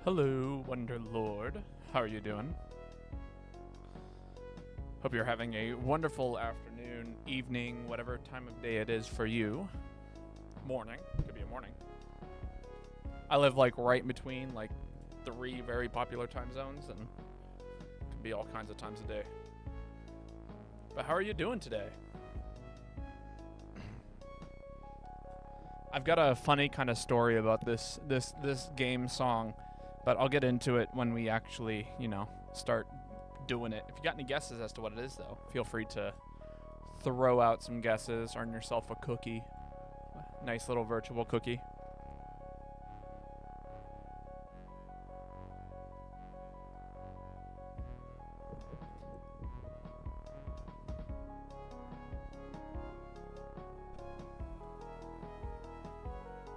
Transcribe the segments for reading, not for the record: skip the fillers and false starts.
Hello, Wonder Lord. How are you doing? Hope you're having a wonderful afternoon, evening, whatever time of day it is for you. Morning. Could be a morning. I live like right in between like three very popular time zones, and it can be all kinds of times a day. But how are you doing today? I've got a funny kind of story about this game song, but I'll get into it when we actually, start doing it. If you got any guesses as to what it is, though, feel free to throw out some guesses. Earn yourself a cookie. A nice little virtual cookie.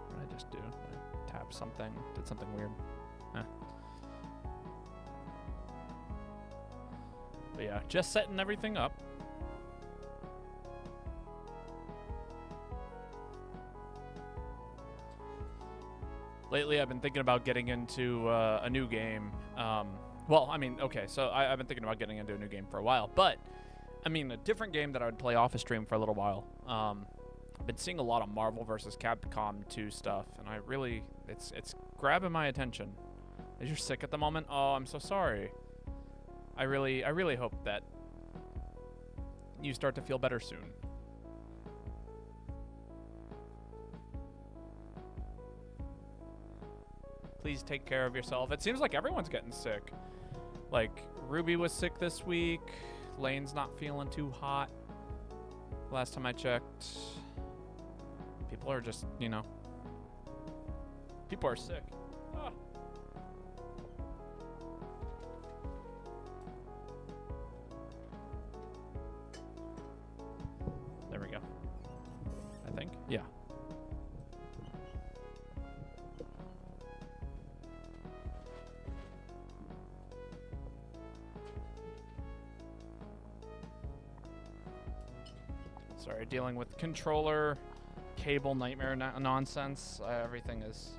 What did I just do? I tapped something. Did something weird. But yeah, just setting everything up. Lately, I've been thinking about getting into a new game. Okay, so I've been thinking about getting into a new game for a while, but a different game that I would play off a stream for a little while. I've been seeing a lot of Marvel vs. Capcom 2 stuff, and it's grabbing my attention. Is you sick at the moment? Oh, I'm so sorry. I really hope that you start to feel better soon. Please take care of yourself. It seems like everyone's getting sick. Like, Ruby was sick this week. Lane's not feeling too hot. Last time I checked. People are just, people are sick. Ah. There we go. I think. Yeah. Sorry, dealing with controller cable nightmare nonsense. Everything is.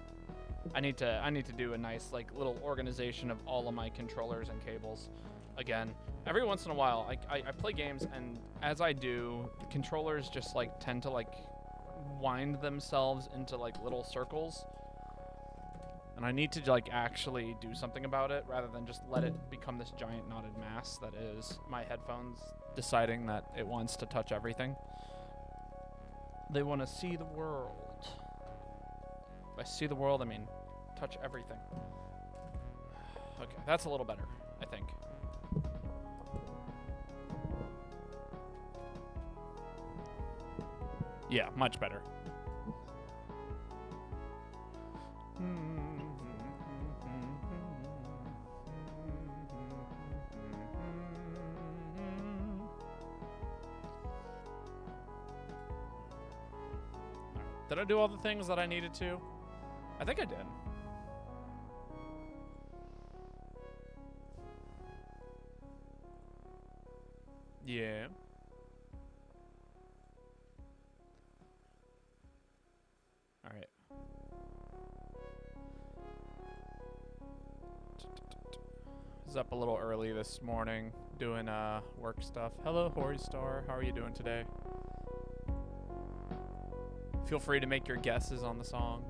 I need to do a nice little organization of all of my controllers and cables. Again, every once in a while, I play games, and as I do, the controllers just tend to wind themselves into little circles, and I need to actually do something about it rather than just let it become this giant knotted mass that is my headphones deciding that it wants to touch everything. They want to see the world. By see the world, I mean touch everything. Okay, that's a little better, I think. Yeah, much better. Did I do all the things that I needed to? I think I did. Yeah. All right. Was up a little early this morning doing work stuff. Hello, Hori Star. How are you doing today? Feel free to make your guesses on the song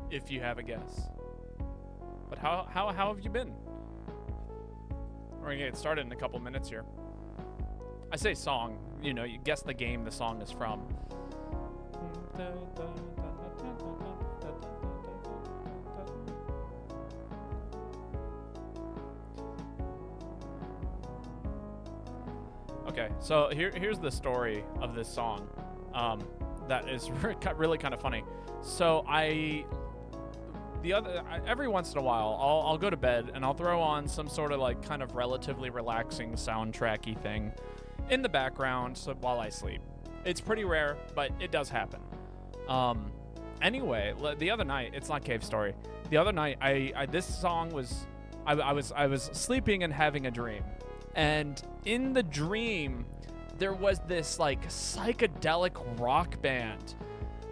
if you have a guess. But how have you been? We're gonna get started in a couple minutes here. I say song, you guess the game the song is from. Okay, so here's the story of this song. That is really kind of funny. So every once in a while, I'll go to bed and I'll throw on some sort of kind of relatively relaxing soundtracky thing in the background while I sleep. It's pretty rare, but it does happen. Anyway, the other night, it's not Cave Story. The other night, this song was, I was sleeping and having a dream, and in the dream, there was this psychedelic rock band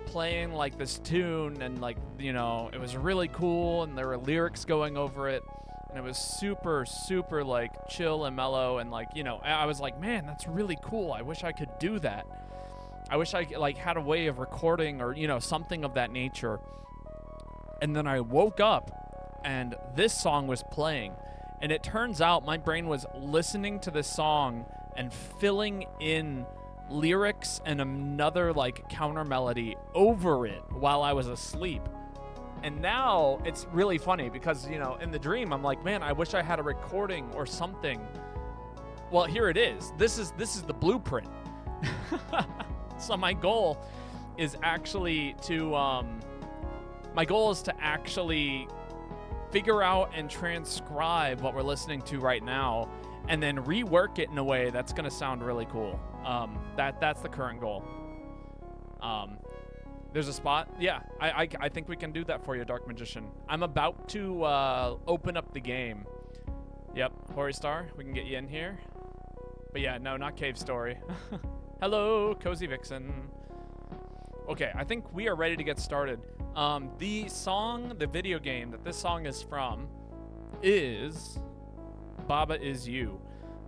playing like this tune, and like, you know, it was really cool, and there were lyrics going over it, and it was super, super like chill and mellow, and like, you know, I was like, man, that's really cool. I wish I could do that. I wish I like had a way of recording, or, you know, something of that nature. And then I woke up and this song was playing, and it turns out my brain was listening to this song and filling in lyrics and another like counter melody over it while I was asleep. And now it's really funny because, you know, in the dream I'm like, man, I wish I had a recording or something. Well, here it is. This is the blueprint. So my goal is actually to figure out and transcribe what we're listening to right now, and then rework it in a way that's gonna sound really cool. That's the current goal. There's a spot. Yeah, I think we can do that for you, Dark Magician. I'm about to open up the game. Yep, Hori Star, we can get you in here. But yeah, no, not Cave Story. Hello, Cozy Vixen. Okay, I think we are ready to get started. The video game that this song is from is Baba Is You.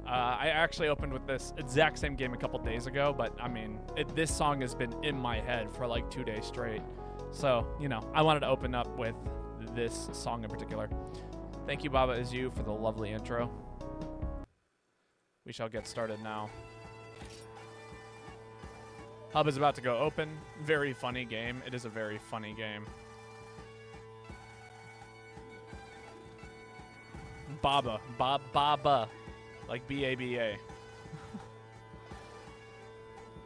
I actually opened with this exact same game a couple days ago, but I mean, this song has been in my head for like 2 days straight. So, you know, I wanted to open up with this song in particular. Thank you, Baba Is You, for the lovely intro. We shall get started now. Hub is about to go open. Very funny game. It is a very funny game. Baba. Baba. Like B-A-B-A.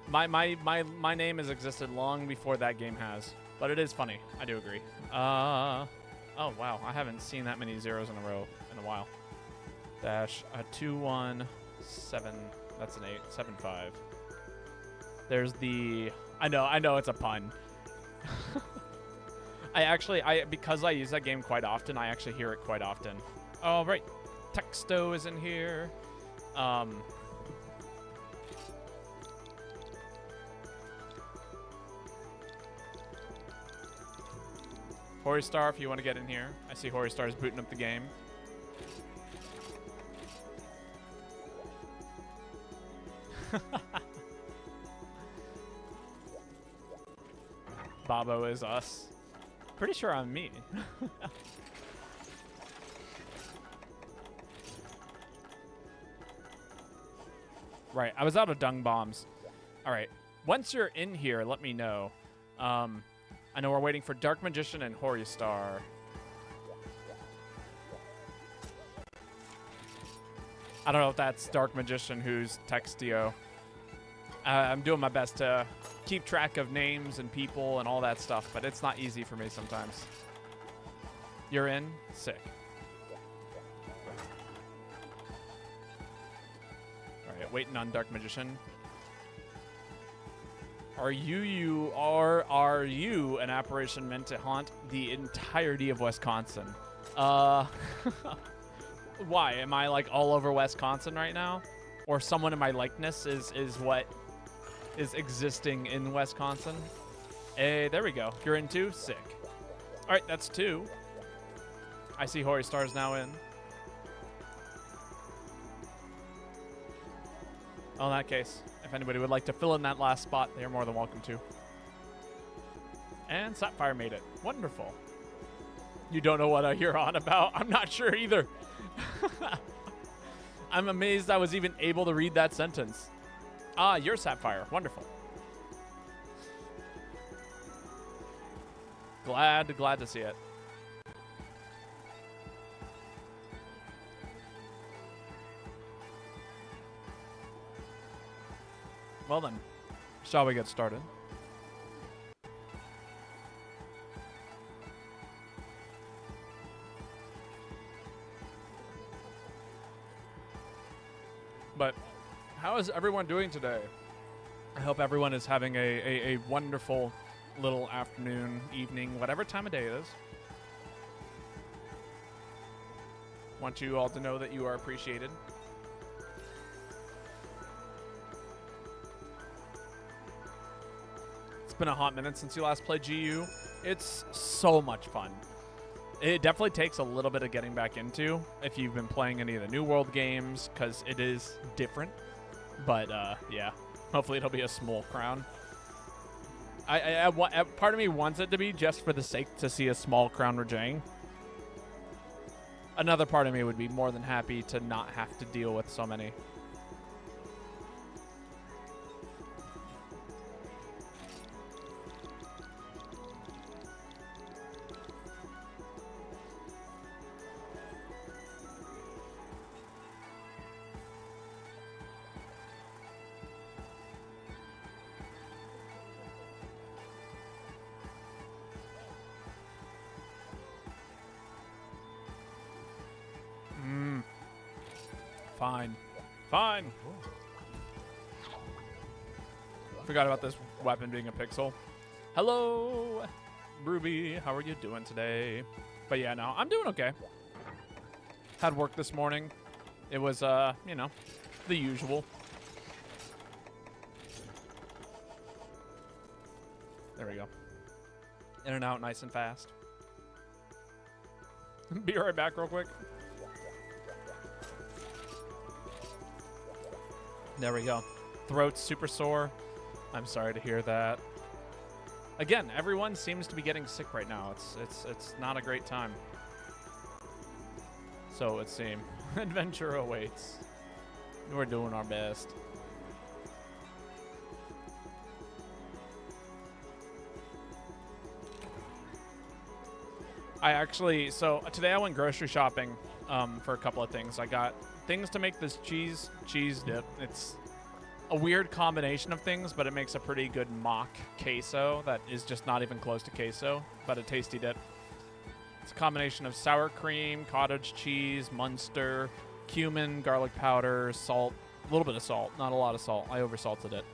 My name has existed long before that game has. But it is funny. I do agree. Oh, wow. I haven't seen that many zeros in a row in a while. Dash. 2, 1, 7. That's an 8. 7, 5. There's the... I know it's a pun. Because I use that game quite often, I actually hear it quite often. Oh, right. Texto is in here. Hori Star, if you want to get in here. I see Hori Star's booting up the game. Babo is us. Pretty sure I'm me. Right, I was out of dung bombs. All right, once you're in here, let me know. I know we're waiting for Dark Magician and Hori Star. I don't know if that's Dark Magician who's Textio. I'm doing my best to keep track of names and people and all that stuff, but it's not easy for me sometimes. You're in? Sick. All right, waiting on Dark Magician. Are you an apparition meant to haunt the entirety of Wisconsin? Why? Am I like all over Wisconsin right now? Or someone in my likeness is what is existing in Wisconsin? Hey, there we go. You're in 2? Sick. All right, that's 2. I see Hori Star's now in. Well, in that case, if anybody would like to fill in that last spot, they're more than welcome to. And Sapphire made it. Wonderful. You don't know what you're on about? I'm not sure either. I'm amazed I was even able to read that sentence. Ah, you're Sapphire. Wonderful. Glad to see it. Well then, shall we get started? But how is everyone doing today? I hope everyone is having a wonderful little afternoon, evening, whatever time of day it is. Want you all to know that you are appreciated. been a hot minute since you last played GU. It's so much fun. It definitely takes a little bit of getting back into if you've been playing any of the New World games, because it is different. But, yeah. Hopefully it'll be a small crown. Part of me wants it to be just for the sake to see a small crown Rajang. Another part of me would be more than happy to not have to deal with so many. Fine. Fine. Forgot about this weapon being a pixel. Hello, Ruby. How are you doing today? But yeah, no, I'm doing okay. Had work this morning. It was, you know, the usual. There we go. In and out nice and fast. Be right back real quick. There we go. Throat's super sore. I'm sorry to hear that. Again, everyone seems to be getting sick right now. It's not a great time. So it would seem. Adventure awaits. We're doing our best. So today I went grocery shopping for a couple of things. I got things to make this cheese dip. It's a weird combination of things, but it makes a pretty good mock queso that is just not even close to queso, but a tasty dip. It's a combination of sour cream, cottage cheese, Munster, cumin, garlic powder, salt, a little bit of salt, not a lot of salt. I oversalted it.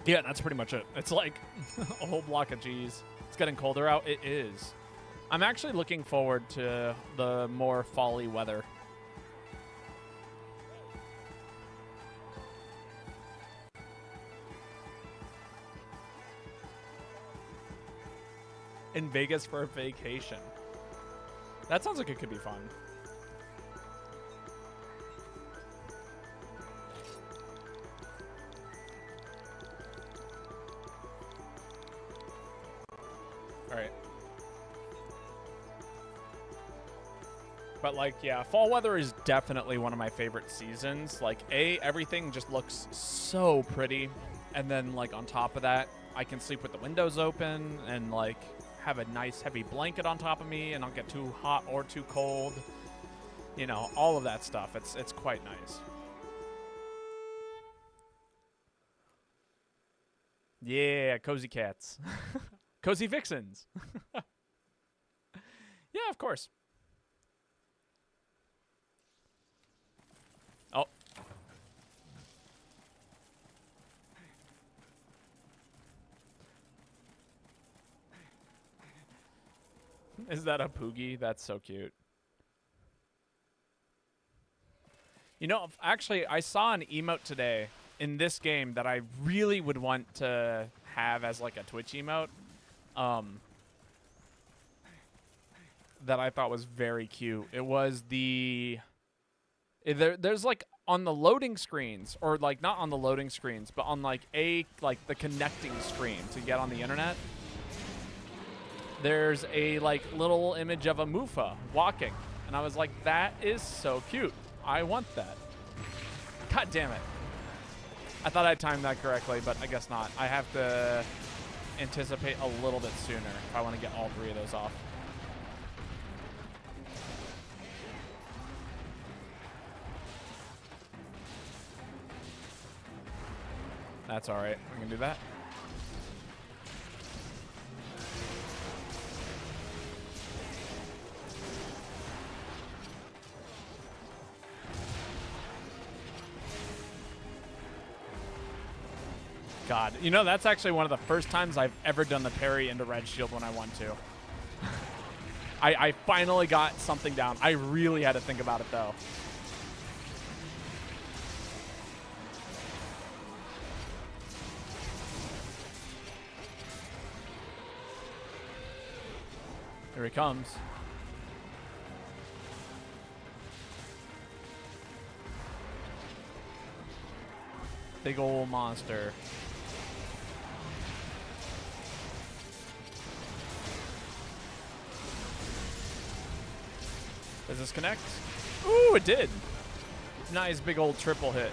Yeah, that's pretty much it. It's like a whole block of cheese. It's getting colder out. It is. I'm actually looking forward to the more fall-y weather. In Vegas for a vacation. That sounds like it could be fun. All right. But like, yeah, fall weather is definitely one of my favorite seasons. Like, everything just looks so pretty. And then like on top of that, I can sleep with the windows open and like have a nice heavy blanket on top of me and not get too hot or too cold. You know, all of that stuff. It's quite nice. Yeah, cozy cats. Cozy vixens. Yeah, of course. Oh. Is that a Poogie? That's so cute. You know, actually, I saw an emote today in this game that I really would want to have as like a Twitch emote. That I thought was very cute. It was there's like on the loading screens, or like not on the loading screens, but on like the connecting screen to get on the internet. There's a like little image of a Mufa walking, and I was like, that is so cute. I want that. God damn it. I thought I timed that correctly, but I guess not. I have to anticipate a little bit sooner if I want to get all three of those off. That's all right. We can do that. God, you know, that's actually one of the first times I've ever done the parry into red shield when I want to. I finally got something down. I really had to think about it, though. Here he comes. Big old monster. Does this connect? Ooh, it did. Nice big old triple hit.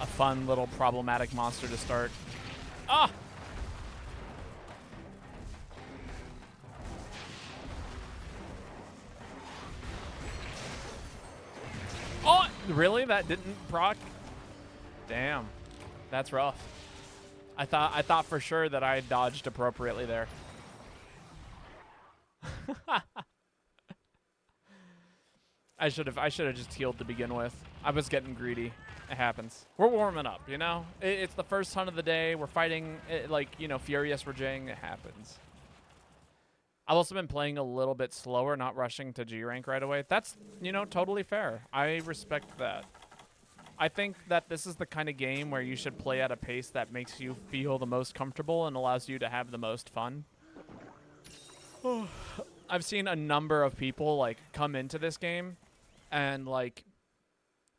A fun little problematic monster to start. Ah! Oh, really? That didn't proc? Damn. That's rough. I thought for sure that I dodged appropriately there. I should have just healed to begin with. I was getting greedy. It happens. We're warming up, you know? It's the first hunt of the day. We're fighting, like, you know, Furious Rajang. It happens. I've also been playing a little bit slower, not rushing to G rank right away. That's, you know, totally fair. I respect that. I think that this is the kind of game where you should play at a pace that makes you feel the most comfortable and allows you to have the most fun. I've seen a number of people, like, come into this game and, like,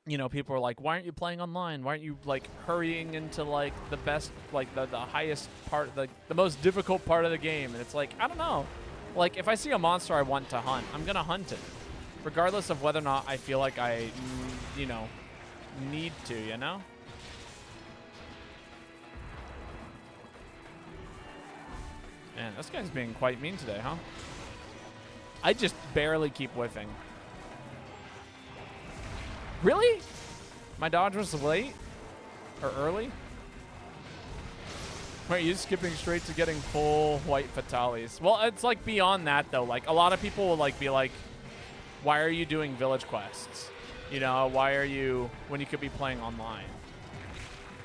you know, people are like, why aren't you playing online? Why aren't you, like, hurrying into, like, the best, like, the highest part, the most difficult part of the game? And it's like, I don't know. Like, if I see a monster I want to hunt, I'm going to hunt it. Regardless of whether or not I feel like I, you know, need to, you know? Man, this guy's being quite mean today, huh? I just barely keep whiffing. Really? My dodge was late? Or early? Wait, you skipping straight to getting full white fatales. Well, it's like beyond that, though. Like, a lot of people will, like, be like, why are you doing village quests? You know, why are you, when you could be playing online?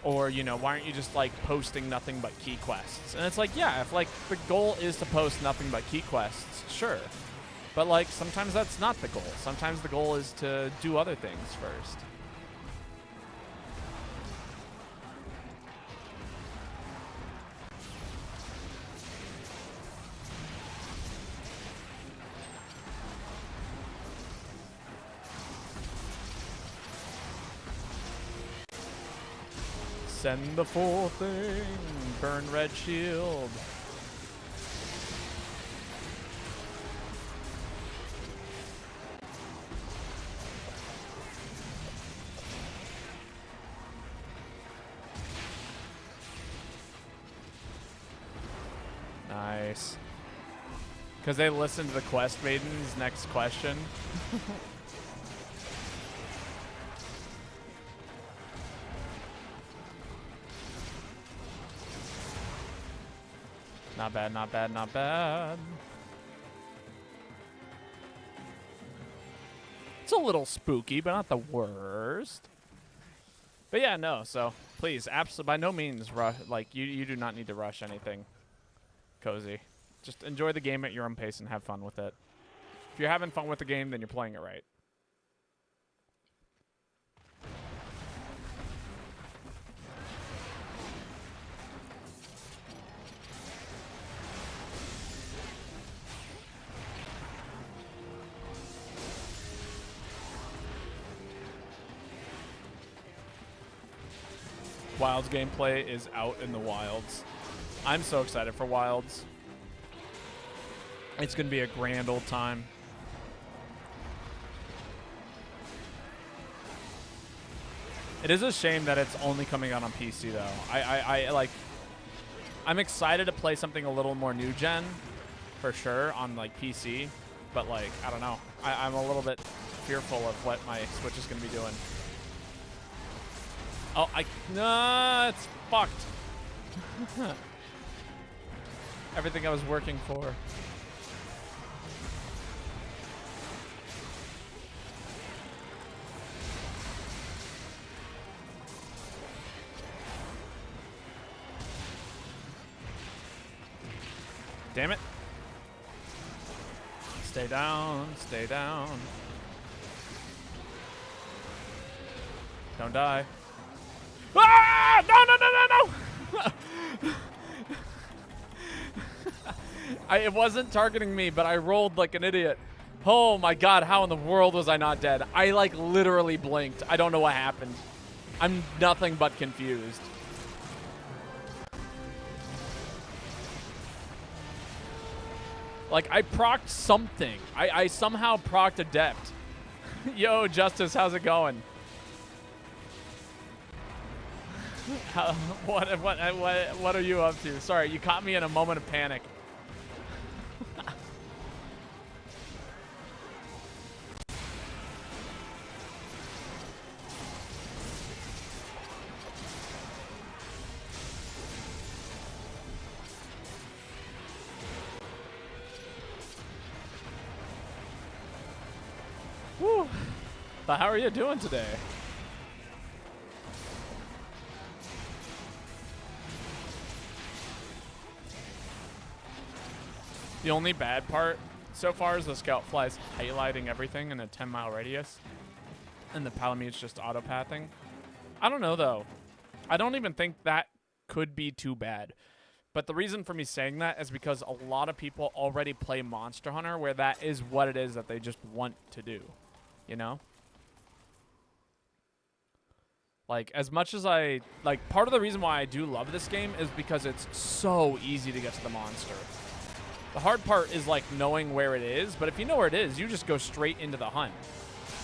Or, you know, why aren't you just, like, posting nothing but key quests? And it's like, yeah, if, like, the goal is to post nothing but key quests, sure. But, like, sometimes that's not the goal. Sometimes the goal is to do other things first. Send the full thing. Burn red shield. Nice. Because they listened to the quest maiden's next question. Not bad, not bad, not bad. It's a little spooky, but not the worst. But yeah, no, so please, absolutely, by no means, like, you do not need to rush anything. Cozy. Just enjoy the game at your own pace and have fun with it. If you're having fun with the game, then you're playing it right. Wilds gameplay is out in the wilds. I'm so excited for Wilds. It's going to be a grand old time. It is a shame that it's only coming out on PC, though. I like, I'm excited to play something a little more new gen, for sure, on, like, PC. But, like, I don't know. I'm a little bit fearful of what my Switch is going to be doing. Oh, no, it's fucked. Everything I was working for. Damn it. Stay down, stay down. Don't die. Ah! No, no, no, no, no! It wasn't targeting me, but I rolled like an idiot. Oh my god, how in the world was I not dead? I like literally blinked. I don't know what happened. I'm nothing but confused. Like, I procced something. I somehow procced Adept. Yo, Justice, how's it going? What are you up to? Sorry, you caught me in a moment of panic. Woo. But how are you doing today? The only bad part so far is the scout flies highlighting everything in a 10-mile radius, and the Palamede's just auto-pathing. I don't know, though. I don't even think that could be too bad. But the reason for me saying that is because a lot of people already play Monster Hunter where that is what it is that they just want to do, you know? Like, as much as part of the reason why I do love this game is because it's so easy to get to the monster. The hard part is, like, knowing where it is, but if you know where it is, you just go straight into the hunt.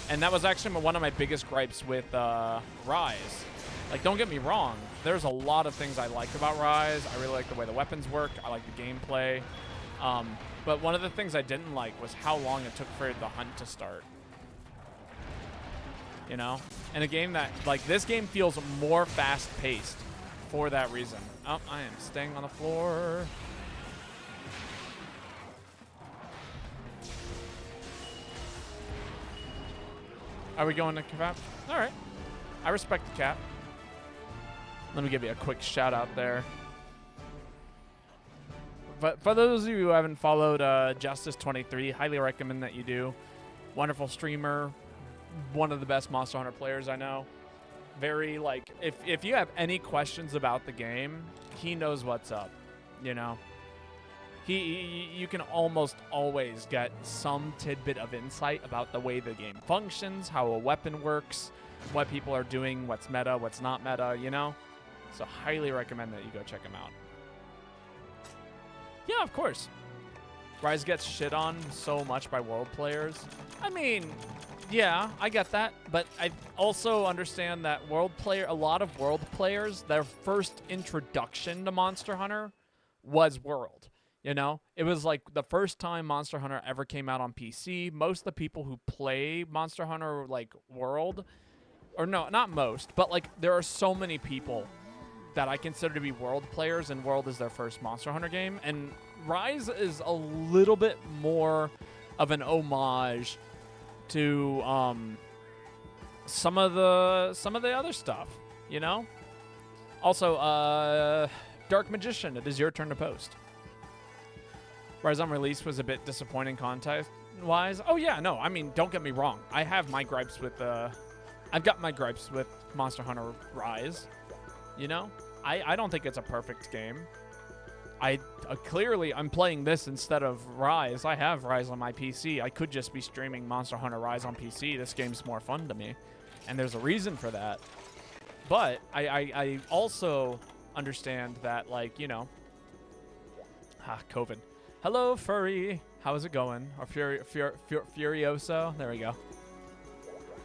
And that was actually one of my biggest gripes with Rise. Like, don't get me wrong, there's a lot of things I liked about Rise. I really like the way the weapons work. I like the gameplay. But one of the things I didn't like was how long it took for the hunt to start. You know? And a game that, like, this game feels more fast-paced for that reason. Oh, I am staying on the floor. Are we going to Kebab? All right. I respect the cat. Let me give you a quick shout out there. But for those of you who haven't followed Justice23, highly recommend that you do. Wonderful streamer. One of the best Monster Hunter players I know. Very, like, if you have any questions about the game, he knows what's up, you know? You can almost always get some tidbit of insight about the way the game functions, how a weapon works, what people are doing, what's meta, what's not meta, you know? So highly recommend that you go check him out. Yeah, of course. Rise gets shit on so much by world players. I mean, yeah, I get that, but I also understand that a lot of world players, their first introduction to Monster Hunter was World. You know, it was like the first time Monster Hunter ever came out on PC. Most of the people who play Monster Hunter, like, World, or no, not most, but, like, there are so many people that I consider to be World players, and World is their first Monster Hunter game. And Rise is a little bit more of an homage to some of the other stuff, you know? Also, Dark Magician, it is your turn to post. Rise on release was a bit disappointing content-wise. Oh, yeah, no, I mean, don't get me wrong. I have my gripes with, I've got my gripes with Monster Hunter Rise, you know? I don't think it's a perfect game. Clearly, I'm playing this instead of Rise. I have Rise on my PC. I could just be streaming Monster Hunter Rise on PC. This game's more fun to me, and there's a reason for that. But I also understand that, like, you know, COVID. Hello, Furry. How's it going? Or Furioso. There we go.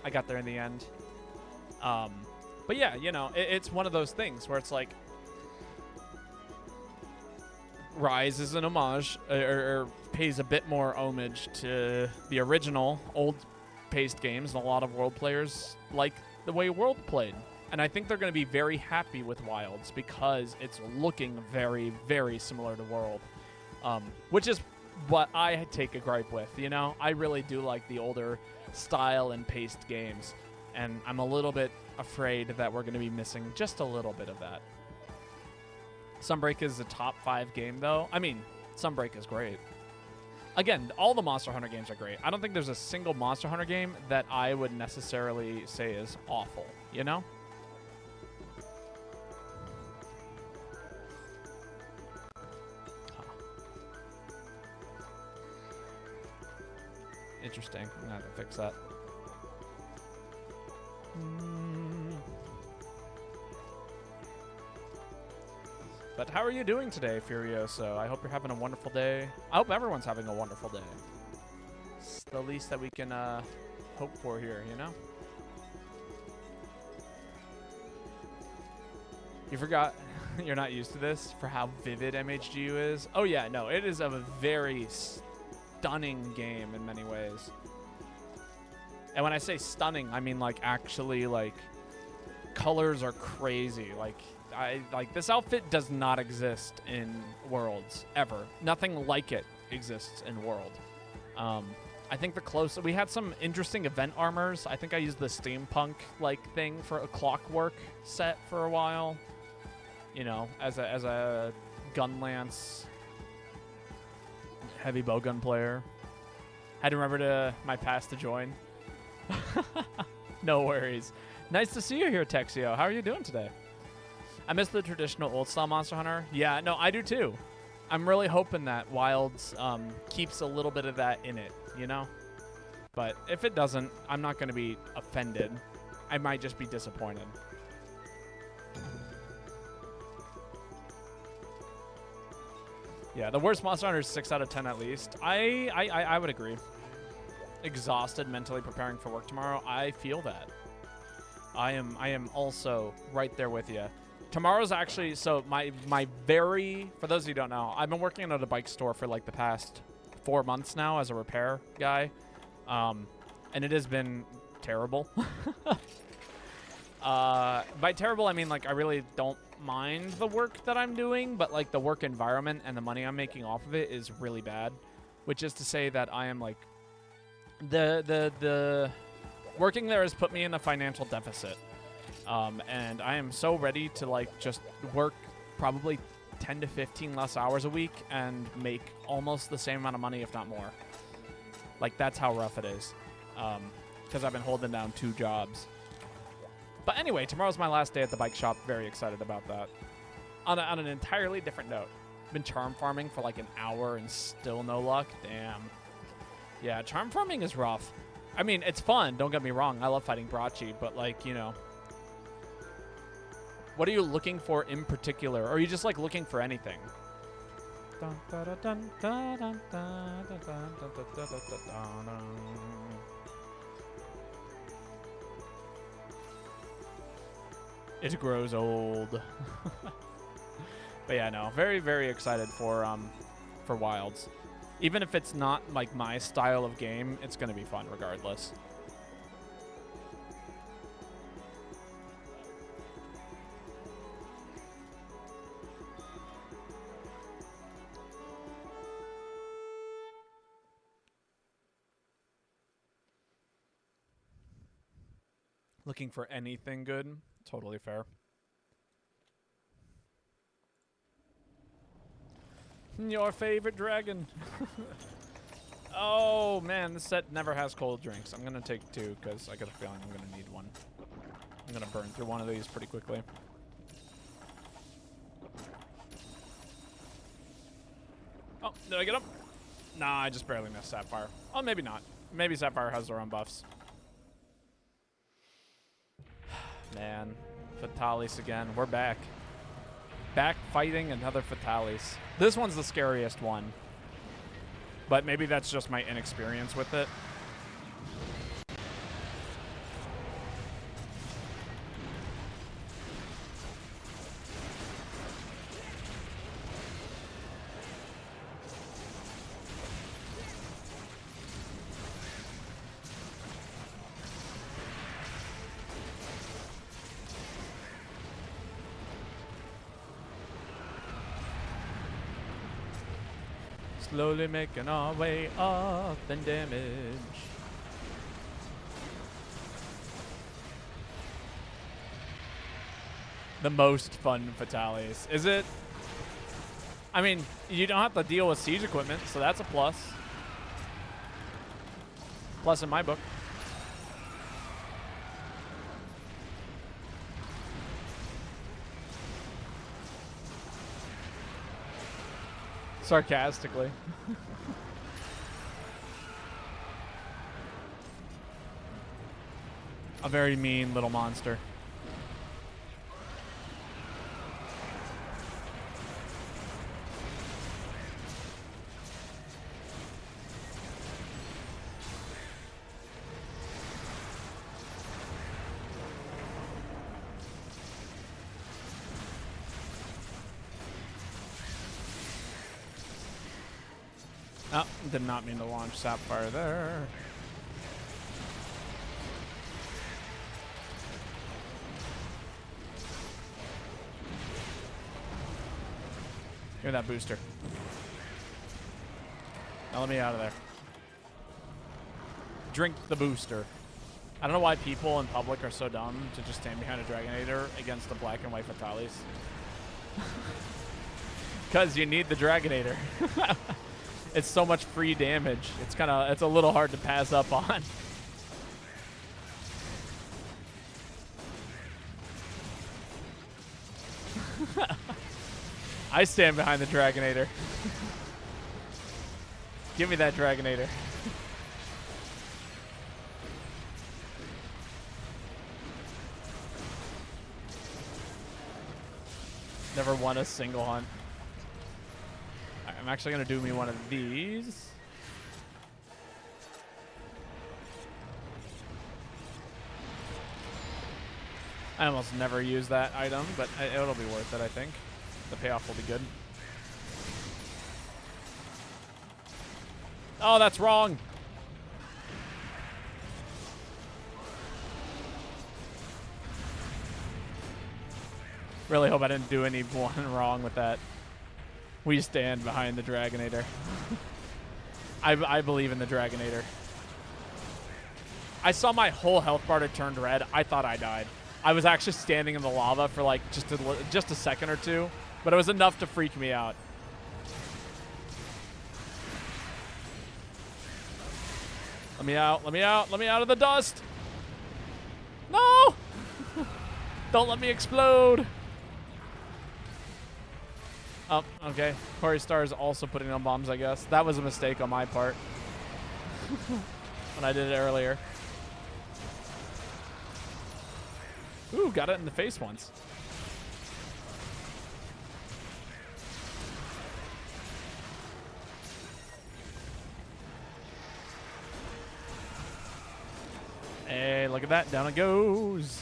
I got there in the end. But yeah, you know, it's one of those things where it's like Rise is an homage, or pays a bit more homage to the original old-paced games, and a lot of World players like the way World played. And I think they're going to be very happy with Wilds because it's looking very, very similar to World. Which is what I take a gripe with, you know? I really do like the older style and paced games, and I'm a little bit afraid that we're going to be missing just a little bit of that. Sunbreak is a top 5 game, though. I mean, Sunbreak is great. Again, all the Monster Hunter games are great. I don't think there's a single Monster Hunter game that I would necessarily say is awful. you know? Huh. Interesting. I'm gonna have to fix that. But how are you doing today, Furioso? I hope you're having a wonderful day. I hope everyone's having a wonderful day. It's the least that we can hope for here, you know? You forgot, you're not used to this, for how vivid MHGU is? Oh yeah, no, it is a very stunning game in many ways. And when I say stunning, I mean like actually like colors are crazy. Like this outfit does not exist in Worlds ever. Nothing like it exists in World. I think the close we had some interesting event armors. I think I used the steampunk like thing for a clockwork set for a while. You know, as a gun lance heavy bowgun player. Had to remember my pass to join. No worries. Nice to see you here, Texio. How are you doing today? I miss the traditional old-style Monster Hunter. Yeah, no, I do too. I'm really hoping that Wilds keeps a little bit of that in it, you know? But if it doesn't, I'm not going to be offended. I might just be disappointed. Yeah, the worst Monster Hunter is 6 out of 10 at least. I would agree. Exhausted mentally preparing for work tomorrow. I feel that. I am also right there with you. Tomorrow's actually, so my for those of you who don't know, I've been working at a bike store for like the past 4 months now as a repair guy. And it has been terrible. By terrible, I mean like I really don't mind the work that I'm doing, but like the work environment and the money I'm making off of it is really bad. Which is to say that I am like, the working there has put me in a financial deficit. And I am so ready to like just work probably 10 to 15 less hours a week and make almost the same amount of money, if not more. Like that's how rough it is. Because I've been holding down 2 jobs. But anyway, tomorrow's my last day at the bike shop. Very excited about that. On an entirely different note, been charm farming for like an hour and still no luck. Damn. Yeah, charm farming is rough. I mean, it's fun. Don't get me wrong. I love fighting Brachi, but like, you know. What are you looking for in particular? Or are you just like looking for anything? It grows old. But yeah, no, very, very excited for Wilds. Even if it's not like my style of game, it's gonna be fun regardless. Looking for anything good? Totally fair. Your favorite dragon. Oh, man, this set never has cold drinks. I'm going to take 2 because I got a feeling I'm going to need one. I'm going to burn through one of these pretty quickly. Oh, did I get him? Nah, I just barely missed Sapphire. Oh, maybe not. Maybe Sapphire has their own buffs. Man, Fatalis again. We're back. Back fighting another Fatalis. This one's the scariest one. But maybe that's just my inexperience with it. Slowly making our way up in damage. The most fun Fatalis. Is it? I mean, you don't have to deal with siege equipment, so that's a plus. Plus in my book. Sarcastically. A very mean little monster. Oh, did not mean to launch Sapphire there. Give me that booster. Now let me out of there. Drink the booster. I don't know why people in public are so dumb to just stand behind a Dragonator against the black and white Fatalis. Because you need the Dragonator. It's so much free damage. It's a little hard to pass up on. I stand behind the Dragonator. Give me that Dragonator. Never won a single hunt. I'm actually going to do me one of these. I almost never use that item, but it'll be worth it, I think. The payoff will be good. Oh, that's wrong. Really hope I didn't do anyone wrong with that. We stand behind the Dragonator. I believe in the Dragonator. I saw my whole health bar turned red. I thought I died. I was actually standing in the lava for like just a second or two, but it was enough to freak me out. Let me out, let me out, let me out of the dust. No! Don't let me explode. Oh, okay. Corey Star is also putting on bombs, I guess. That was a mistake on my part. When I did it earlier. Ooh, got it in the face once. Hey, look at that. Down it goes.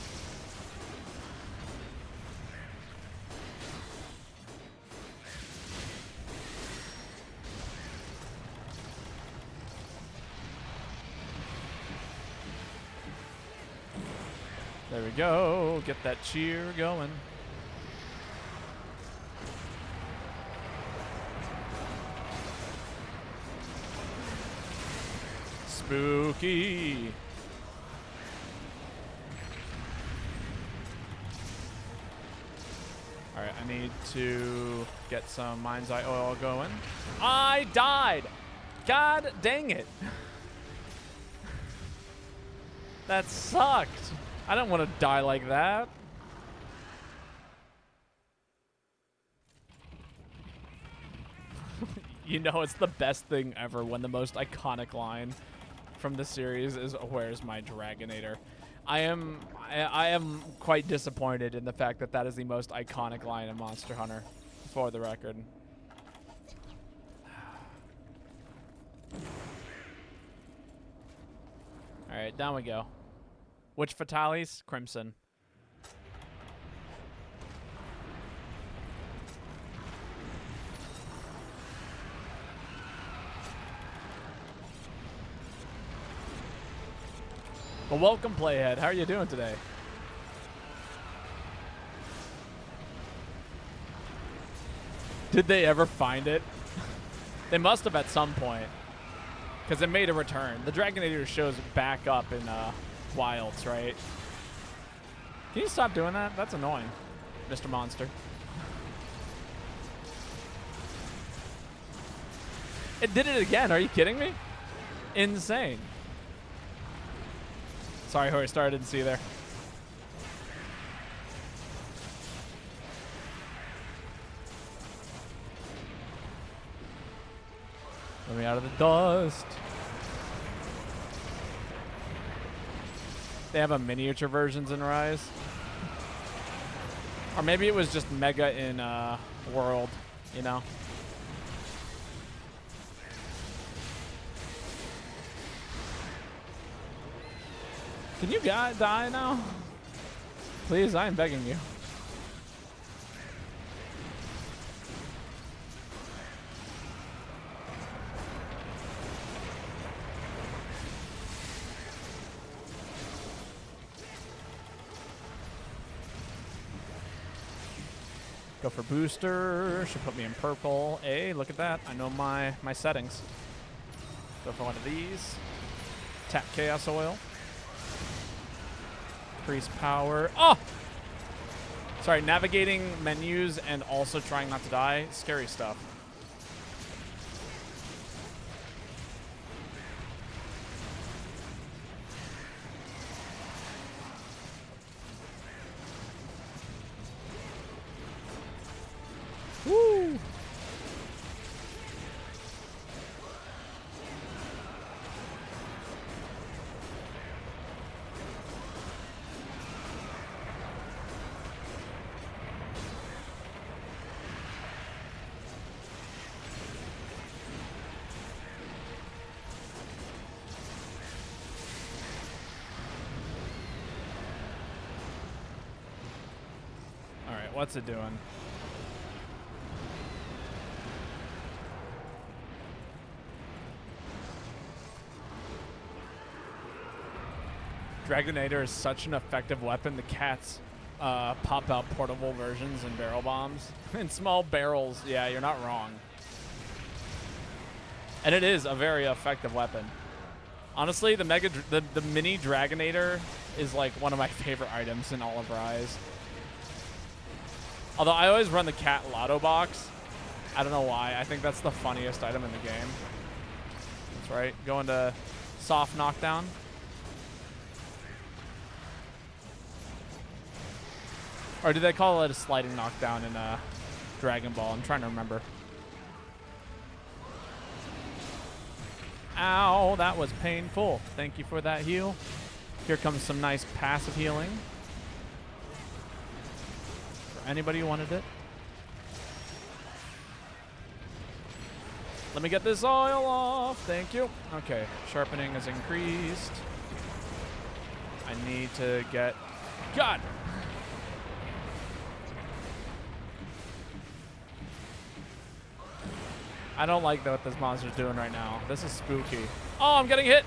There we go. Get that cheer going. Spooky. All right, I need to get some Mind's Eye oil going. I died. God dang it. That sucked. I don't want to die like that. You know, it's the best thing ever when the most iconic line from the series is, "Where's my Dragonator?" I am quite disappointed in the fact that that is the most iconic line in Monster Hunter, for the record. All right, down we go. Which Fatalis? Crimson. Well, welcome, Playhead. How are you doing today? Did they ever find it? They must have at some point, because it made a return. The Dragonator shows back up in Wilds, right? Can you stop doing that? That's annoying, Mr. Monster. It did it again. Are you kidding me? Insane. Sorry, Hori Star, I didn't see you there. Let me out of the dust. They have a miniature versions in Rise. Or maybe it was just mega in World, you know? Can you die now? Please, I am begging you. Go for booster. Should put me in purple. Hey, look at that. I know my settings. Go for one of these. Tap Chaos Oil. Increase power. Oh! Sorry, navigating menus and also trying not to die. Scary stuff. Woo! All right, what's it doing? Dragonator is such an effective weapon. The cats pop out portable versions and barrel bombs. In small barrels, yeah, you're not wrong. And it is a very effective weapon. Honestly, the mini Dragonator is like one of my favorite items in all of Rise. Although I always run the cat lotto box. I don't know why. I think that's the funniest item in the game. That's right. Go into soft knockdown. Or do they call it a sliding knockdown in Dragon Ball? I'm trying to remember. Ow, that was painful. Thank you for that heal. Here comes some nice passive healing. For anybody who wanted it. Let me get this oil off. Thank you. Okay, sharpening is increased. I need to get... God! I don't like what this monster's doing right now. This is spooky. Oh, I'm getting hit.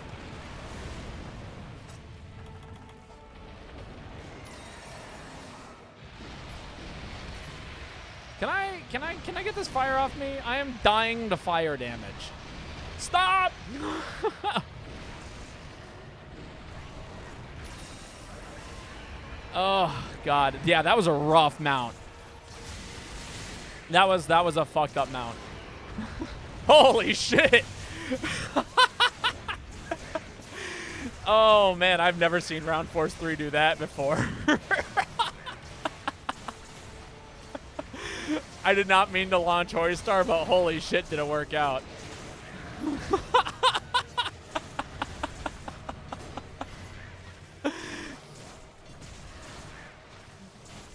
Can I get this fire off me? I am dying to fire damage. Stop! Oh God. Yeah, that was a rough mount. That was a fucked up mount. Holy shit! Oh man, I've never seen Round Force 3 do that before. I did not mean to launch Horstar, but holy shit, did it work out.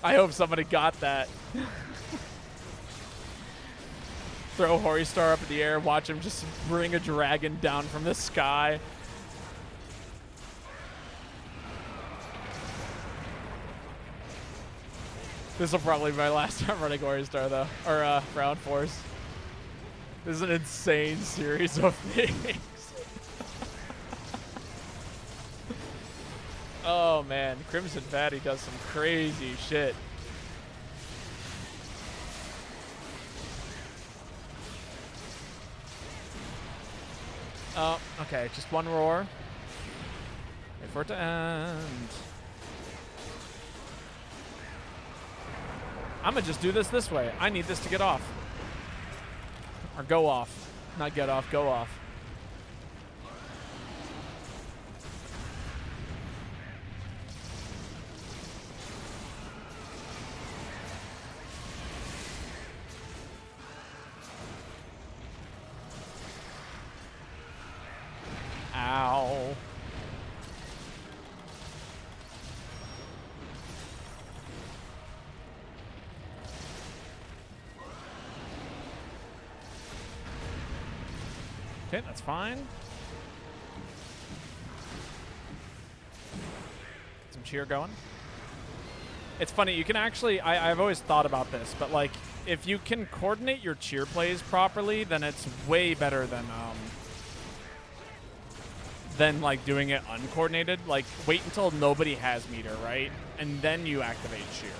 I hope somebody got that. Throw Horstar up in the air, watch him just bring a dragon down from the sky. This will probably be my last time running Horstar though, or Round Force. This is an insane series of things. Oh man, Crimson Fatty does some crazy shit. Oh, okay, just one roar. Wait for it to end. I'm gonna just do this way. I need this to get off. Or go off. Not get off, go off. Okay, that's fine. Get some cheer going. It's funny, you can actually, I've always thought about this, but like, if you can coordinate your cheer plays properly, then it's way better than like doing it uncoordinated. Like, wait until nobody has meter, right? And then you activate cheer.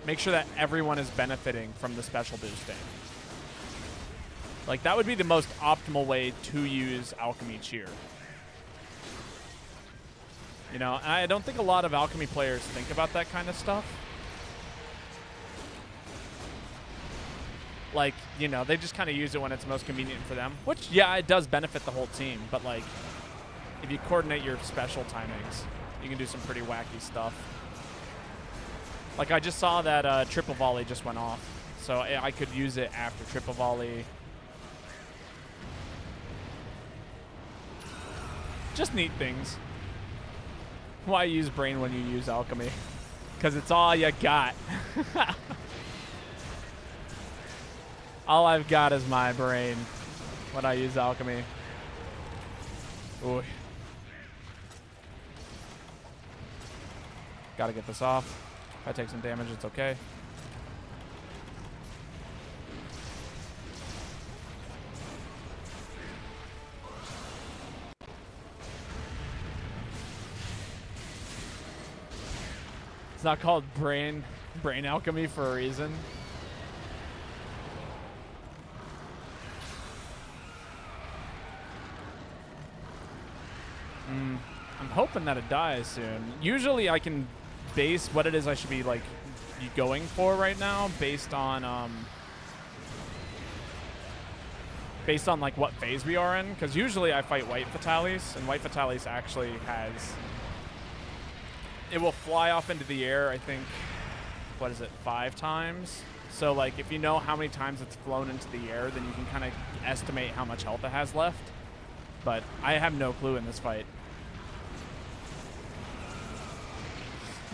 Make sure that everyone is benefiting from the special boosting. Like, that would be the most optimal way to use Alchemy cheer. You know, and I don't think a lot of Alchemy players think about that kind of stuff. Like, you know, they just kind of use it when it's most convenient for them. Which, yeah, it does benefit the whole team. But, like, if you coordinate your special timings, you can do some pretty wacky stuff. Like, I just saw that triple volley just went off. So I could use it after triple volley. Just neat things. Why use brain when you use alchemy? Because it's all you got. All I've got is my brain when I use alchemy. Ooh. Gotta get this off. If I take some damage, it's okay. It's not called brain alchemy for a reason. I'm hoping that it dies soon. Usually I can base what it is I should be like going for right now based on like what phase we are in, because usually I fight White Fatalis, and White Fatalis actually has, it will fly off into the air, I think, what is it, 5 times? So like if you know how many times it's flown into the air, then you can kind of estimate how much health it has left. But I have no clue in this fight.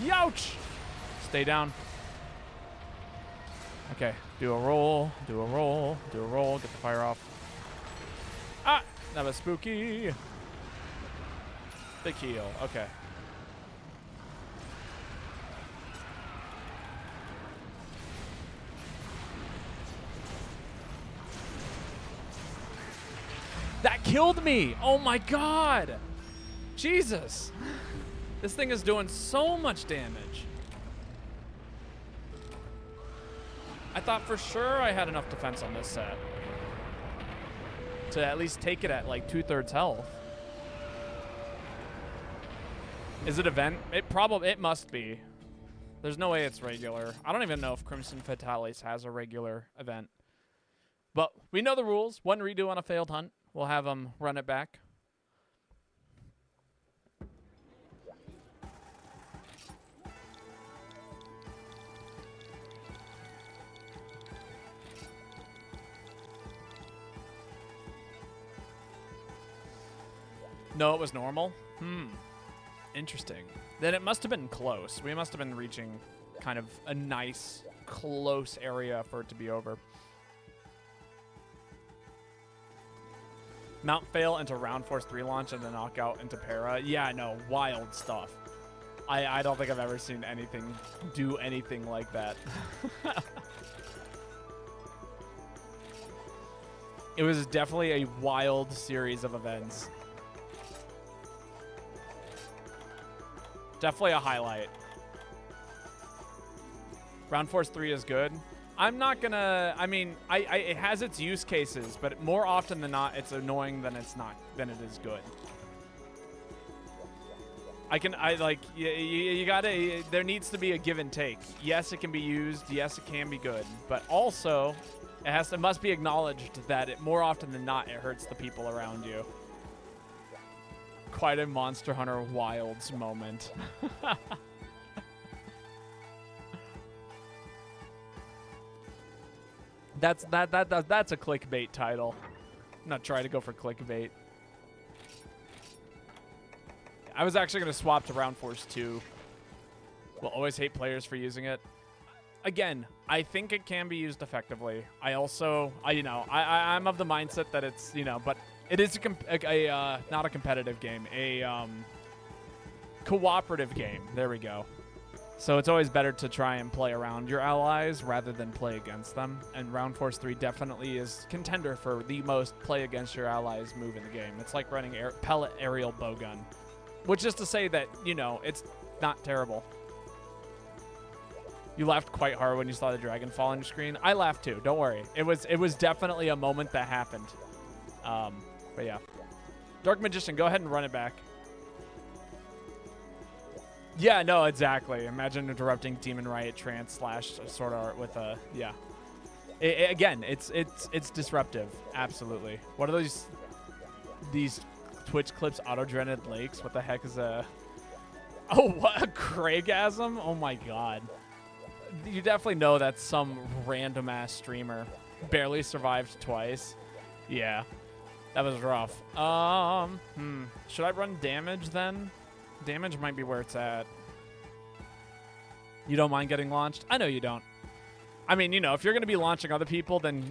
Youch! Stay down. Okay, do a roll, do a roll, do a roll, get the fire off. Ah! That was spooky. Big heal, okay. That killed me! Oh my god! Jesus! This thing is doing so much damage. I thought for sure I had enough defense on this set to at least take it at like 2/3 health. Is it event? It must be. There's no way it's regular. I don't even know if Crimson Fatalis has a regular event. But we know the rules. 1 redo on a failed hunt. We'll have them run it back. No, it was normal? Interesting. Then it must have been close. We must have been reaching kind of a nice, close area for it to be over. Mount Fail into Round Force 3 launch and the knockout into Para. Yeah, no, wild stuff. I don't think I've ever seen anything do anything like that. It was definitely a wild series of events. Definitely a highlight. Round Force 3 is good. I'm not gonna, I mean, it has its use cases, but more often than not, it's annoying than it is good. You gotta, there needs to be a give and take. Yes, it can be used. Yes, it can be good. But also, it must be acknowledged that more often than not, it hurts the people around you. Quite a Monster Hunter Wilds moment. That's a clickbait title. I'm not trying to go for clickbait. I was actually going to swap to Round Force 2. We'll always hate players for using it. Again, I think it can be used effectively. I'm of the mindset that it's, but It is not a competitive game, a cooperative game. There we go. So it's always better to try and play around your allies rather than play against them. And Round Force 3 definitely is contender for the most play against your allies move in the game. It's like running pellet aerial bowgun, which is to say that, you know, it's not terrible. You laughed quite hard when you saw the dragon fall on your screen. I laughed too. Don't worry. It was definitely a moment that happened. But yeah, Dark Magician, go ahead and run it back. Yeah, no, exactly. Imagine interrupting Demon Riot Trance / Sword Art with a yeah. Again, it's disruptive. Absolutely. What are these Twitch clips? Auto-dreaded lakes. What the heck is a? Oh, what a Craigasm! Oh my god. You definitely know that's some random ass streamer. Barely survived twice. Yeah, that was rough. Should I run damage then? Damage might be where it's at. You don't mind getting launched? I know you don't. I mean, you know, if you're going to be launching other people, then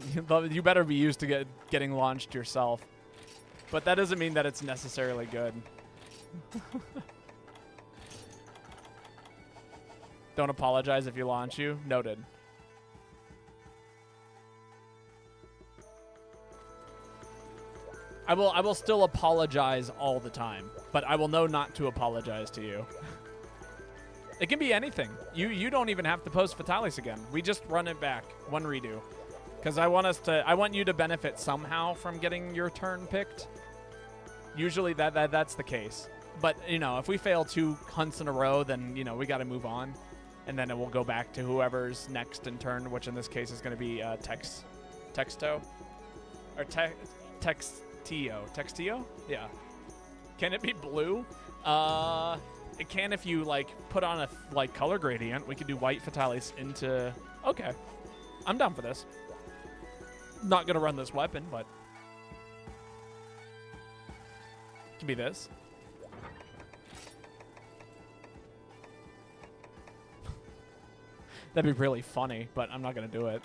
you better be used to getting launched yourself. But that doesn't mean that it's necessarily good. Don't apologize if you launch you. Noted. I will still apologize all the time, but I will know not to apologize to you. It can be anything. You don't even have to post Fatalis again. We just run it back, one redo. Because I want you to benefit somehow from getting your turn picked. Usually that's the case. But, you know, if we fail 2 hunts in a row, then, you know, we got to move on. And then it will go back to whoever's next in turn, which in this case is going to be Texto. Or Textio? Yeah. Can it be blue? It can if you, like, put on a, color gradient. We could do white Fatalis into... Okay. I'm down for this. Not going to run this weapon, but... It can be this. That'd be really funny, but I'm not going to do it.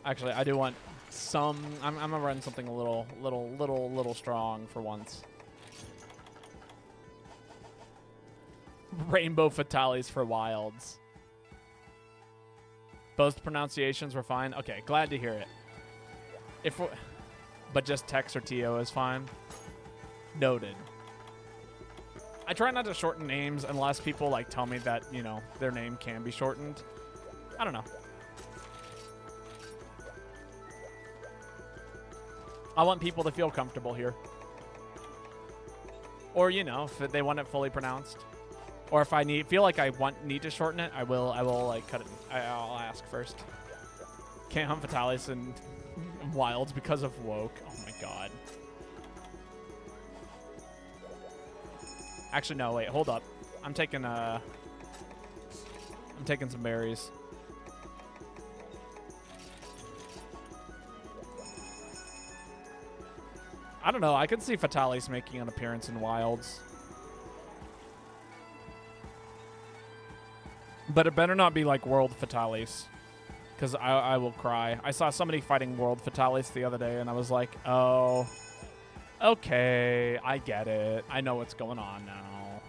Actually, I do want some... I'm going to run something a little strong for once. Rainbow Fatalis for wilds. Both pronunciations were fine. Okay, glad to hear it. But just Tex or Tio is fine. Noted. I try not to shorten names unless people like tell me that, you know, their name can be shortened. I don't know. I want people to feel comfortable here. Or, you know, if they want it fully pronounced. Or if I feel like I need to shorten it, I will like cut it. I'll ask first. Can't hunt Fatalis in wilds because of woke. Oh my god. Actually, no, wait, hold up. I'm taking some berries. I don't know. I could see Fatalis making an appearance in wilds. But it better not be like World Fatalis, because I will cry. I saw somebody fighting World Fatalis the other day, and I was like, oh, okay, I get it. I know what's going on now.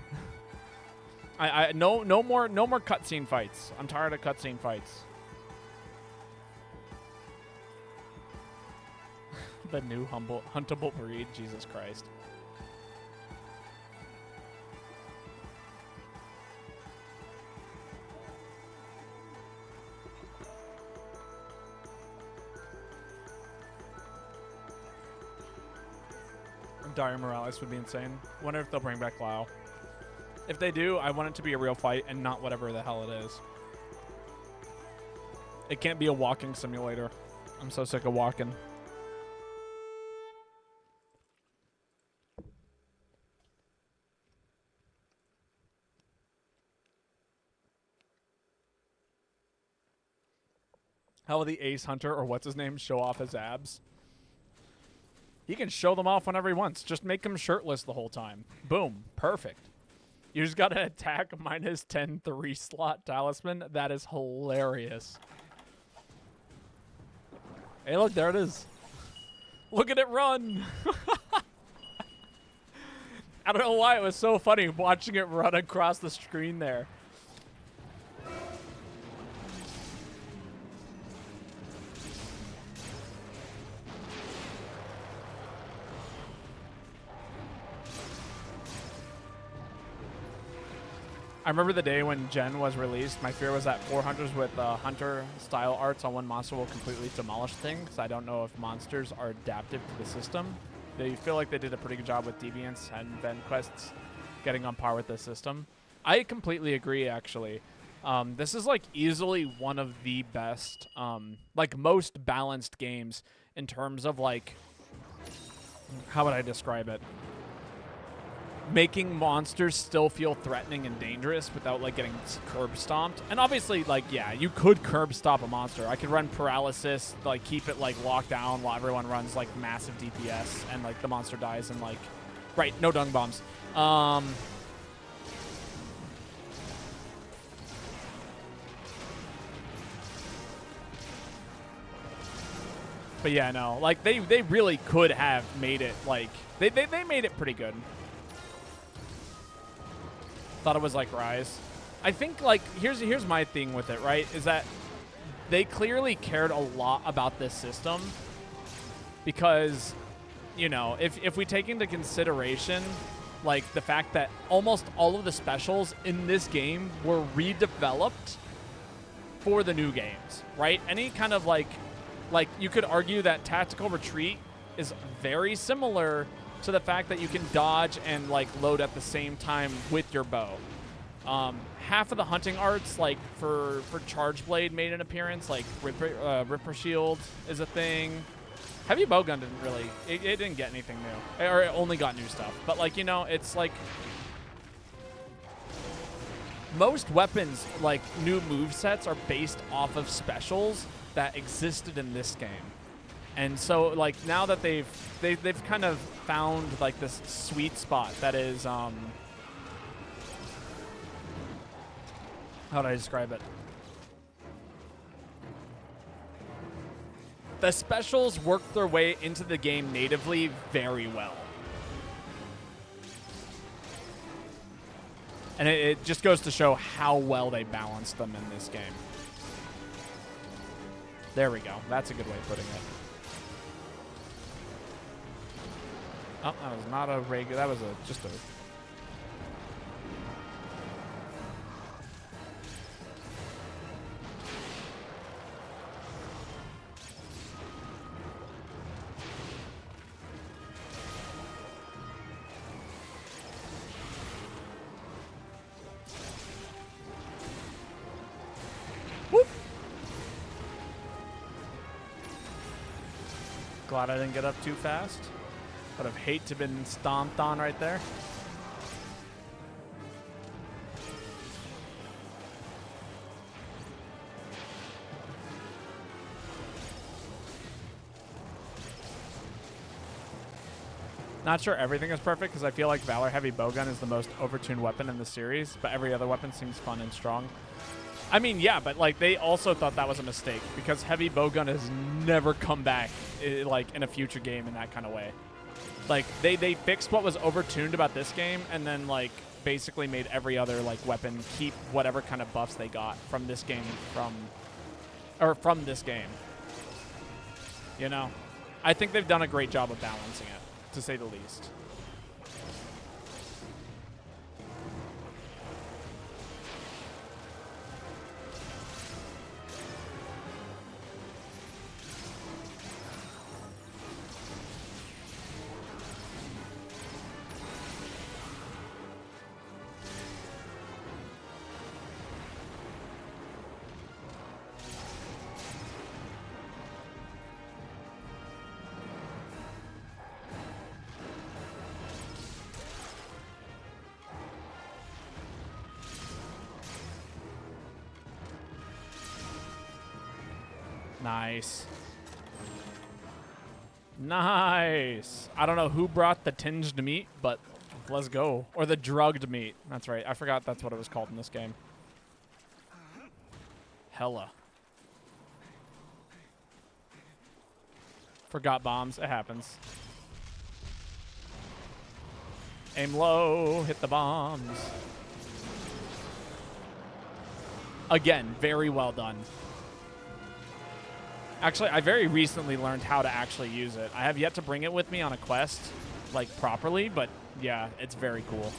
No more cutscene fights. I'm tired of cutscene fights. The new huntable breed, Jesus Christ. Dire Morales would be insane. Wonder if they'll bring back Lao. If they do, I want it to be a real fight and not whatever the hell it is. It can't be a walking simulator. I'm so sick of walking. How will the Ace Hunter, or what's his name, show off his abs? He can show them off whenever he wants. Just make him shirtless the whole time. Boom. Perfect. You just got to attack minus 10 3-slot talisman. That is hilarious. Hey, look, there it is. Look at it run. I don't know why it was so funny watching it run across the screen there. I remember the day when Gen was released. My fear was that 400s with hunter-style arts on one monster will completely demolish things. I don't know if monsters are adaptive to the system. They feel like they did a pretty good job with Deviants and Vent quests getting on par with the system. I completely agree, actually. This is, like, easily one of the best, like, most balanced games in terms of, like, how would I describe it? Making monsters still feel threatening and dangerous without, like, getting curb stomped. And obviously, like, yeah, you could curb stomp a monster. I could run paralysis, like, keep it, like, locked down while everyone runs, like, massive DPS and, like, the monster dies and, like, right, no dung bombs. But yeah, no, like, they really could have made it, like, they made it pretty good. Thought it was like Rise. I think, like, here's my thing with it, right? Is that they clearly cared a lot about this system because, you know, if we take into consideration, like, the fact that almost all of the specials in this game were redeveloped for the new games, right? Any kind of, like you could argue that Tactical Retreat is very similar to the fact that you can dodge and, like, load at the same time with your bow. Half of the hunting arts, like, for Charge Blade made an appearance, like Ripper Shield is a thing. Heavy Bowgun didn't really, it didn't get anything new, or it only got new stuff. But, like, you know, it's like most weapons, like, new movesets are based off of specials that existed in this game. And so, like, now that they've kind of found, like, this sweet spot that is, how do I describe it? The specials work their way into the game natively very well. And it just goes to show how well they balanced them in this game. There we go. That's a good way of putting it. Oh, that was not a regular. That was just a. Whoop. Glad I didn't get up too fast. Would have hate to have been stomped on right there. Not sure everything is perfect because I feel like Valor Heavy Bowgun is the most overtuned weapon in the series, but every other weapon seems fun and strong. I mean, yeah, but, like, they also thought that was a mistake because Heavy Bowgun has never come back, like, in a future game in that kind of way. Like, they fixed what was overtuned about this game and then, like, basically made every other, like, weapon keep whatever kind of buffs they got from this game, from this game. You know? I think they've done a great job of balancing it, to say the least. Nice. Nice. I don't know who brought the tinged meat, but let's go. Or the drugged meat. That's right. I forgot that's what it was called in this game. Hella. Forgot bombs. It happens. Aim low. Hit the bombs. Again, very well done. Actually, I very recently learned how to actually use it. I have yet to bring it with me on a quest, like, properly, but yeah, it's very cool.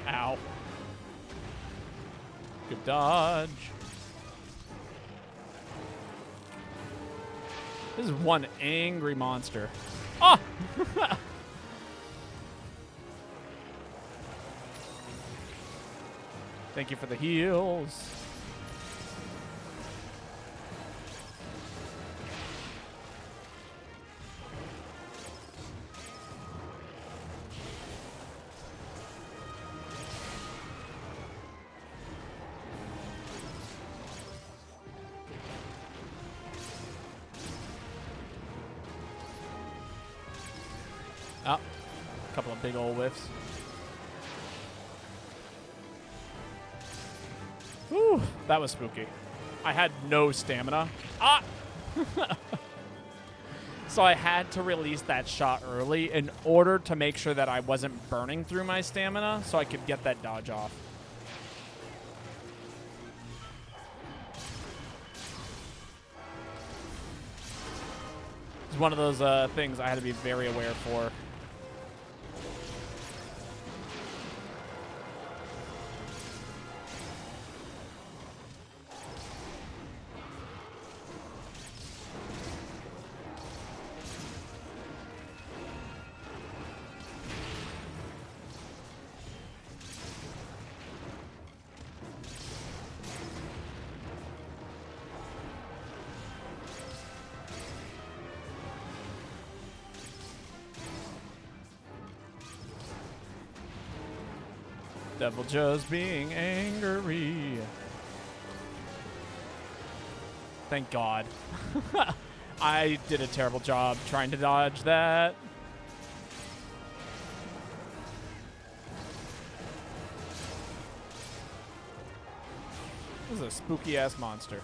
Ow. Good dodge. This is one angry monster. Oh! Thank you for the heals. Oh, a couple of big old whiffs. Whew, that was spooky. I had no stamina. Ah! So I had to release that shot early in order to make sure that I wasn't burning through my stamina so I could get that dodge off. It's one of those things I had to be very aware for. Devil just being angry. Thank God. I did a terrible job trying to dodge that. This is a spooky ass monster.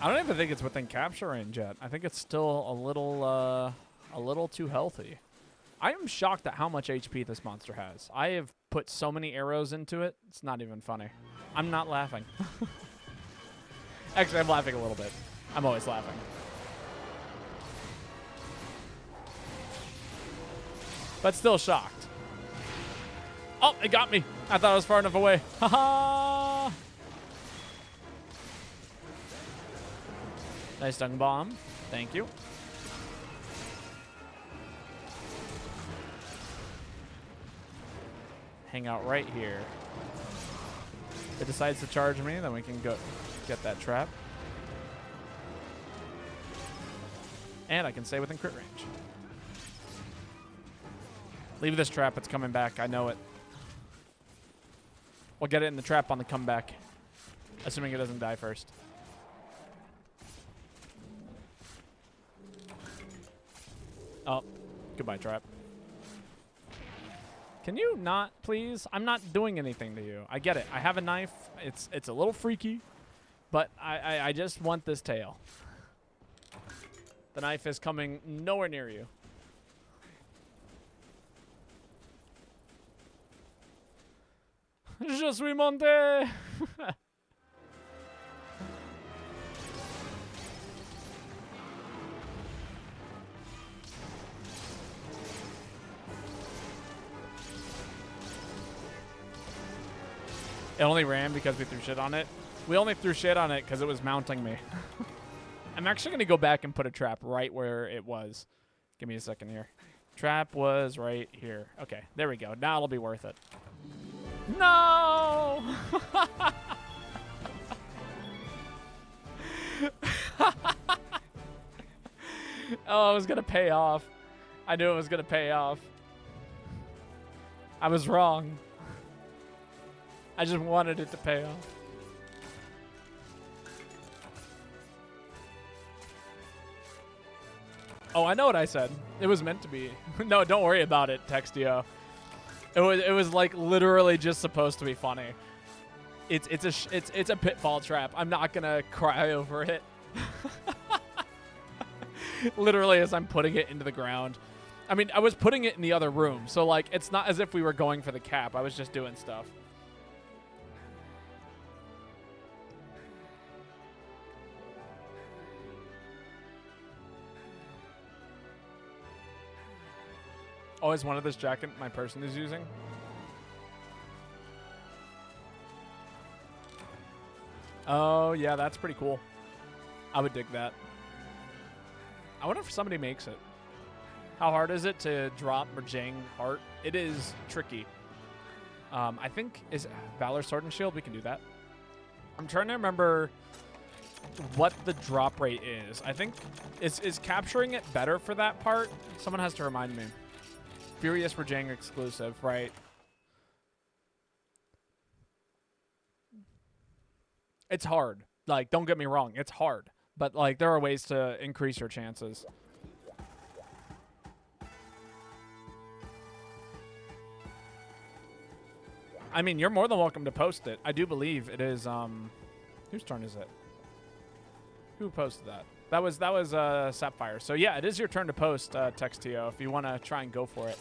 I don't even think it's within capture range yet. I think it's still a little too healthy. I am shocked at how much HP this monster has. I have put so many arrows into it. It's not even funny. I'm not laughing. Actually, I'm laughing a little bit. I'm always laughing. But still shocked. Oh, it got me. I thought I was far enough away. Haha. Nice dung bomb. Thank you. Hang out right here. If it decides to charge me, then we can go get that trap. And I can stay within crit range. Leave this trap. It's coming back. I know it. We'll get it in the trap on the comeback. Assuming it doesn't die first. Oh, goodbye, trap. Can you not, please? I'm not doing anything to you. I get it. I have a knife. It's a little freaky, but I just want this tail. The knife is coming nowhere near you. Je suis monté. It only ran because we threw shit on it. We only threw shit on it because it was mounting me. I'm actually going to go back and put a trap right where it was. Give me a second here. Trap was right here. Okay, there we go. Now it'll be worth it. No! Oh, it was gonna pay off. I knew it was gonna pay off. I was wrong. I just wanted it to pay off. Oh, I know what I said. It was meant to be. No, don't worry about it, Textio. It was like literally just supposed to be funny. It's a pitfall trap. I'm not gonna cry over it. Literally as I'm putting it into the ground. I mean, I was putting it in the other room, so like it's not as if we were going for the cap. I was just doing stuff. Oh, is one of this jacket my person is using? Oh, yeah, that's pretty cool. I would dig that. I wonder if somebody makes it. How hard is it to drop Merjang Heart? It is tricky. I think, is Valor Sword and Shield? We can do that. I'm trying to remember what the drop rate is. I think, is capturing it better for that part? Someone has to remind me. Furious Merjang exclusive, right? It's hard. Like, don't get me wrong. It's hard. But, like, there are ways to increase your chances. I mean, you're more than welcome to post it. I do believe it is, whose turn is it? Who posted that? That was Sapphire. So, yeah, it is your turn to post, Textio, if you want to try and go for it.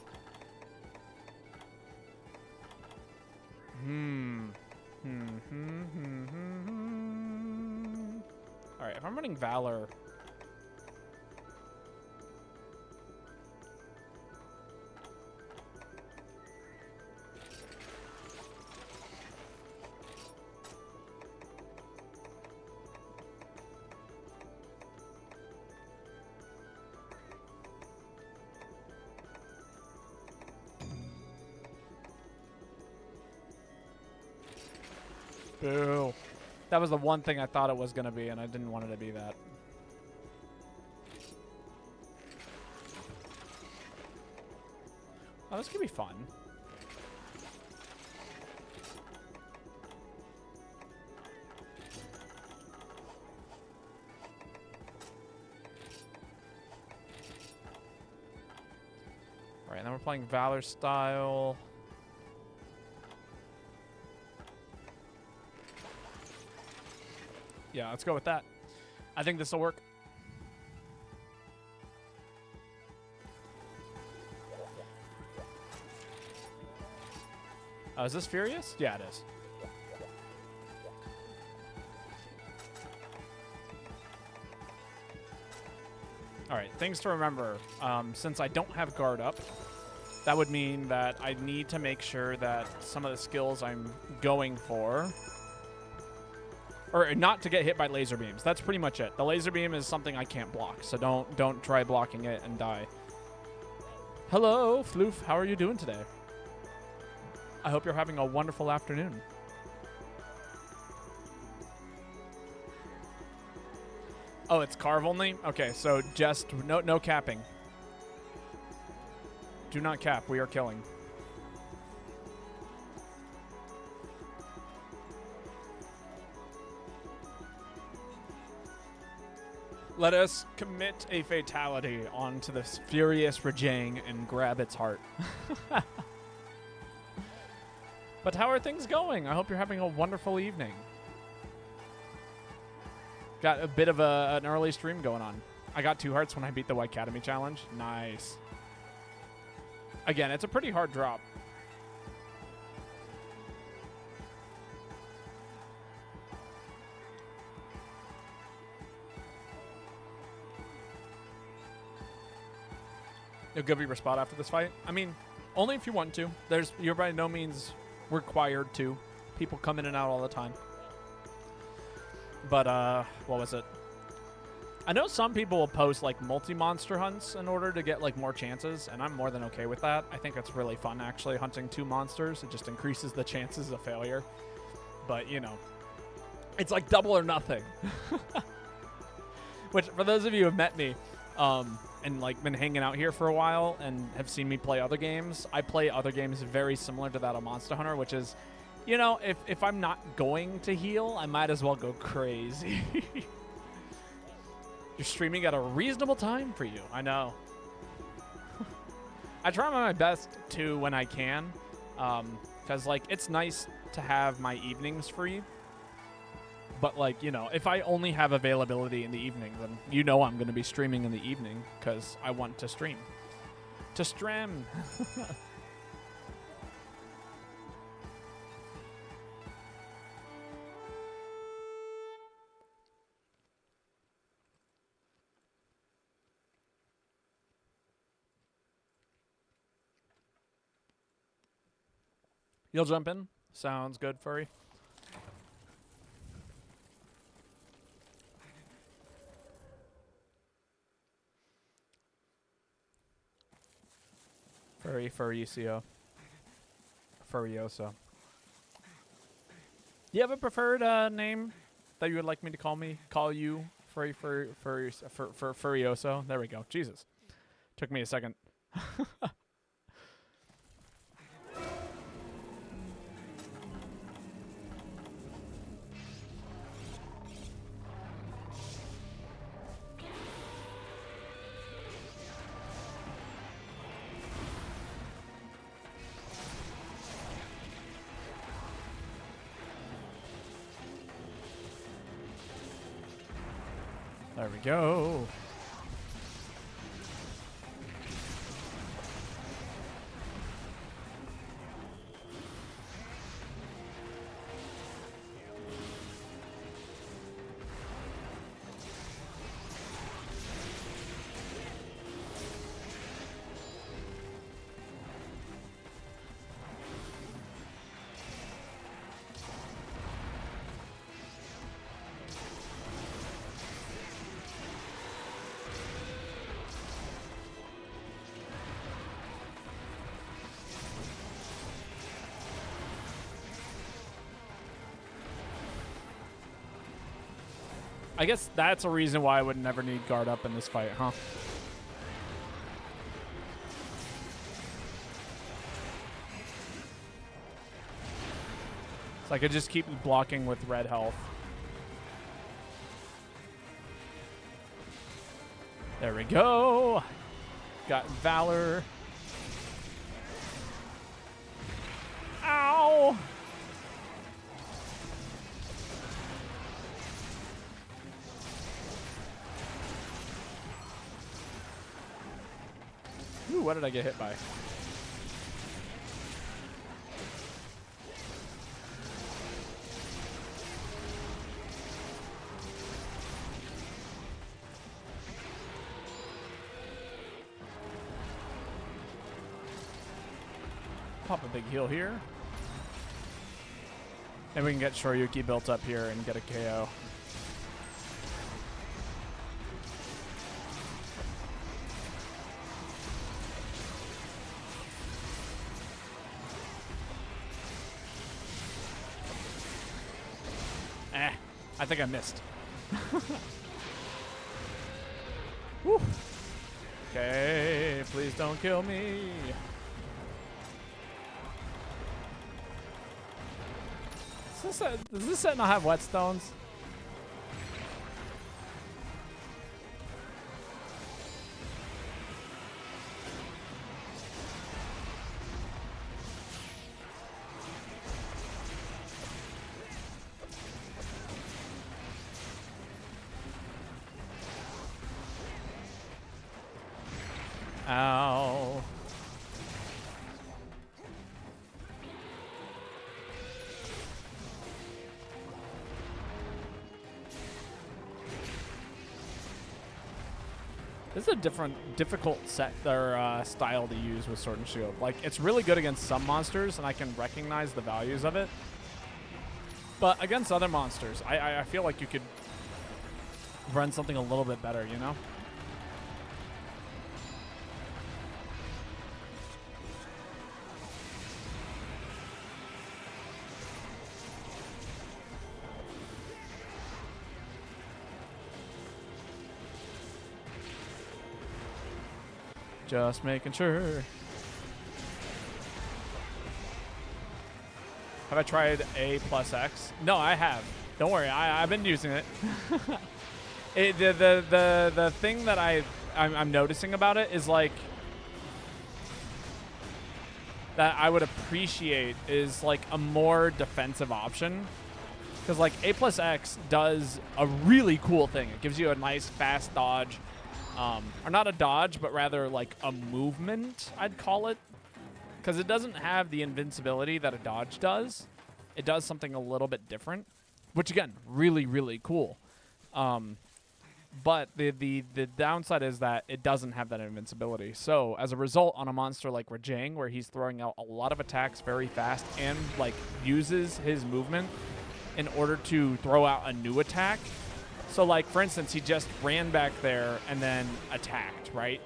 All right, if I'm running Valor... Boo. That was the one thing I thought it was going to be, and I didn't want it to be that. Oh, this could be fun. All right, then we're playing Valor style. Yeah, let's go with that. I think this will work. Is this Furious? Yeah, it is. All right, things to remember. Since I don't have guard up, that would mean that I need to make sure that some of the skills I'm going for... Or not to get hit by laser beams. That's pretty much it. The laser beam is something I can't block, so don't try blocking it and die. Hello, Floof. How are you doing today? I hope you're having a wonderful afternoon. Oh, it's carve only? Okay, so just no capping. Do not cap. We are killing. Let us commit a fatality onto this Furious Merjang and grab its heart. But how are things going? I hope you're having a wonderful evening. Got a bit of an early stream going on. I got 2 hearts when I beat the White Academy challenge. Nice. Again, it's a pretty hard drop. You'll give your spot after this fight? I mean, only if you want to. You're by no means required to. People come in and out all the time. But, what was it? I know some people will post, like, multi-monster hunts in order to get, like, more chances, and I'm more than okay with that. I think it's really fun, actually, hunting 2 monsters. It just increases the chances of failure. But, you know, it's like double or nothing. Which, for those of you who have met me, and like been hanging out here for a while and have seen me play other games, I play other games very similar to that of Monster Hunter, which is, you know, if I'm not going to heal, I might as well go crazy. You're streaming at a reasonable time for you. I know. I try my best to when I can, because like it's nice to have my evenings free. But like, you know, if I only have availability in the evening, then you know I'm going to be streaming in the evening because I want to stream. To stream. You'll jump in? Sounds good, Furry. Furioso. Furioso. Do you have a preferred name that you would like me to call you? Furioso. There we go. Jesus. Took me a second. There we go. I guess that's a reason why I would never need guard up in this fight, huh? So I could just keep blocking with red health. There we go. Got Valor. Ow! Ooh, what did I get hit by? Pop a big heal here. And we can get Shoryuki built up here and get a KO. I think I missed. Woo. Okay, please don't kill me. Does this set not have whetstones? Ow. This is a difficult set or style to use with Sword and Shield. Like, it's really good against some monsters, and I can recognize the values of it. But against other monsters, I feel like you could run something a little bit better, you know? Just making sure. Have I tried A plus X? No, I have. Don't worry, I've been using it. The thing that I'm noticing about it is like that I would appreciate is like a more defensive option, because like A plus X does a really cool thing. It gives you a nice fast dodge, or not a dodge, but rather like a movement, I'd call it. Because it doesn't have the invincibility that a dodge does. It does something a little bit different, which again, really, really cool. But the downside is that it doesn't have that invincibility. So as a result, on a monster like Rajang, where he's throwing out a lot of attacks very fast and like uses his movement in order to throw out a new attack. So like, for instance, he just ran back there and then attacked, right?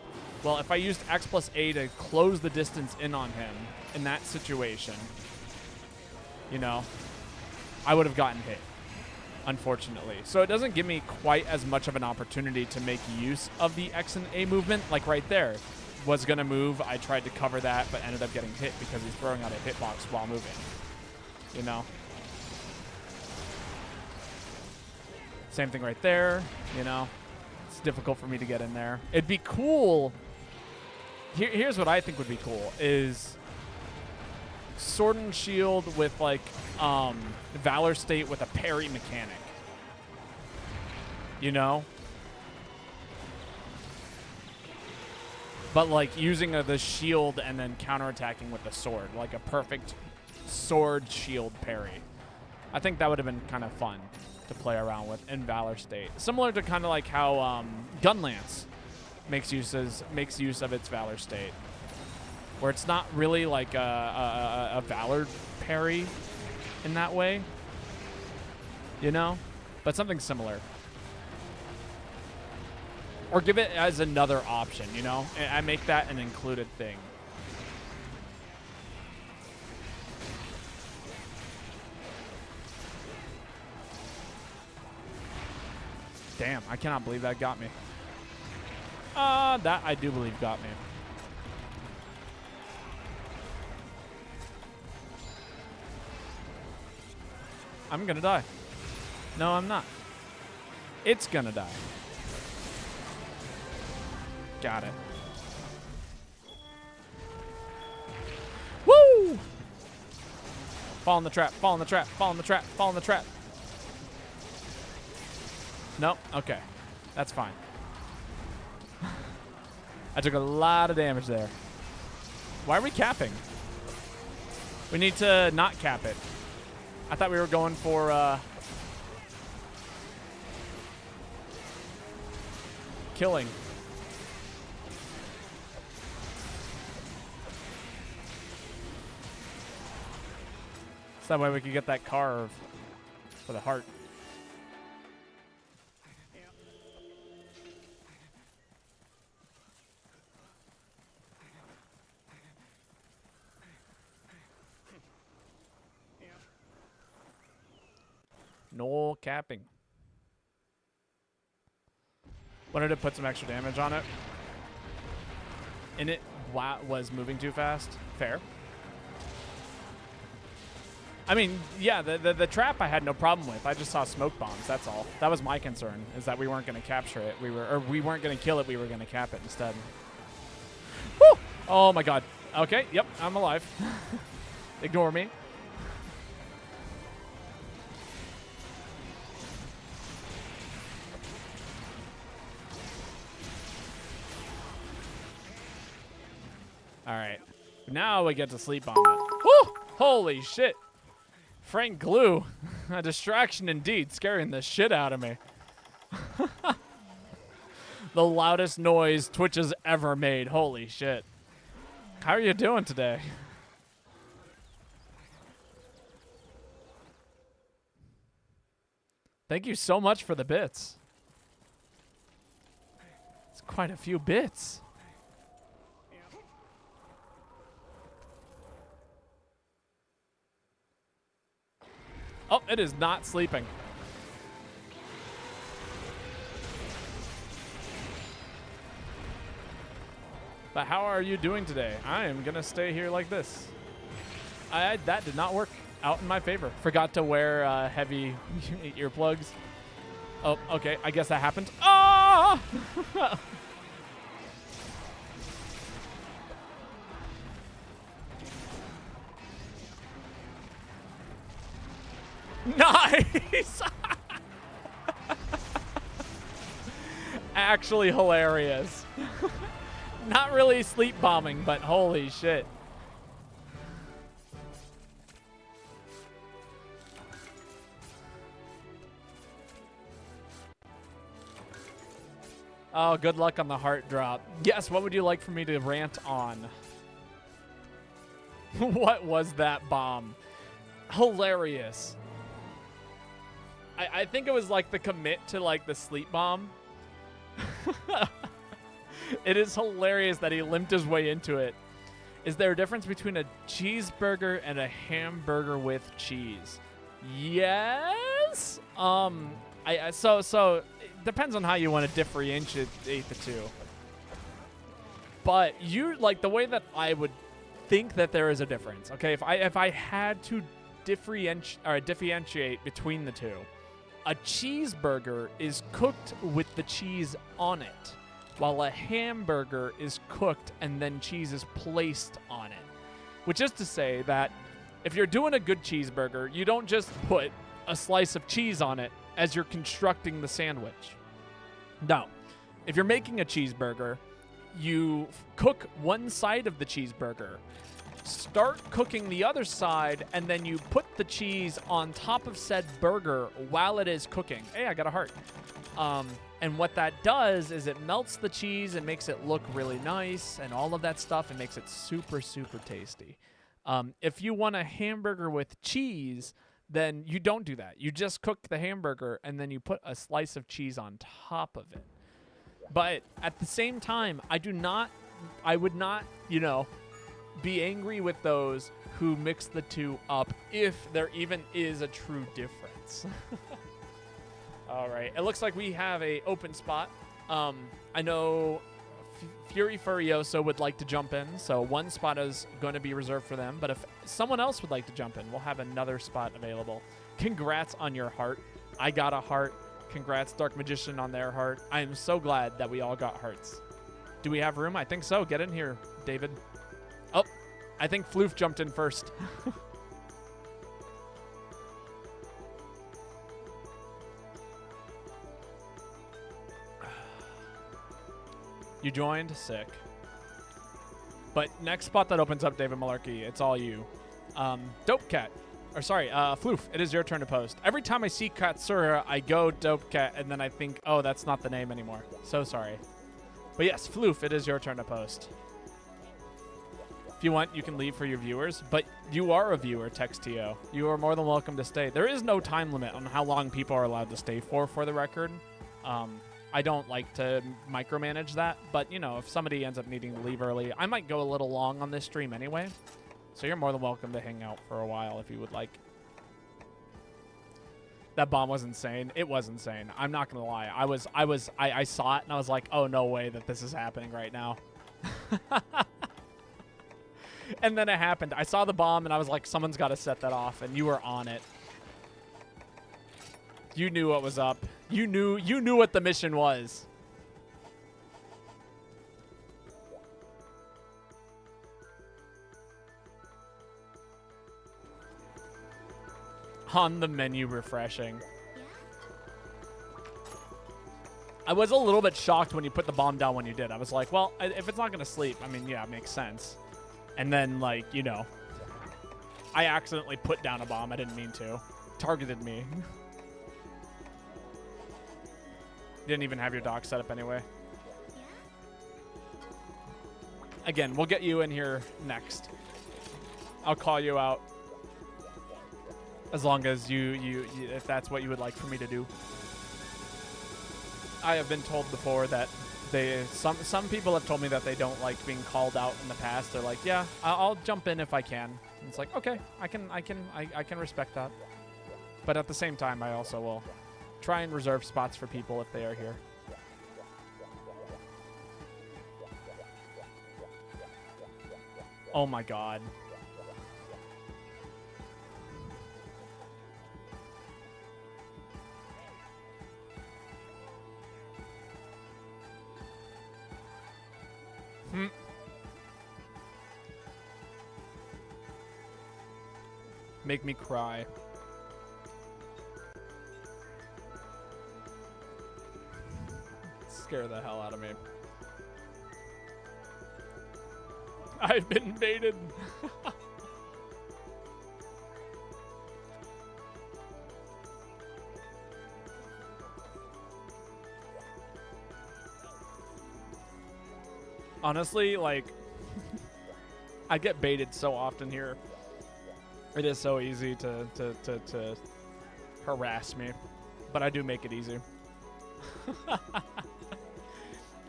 Well, if I used X plus A to close the distance in on him in that situation, you know, I would have gotten hit, unfortunately. So it doesn't give me quite as much of an opportunity to make use of the X and A movement. Like right there, was going to move. I tried to cover that, but ended up getting hit because he's throwing out a hitbox while moving, you know. Same thing right there, you know. It's difficult for me to get in there. It'd be cool. Here's what I think would be cool is Sword and Shield with like Valor State with a parry mechanic. You know? But like using the shield and then counterattacking with the sword. Like a perfect sword shield parry. I think that would have been kind of fun to play around with in Valor State. Similar to kind of like how Gunlance makes use of its Valor State, where it's not really like a Valor parry in that way, you know, but something similar. Or give it as another option, you know. I make that an included thing. Damn, I cannot believe that got me. That I do believe got me. I'm gonna die. No, I'm not. It's gonna die. Got it. Woo! Fall in the trap, fall in the trap, fall in the trap, fall in the trap. Nope, okay. That's fine. I took a lot of damage there. Why are we capping? We need to not cap it. I thought we were going for killing. So that way we could get that carve for the heart. No capping. Wanted to put some extra damage on it. And it was moving too fast. Fair. I mean, yeah, the trap I had no problem with. I just saw smoke bombs, that's all. That was my concern, is that we weren't going to capture it. We weren't going to kill it, we were going to cap it instead. Woo! Oh my god. Okay, yep, I'm alive. Ignore me. All right, now we get to sleep on it. Woo! Holy shit. Frank Glue, a distraction indeed, scaring the shit out of me. The loudest noise Twitch has ever made. Holy shit. How are you doing today? Thank you so much for the bits. It's quite a few bits. Oh, it is not sleeping. But how are you doing today? I am going to stay here like this. That did not work out in my favor. Forgot to wear heavy earplugs. Oh, okay. I guess that happened. Oh! Nice! Actually hilarious. Not really sleep bombing, but holy shit. Oh, good luck on the heart drop. Yes, what would you like for me to rant on? What was that bomb? Hilarious. I think it was like the commit to like the sleep bomb. It is hilarious that he limped his way into it. Is there a difference between a cheeseburger and a hamburger with cheese? Yes. So it depends on how you want to differentiate the two. But you like the way that I would think that there is a difference. Okay, if I had to differentiate between the two, a cheeseburger is cooked with the cheese on it, while a hamburger is cooked and then cheese is placed on it. Which is to say that if you're doing a good cheeseburger, you don't just put a slice of cheese on it as you're constructing the sandwich. No. If you're making a cheeseburger, you cook one side of the cheeseburger, start cooking the other side, and then you put the cheese on top of said burger while it is cooking. Hey, I got a heart. And what that does is it melts the cheese and makes it look really nice and all of that stuff and makes it super, super tasty. If you want a hamburger with cheese, then you don't do that. You just cook the hamburger and then you put a slice of cheese on top of it. But at the same time, I would not, be angry with those who mix the two up if there even is a true difference. All right. It looks like we have a open spot. I know Fury Furioso would like to jump in, so one spot is going to be reserved for them. But if someone else would like to jump in, we'll have another spot available. Congrats on your heart. I got a heart. Congrats, Dark Magician, on their heart. I am so glad that we all got hearts. Do we have room? I think so. Get in here, David. Oh, I think Floof jumped in first. You joined? Sick. But next spot that opens up, David Malarkey, it's all you. Dope Cat. Or sorry, Floof, it is your turn to post. Every time I see Katsura, I go Dope Cat, and then I think, oh, that's not the name anymore. So sorry. But yes, Floof, it is your turn to post. If you want, you can leave for your viewers, but you are a viewer, Textio. You are more than welcome to stay. There is no time limit on how long people are allowed to stay for the record. I don't like to micromanage that, but, if somebody ends up needing to leave early, I might go a little long on this stream anyway. So you're more than welcome to hang out for a while if you would like. That bomb was insane. It was insane. I'm not going to lie. I saw it and I was like, oh, no way that this is happening right now. And then it happened. I saw the bomb and I was like, someone's got to set that off, and you were on it. You knew what was up. You knew what the mission was. On the menu refreshing. I was a little bit shocked when you put the bomb down when you did. I was like, well, if it's not going to sleep, I mean, yeah, it makes sense. And then, like, I accidentally put down a bomb. I didn't mean to. Targeted me. Didn't even have your dock set up anyway. Again, we'll get you in here next. I'll call you out. As long as you if that's what you would like for me to do. I have been told before that some people have told me that they don't like being called out in the past. They're like, yeah, I'll jump in if I can. And it's like, okay, I can respect that. But at the same time, I also will try and reserve spots for people if they are here. Oh my god. Make me cry. Scare the hell out of me. I've been baited. Honestly, like, I get baited so often here. It is so easy to harass me, but I do make it easy.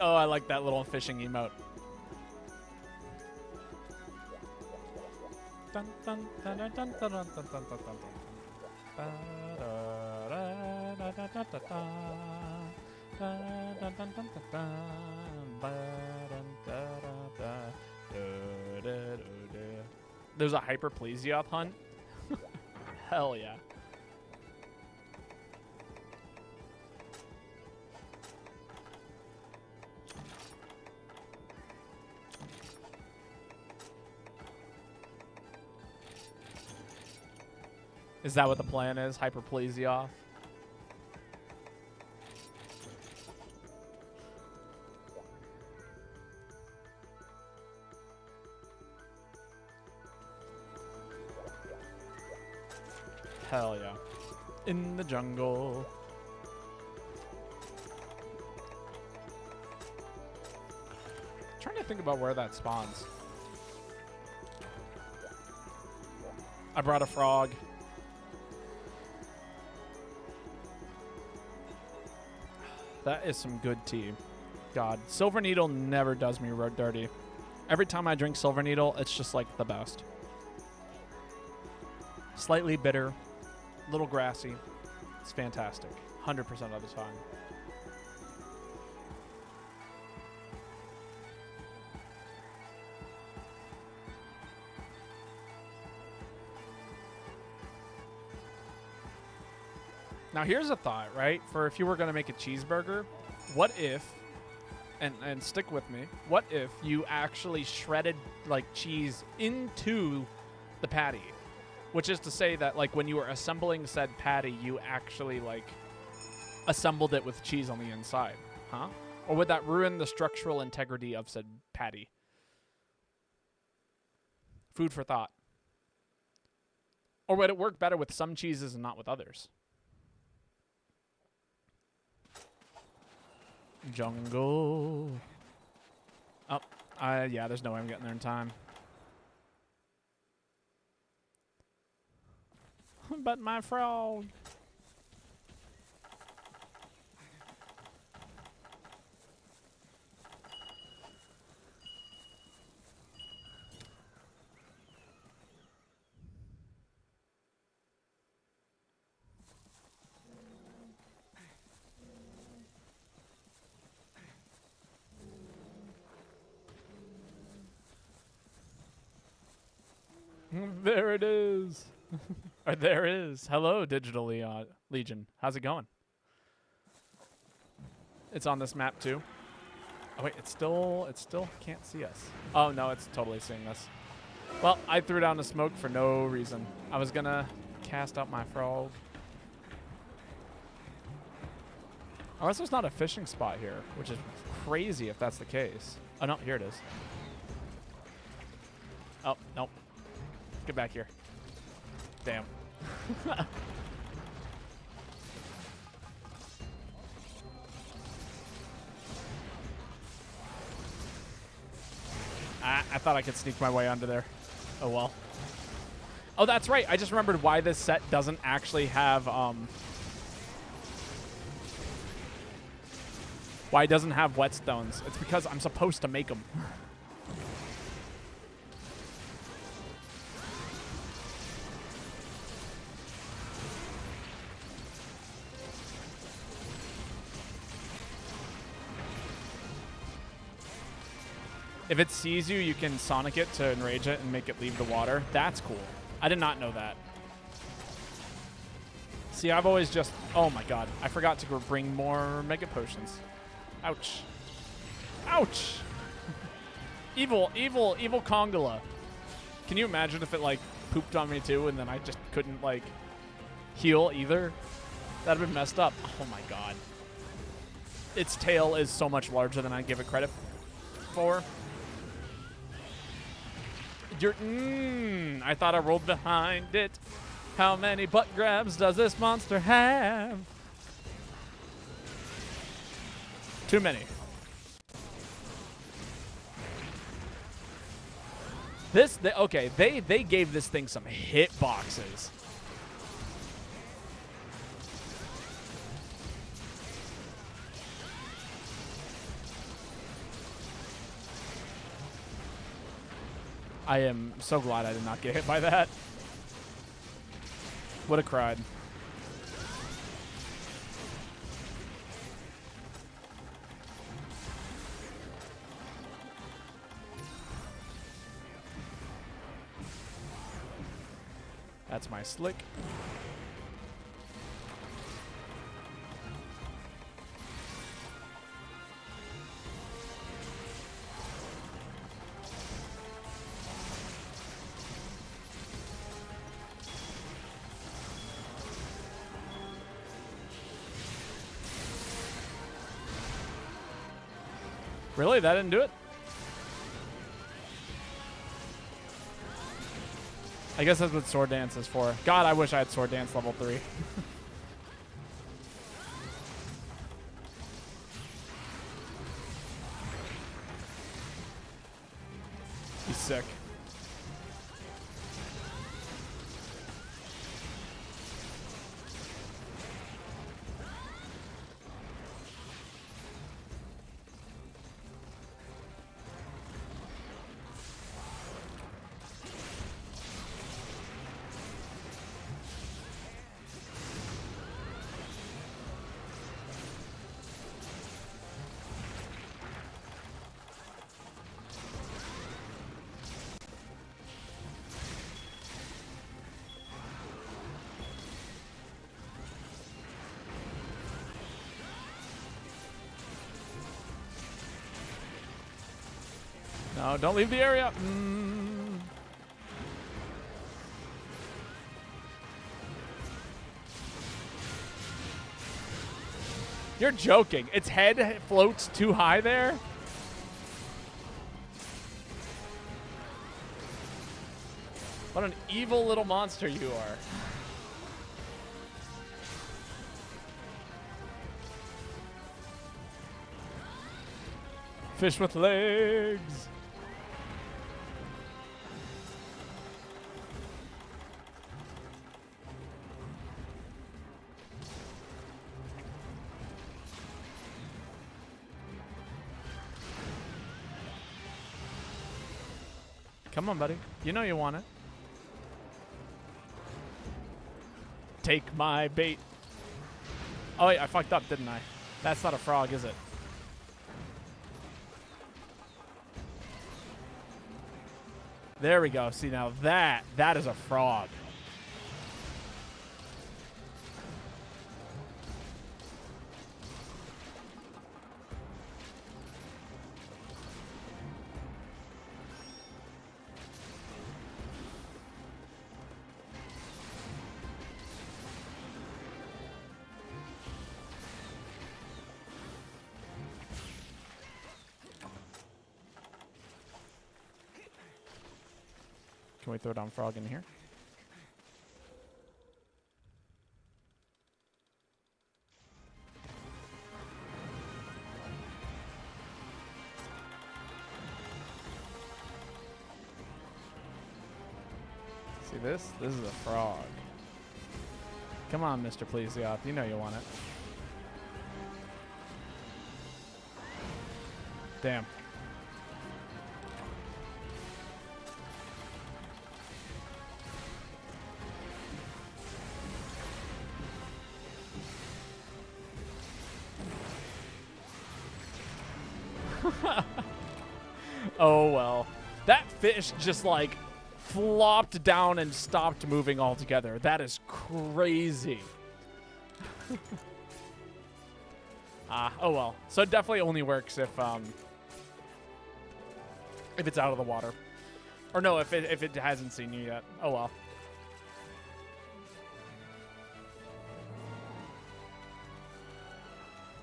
Oh, I like that little fishing emote. Dun, dun, dun, dun, dun, dun, dun, dun, dun, dun, dun. There's a hyperplesioth hunt? Hell yeah. Is that what the plan is? Hyperplesioth? Hell yeah. In the jungle. Trying to think about where that spawns. I brought a frog. That is some good tea. God, Silver Needle never does me dirty. Every time I drink Silver Needle, it's just like the best. Slightly bitter, little grassy. It's fantastic. 100% of the time. Now here's a thought, right? For if you were going to make a cheeseburger, what if, and stick with me, what if you actually shredded like cheese into the patty? Which is to say that like when you were assembling said patty, you actually like assembled it with cheese on the inside, huh? Or would that ruin the structural integrity of said patty? Food for thought. Or would it work better with some cheeses and not with others? Jungle. Oh, yeah, there's no way I'm getting there in time. But my frog. There it is. Or there is. Hello, Digital Legion. How's it going? It's on this map too. Oh wait, it still can't see us. Oh no, it's totally seeing us. Well, I threw down the smoke for no reason. I was gonna cast out my frog. Unless there's not a fishing spot here, which is crazy if that's the case. Oh no, here it is. Oh, nope. Get back here. Damn. I thought I could sneak my way under there. Oh well. Oh, that's right. I just remembered why this set doesn't actually have why it doesn't have whetstones. It's because I'm supposed to make them. If it sees you, you can Sonic it to enrage it and make it leave the water. That's cool. I did not know that. See, I've always just... Oh my god. I forgot to bring more Mega Potions. Ouch. Ouch! Evil Congola. Can you imagine if it, like, pooped on me too and then I just couldn't, like, heal either? That'd have been messed up. Oh my god. Its tail is so much larger than I give it credit for. I thought I rolled behind it. How many butt grabs does this monster have? Too many. They gave this thing some hit boxes. I am so glad I did not get hit by that. Would have cried. That's my slick. Really? That didn't do it? I guess that's what Sword Dance is for. God, I wish I had Sword Dance level 3. He's sick. No, don't leave the area. You're joking. Its head floats too high there? What an evil little monster you are. Fish with legs. Come on, buddy. You know you want it. Take my bait. Oh, wait, I fucked up, didn't I? That's not a frog, is it? There we go. See, now that is a frog. Can we throw down frog in here? See this? This is a frog. Come on, Mr. Plesioth. You know you want it. Damn. Oh, well. That fish just, like, flopped down and stopped moving altogether. That is crazy. Oh, well. So it definitely only works if it's out of the water. Or no, if it hasn't seen you yet. Oh, well.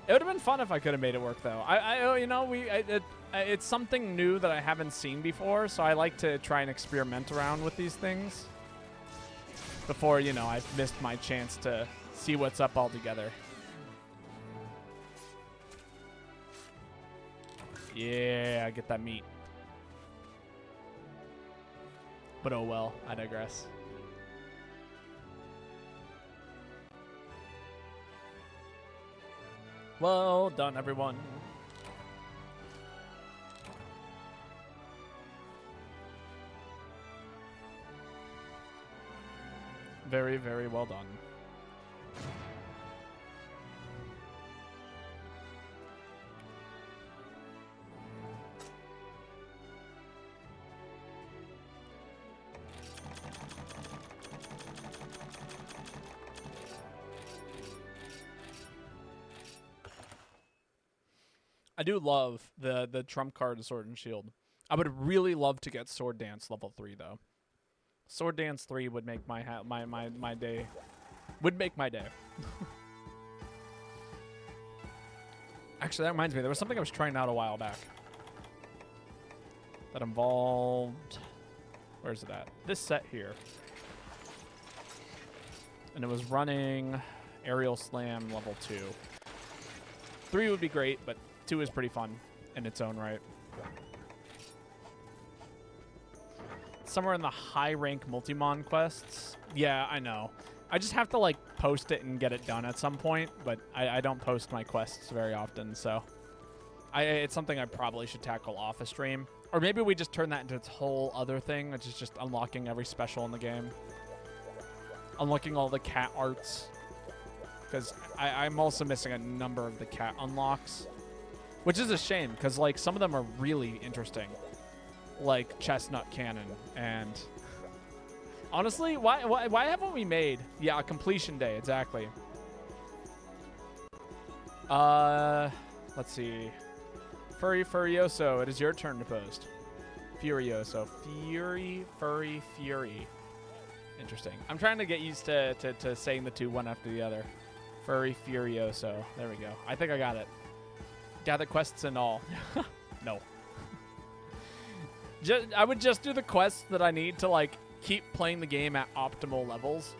It would have been fun if I could have made it work, though. You know, it's something new that I haven't seen before, so I like to try and experiment around with these things before, you know, I've missed my chance to see what's up altogether. Yeah, get that meat. But oh well, I digress. Well done, everyone. Very, very well done. I do love the trump card of Sword and Shield. I would really love to get Sword Dance level 3 though. Sword Dance 3 would make my day. Would make my day. Actually, that reminds me. There was something I was trying out a while back that involved. Where's it at? This set here. And it was running Aerial Slam level 2. 3 would be great, but 2 is pretty fun in its own right. Somewhere in the high rank Multimon quests. Yeah, I know. I just have to like post it and get it done at some point, but I don't post my quests very often, so it's something I probably should tackle off a stream. Or maybe we just turn that into its whole other thing, which is just unlocking every special in the game. Unlocking all the cat arts. Because I'm also missing a number of the cat unlocks. Which is a shame, because like some of them are really interesting. Like Chestnut Cannon and... Honestly, why haven't we made... Yeah, a completion day, exactly. Let's see. Furioso, it is your turn to post. Furioso. Fury. Interesting. I'm trying to get used to saying the two one after the other. Furioso. There we go. I think I got it. Gather quests and all. No. I would just do the quests that I need to, like, keep playing the game at optimal levels.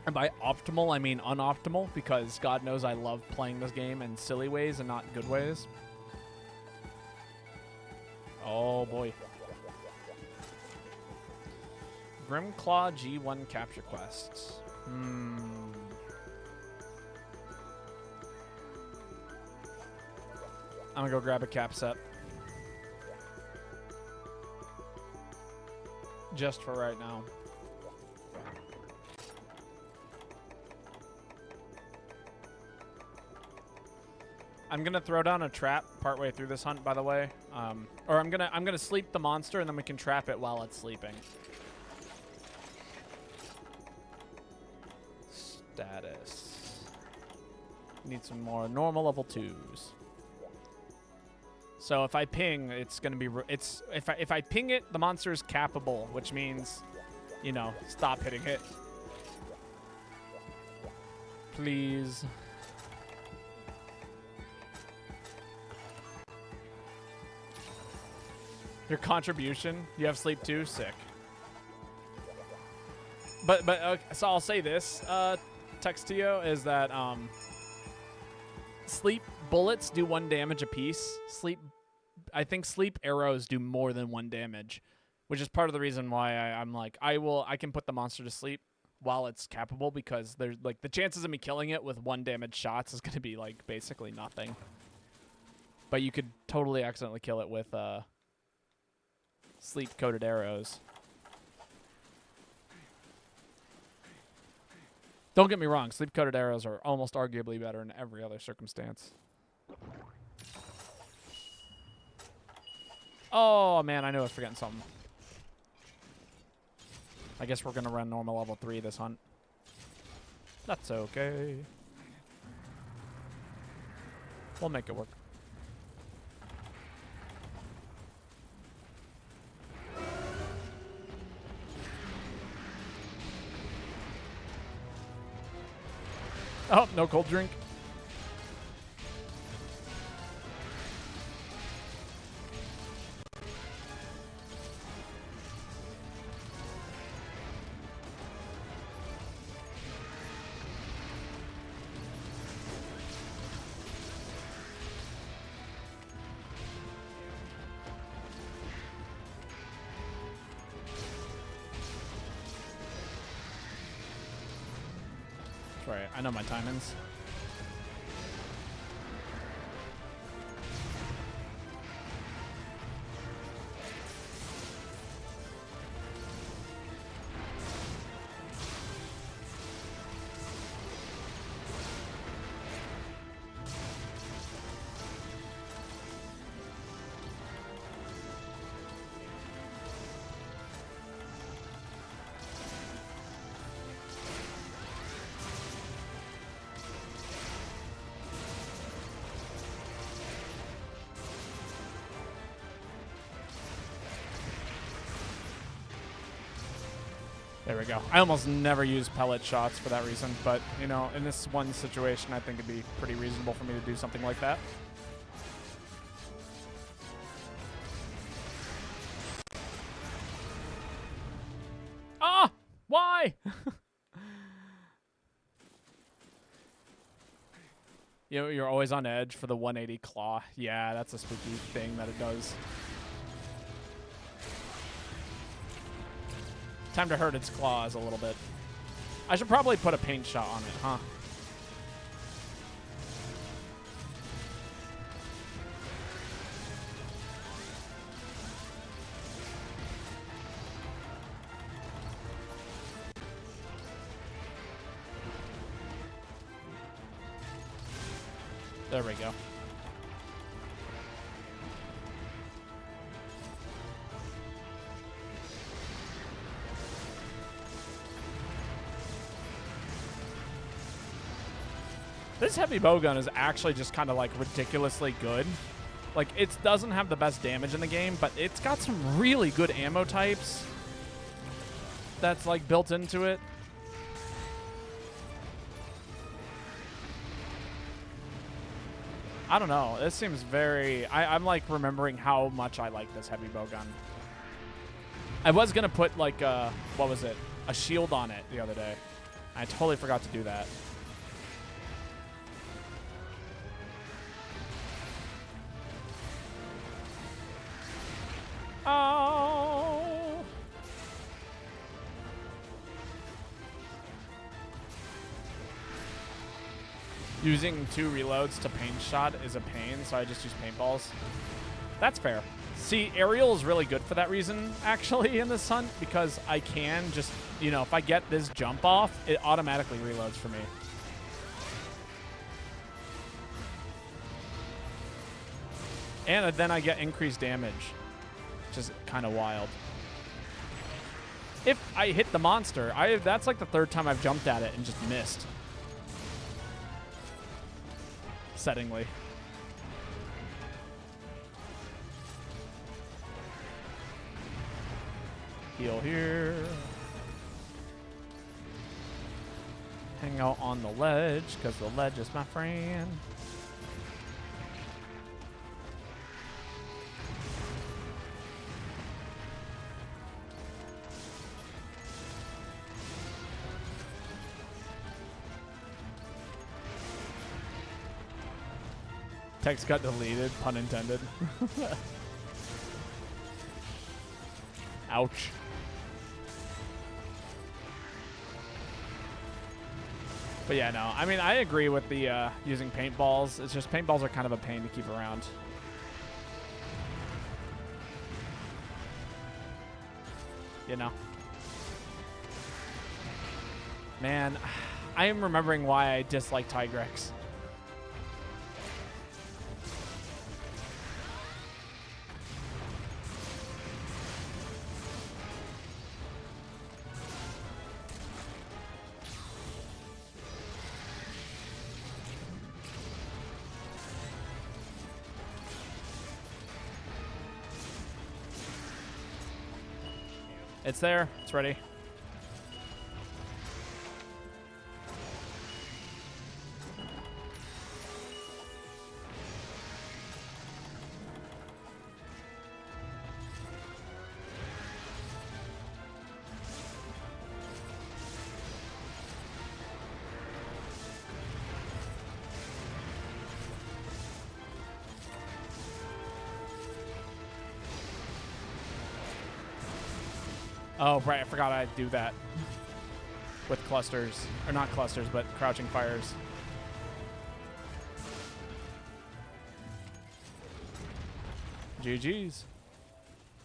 And by optimal, I mean unoptimal, because God knows I love playing this game in silly ways and not good ways. Oh, boy. Grimclaw G1 capture quests. I'm gonna go grab a cap set. Just for right now. I'm gonna throw down a trap partway through this hunt, by the way. Or I'm gonna sleep the monster and then we can trap it while it's sleeping. Status. Need some more normal level 2s. So if I ping, it's gonna be if I ping it, the monster is cappable, which means, you know, stop hitting it. Please. Your contribution? You have sleep too? Sick. But so I'll say this, Textio, is that sleep bullets do 1 damage apiece. I think sleep arrows do more than 1 damage, which is part of the reason why I'm like I can put the monster to sleep while it's capable, because there's like the chances of me killing it with 1 damage shots is going to be like basically nothing. But you could totally accidentally kill it with sleep coated arrows. Don't get me wrong, sleep coated arrows are almost arguably better in every other circumstance. Oh, man, I knew I was forgetting something. I guess we're going to run normal level 3 this hunt. That's okay. We'll make it work. Oh, no cold drink. That's right. I know my timings. There we go. I almost never use pellet shots for that reason, but, you know, in this one situation, I think it'd be pretty reasonable for me to do something like that. Ah! Why? You're always on edge for the 180 claw. Yeah, that's a spooky thing that it does. Time to hurt its claws a little bit. I should probably put a paint shot on it, huh? There we go. This heavy bowgun is actually just kind of like ridiculously good. Like, it doesn't have the best damage in the game, but it's got some really good ammo types that's like built into it. I don't know. This seems very... I'm like remembering how much I like this heavy bowgun. I was going to put like what was it? A shield on it the other day. I totally forgot to do that. Oh. Using 2 reloads to paint shot is a pain, so I just use paintballs. That's fair. See, aerial is really good for that reason, actually, in this hunt, because I can just, you know, if I get this jump off, it automatically reloads for me. And then I get increased damage, which is kind of wild. If I hit the monster, that's like the 3rd time I've jumped at it and just missed. Settingly. Heal here. Hang out on the ledge, because the ledge is my friend. Text got deleted, pun intended. Ouch. But yeah, no. I mean, I agree with the using paintballs. It's just paintballs are kind of a pain to keep around. You know? Man, I am remembering why I dislike Tigrex. It's there. It's ready. Oh, right. I forgot I'd do that with clusters. Or not clusters, but crouching fires. GG's.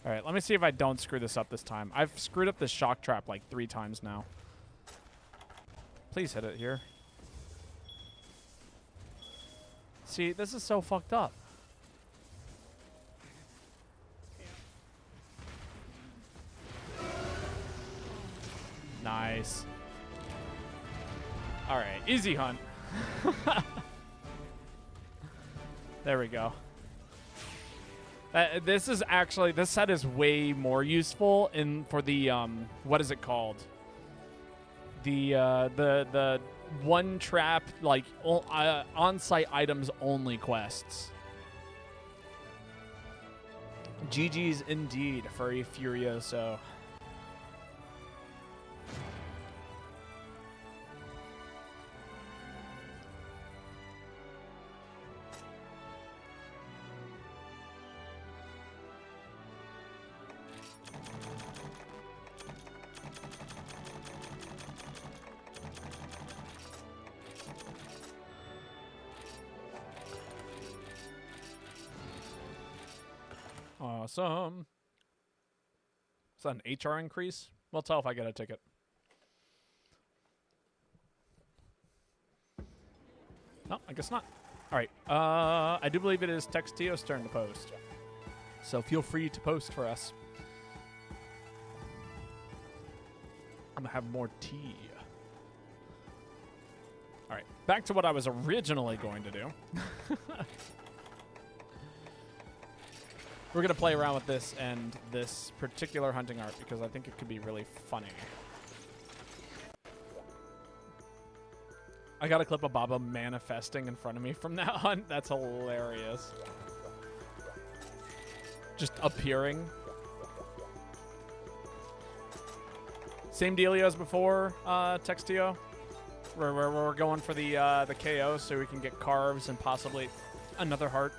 All right, let me see if I don't screw this up this time. I've screwed up this shock trap like 3 times now. Please hit it here. See, this is so fucked up. Nice. All right, easy hunt. There we go. This is actually, this set is way more useful for the what is it called? The one trap like on-site items only quests. GG's indeed for a Furioso. Awesome. Is that an HR increase? We'll tell if I get a ticket. No, I guess not. All right. I do believe it is Textio's turn to post. So feel free to post for us. I'm going to have more tea. All right. Back to what I was originally going to do. We're going to play around with this and this particular hunting art because I think it could be really funny. I got a clip of Baba manifesting in front of me from that hunt. That's hilarious. Just appearing. Same dealio as before, Textio. We're going for the KO so we can get carves and possibly another heart.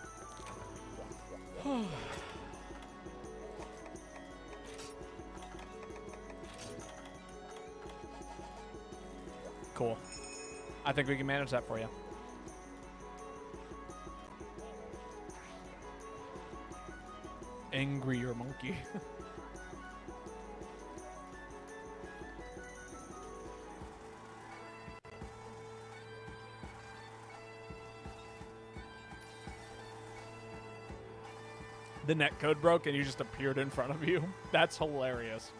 Cool. I think we can manage that for you. Angrier monkey. The netcode broke and you just appeared in front of you. That's hilarious.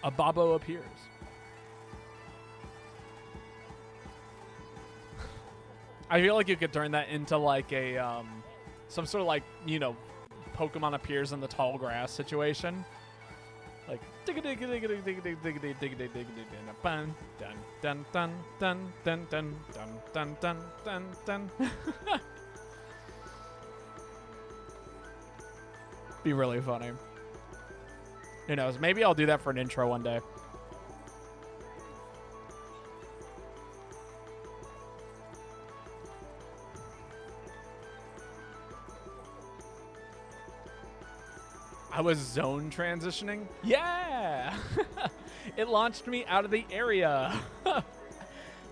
A Babo appears. I feel like you could turn that into like a some sort of like, you know, Pokemon appears in the tall grass situation. Like dun dun dun dun dun dun dun dun dun dun dun. Be really funny. Who knows? Maybe I'll do that for an intro one day. I was zone transitioning? Yeah! It launched me out of the area.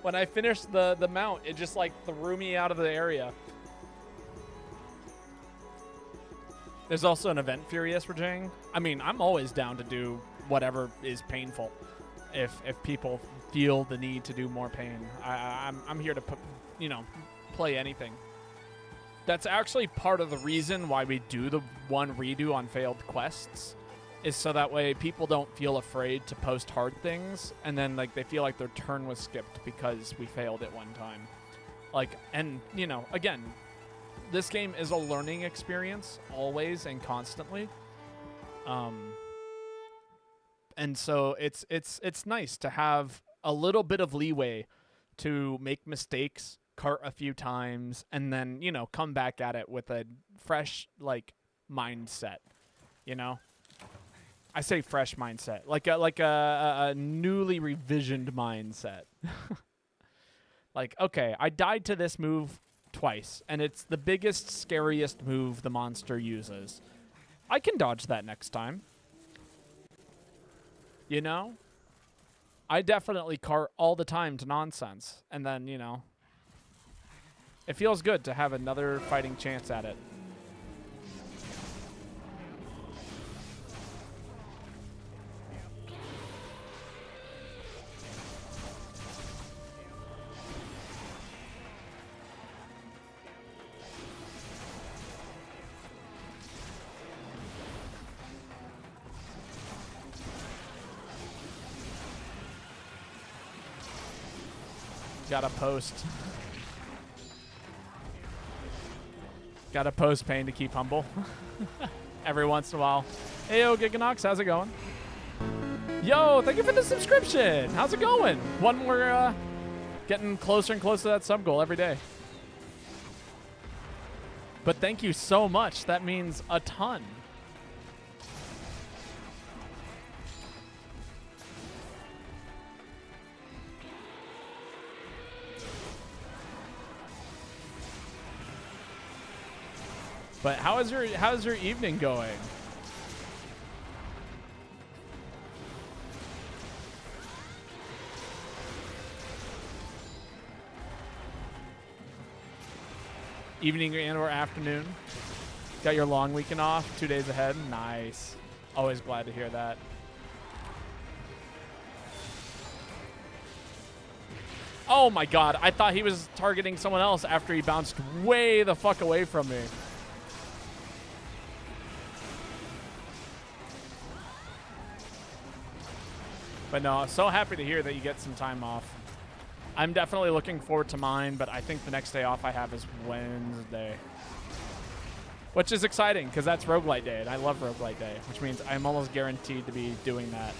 When I finished the mount, it just like threw me out of the area. There's also an event Furious for Jang. I mean, I'm always down to do whatever is painful. If people feel the need to do more pain, I'm here to play anything. That's actually part of the reason why we do the one redo on failed quests, is so that way people don't feel afraid to post hard things, and then like they feel like their turn was skipped because we failed it one time. Like, and you know, again, this game is a learning experience always and constantly. And so it's nice to have a little bit of leeway to make mistakes, cart a few times, and then, you know, come back at it with a fresh, like, mindset, you know? I say fresh mindset, like a newly revisioned mindset. Like, okay, I died to this move twice, and it's the biggest, scariest move the monster uses. I can dodge that next time. You know? I definitely cart all the time to nonsense, and then, you know, it feels good to have another fighting chance at it. Gotta post. Gotta post pain to keep humble. Every once in a while. Heyo, Giganox, how's it going? Yo, thank you for the subscription. How's it going? One more, getting closer and closer to that sub goal every day. But thank you so much. That means a ton. But how's your evening going? Evening and or afternoon? Got your long weekend off? 2 days ahead? Nice. Always glad to hear that. Oh my god, I thought he was targeting someone else after he bounced way the fuck away from me. But no, so happy to hear that you get some time off. I'm definitely looking forward to mine, but I think the next day off I have is Wednesday. Which is exciting, because that's Roguelite Day, and I love Roguelite Day, which means I'm almost guaranteed to be doing that.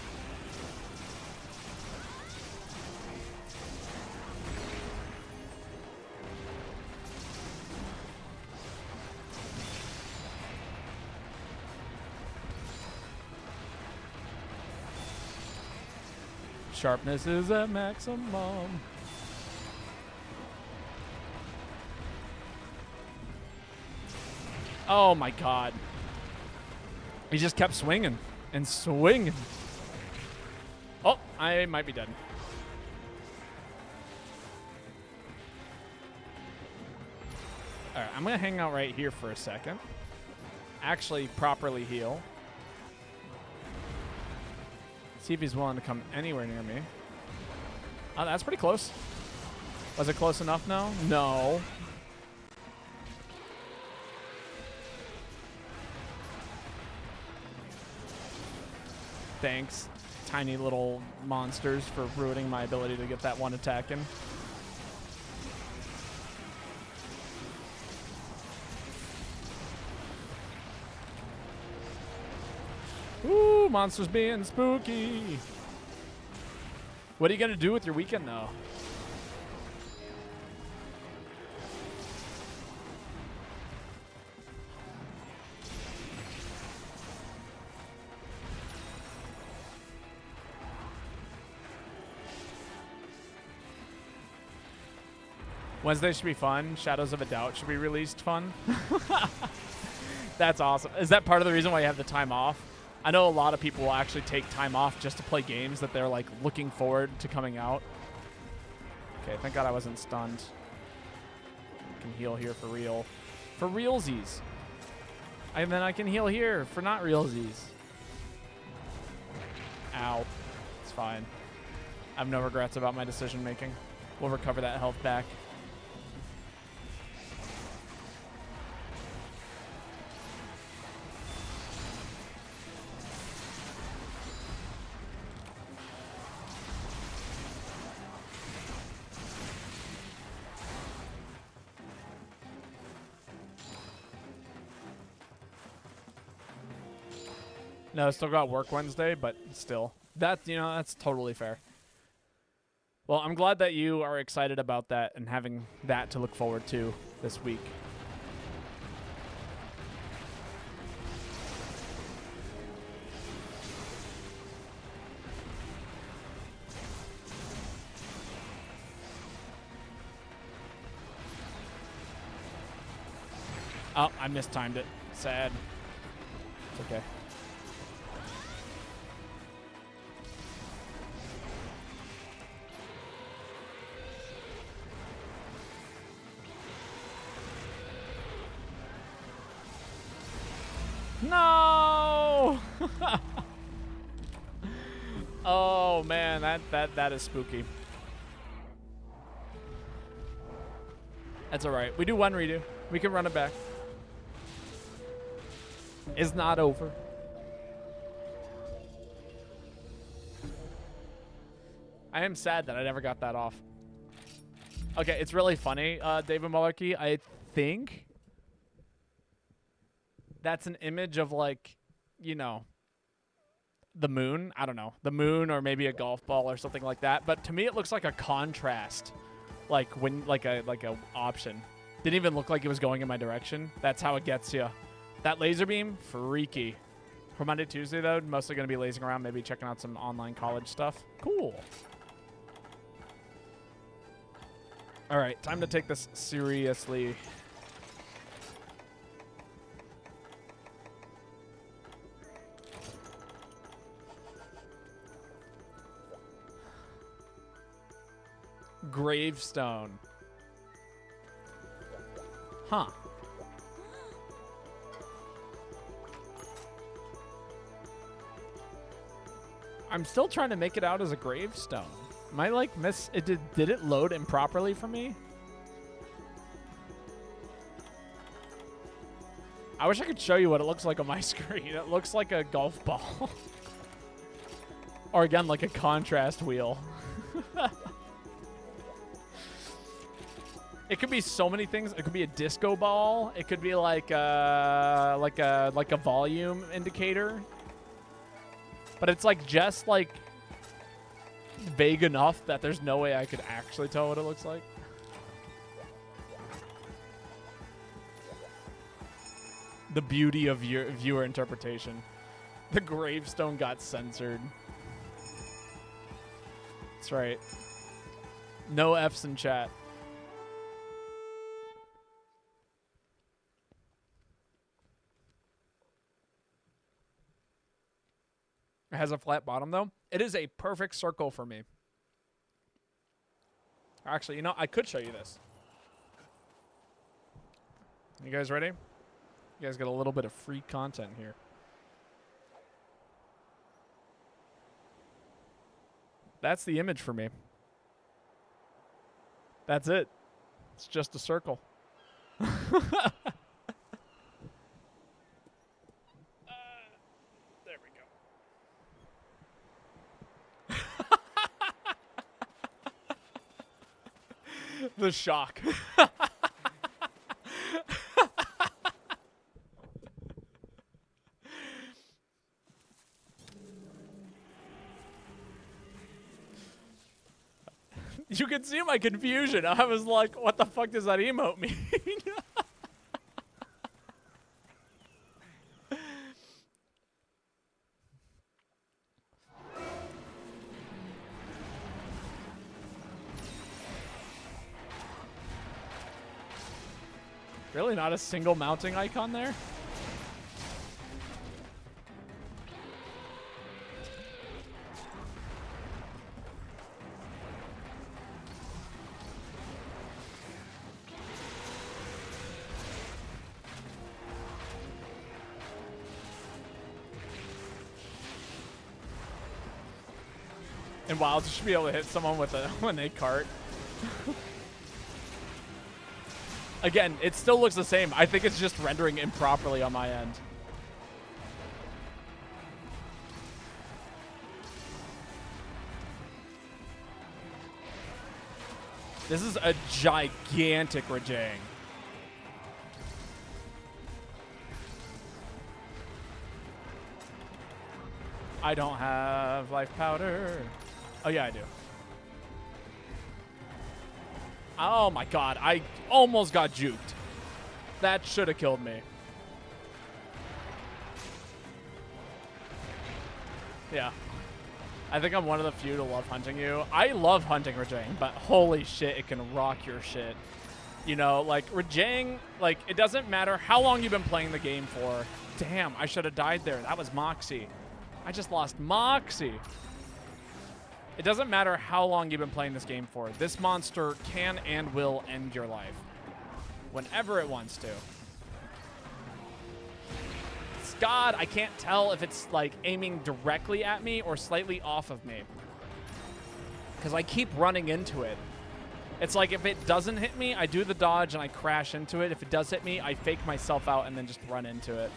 Sharpness is at maximum. Oh my god. He just kept swinging and swinging. Oh, I might be dead. Alright, I'm going to hang out right here for a second. Actually properly heal. See if he's willing to come anywhere near me. Oh, that's pretty close. Was it close enough now? No. Thanks, tiny little monsters, for ruining my ability to get that one attack in. Ooh, monsters being spooky. What are you going to do with your weekend, though? Wednesday should be fun. Shadows of a Doubt should be released fun. That's awesome. Is that part of the reason why you have the time off? I know a lot of people will actually take time off just to play games that they're like looking forward to coming out. Okay, thank God I wasn't stunned. I can heal here for real. For realsies. And then I can heal here for not realsies. Ow. It's fine. I have no regrets about my decision making. We'll recover that health back. No, still got work Wednesday, but still. That's totally fair. Well, I'm glad that you are excited about that and having that to look forward to this week. Oh, I mistimed it. Sad. It's okay. No! Oh man, that is spooky. That's all right. We do one redo. We can run it back. It's not over. I am sad that I never got that off. Okay, it's really funny, David Mullarkey. I think that's an image of, like, you know, the moon. I don't know. The moon or maybe a golf ball or something like that. But to me, it looks like a contrast. Like a option. Didn't even look like it was going in my direction. That's how it gets you. That laser beam, freaky. For Monday, Tuesday, though, mostly going to be lazing around, maybe checking out some online college stuff. Cool. All right, time to take this seriously. Gravestone. Huh. I'm still trying to make it out as a gravestone. Am I like miss it? Did it load improperly for me? I wish I could show you what it looks like on my screen. It looks like a golf ball. Or again, like a contrast wheel. It could be so many things. It could be a disco ball. It could be like a volume indicator. But it's like just like vague enough that there's no way I could actually tell what it looks like. The beauty of your viewer interpretation. The gravestone got censored. That's right. No F's in chat. It has a flat bottom, though. It is a perfect circle for me. Actually, you know, I could show you this. You guys ready? You guys get a little bit of free content here. That's the image for me. That's it. It's just a circle. There we go. The shock. You can see my confusion. I was like, what the fuck does that emote mean? Really, not a single mounting icon there? And Wilds should be able to hit someone with a when they cart. Again, it still looks the same. I think it's just rendering improperly on my end. This is a gigantic Rajang. I don't have life powder. Oh, yeah, I do. Oh, my God. I almost got juked. That should have killed me. Yeah. I think I'm one of the few to love hunting you. I love hunting Rajang, but holy shit, it can rock your shit. You know, like, Rajang, like, it doesn't matter how long you've been playing the game for. Damn, I should have died there. That was Moxie. I just lost Moxie. It doesn't matter how long you've been playing this game for. This monster can and will end your life. Whenever it wants to. God, I can't tell if it's like aiming directly at me or slightly off of me. Because I keep running into it. It's like if it doesn't hit me, I do the dodge and I crash into it. If it does hit me, I fake myself out and then just run into it.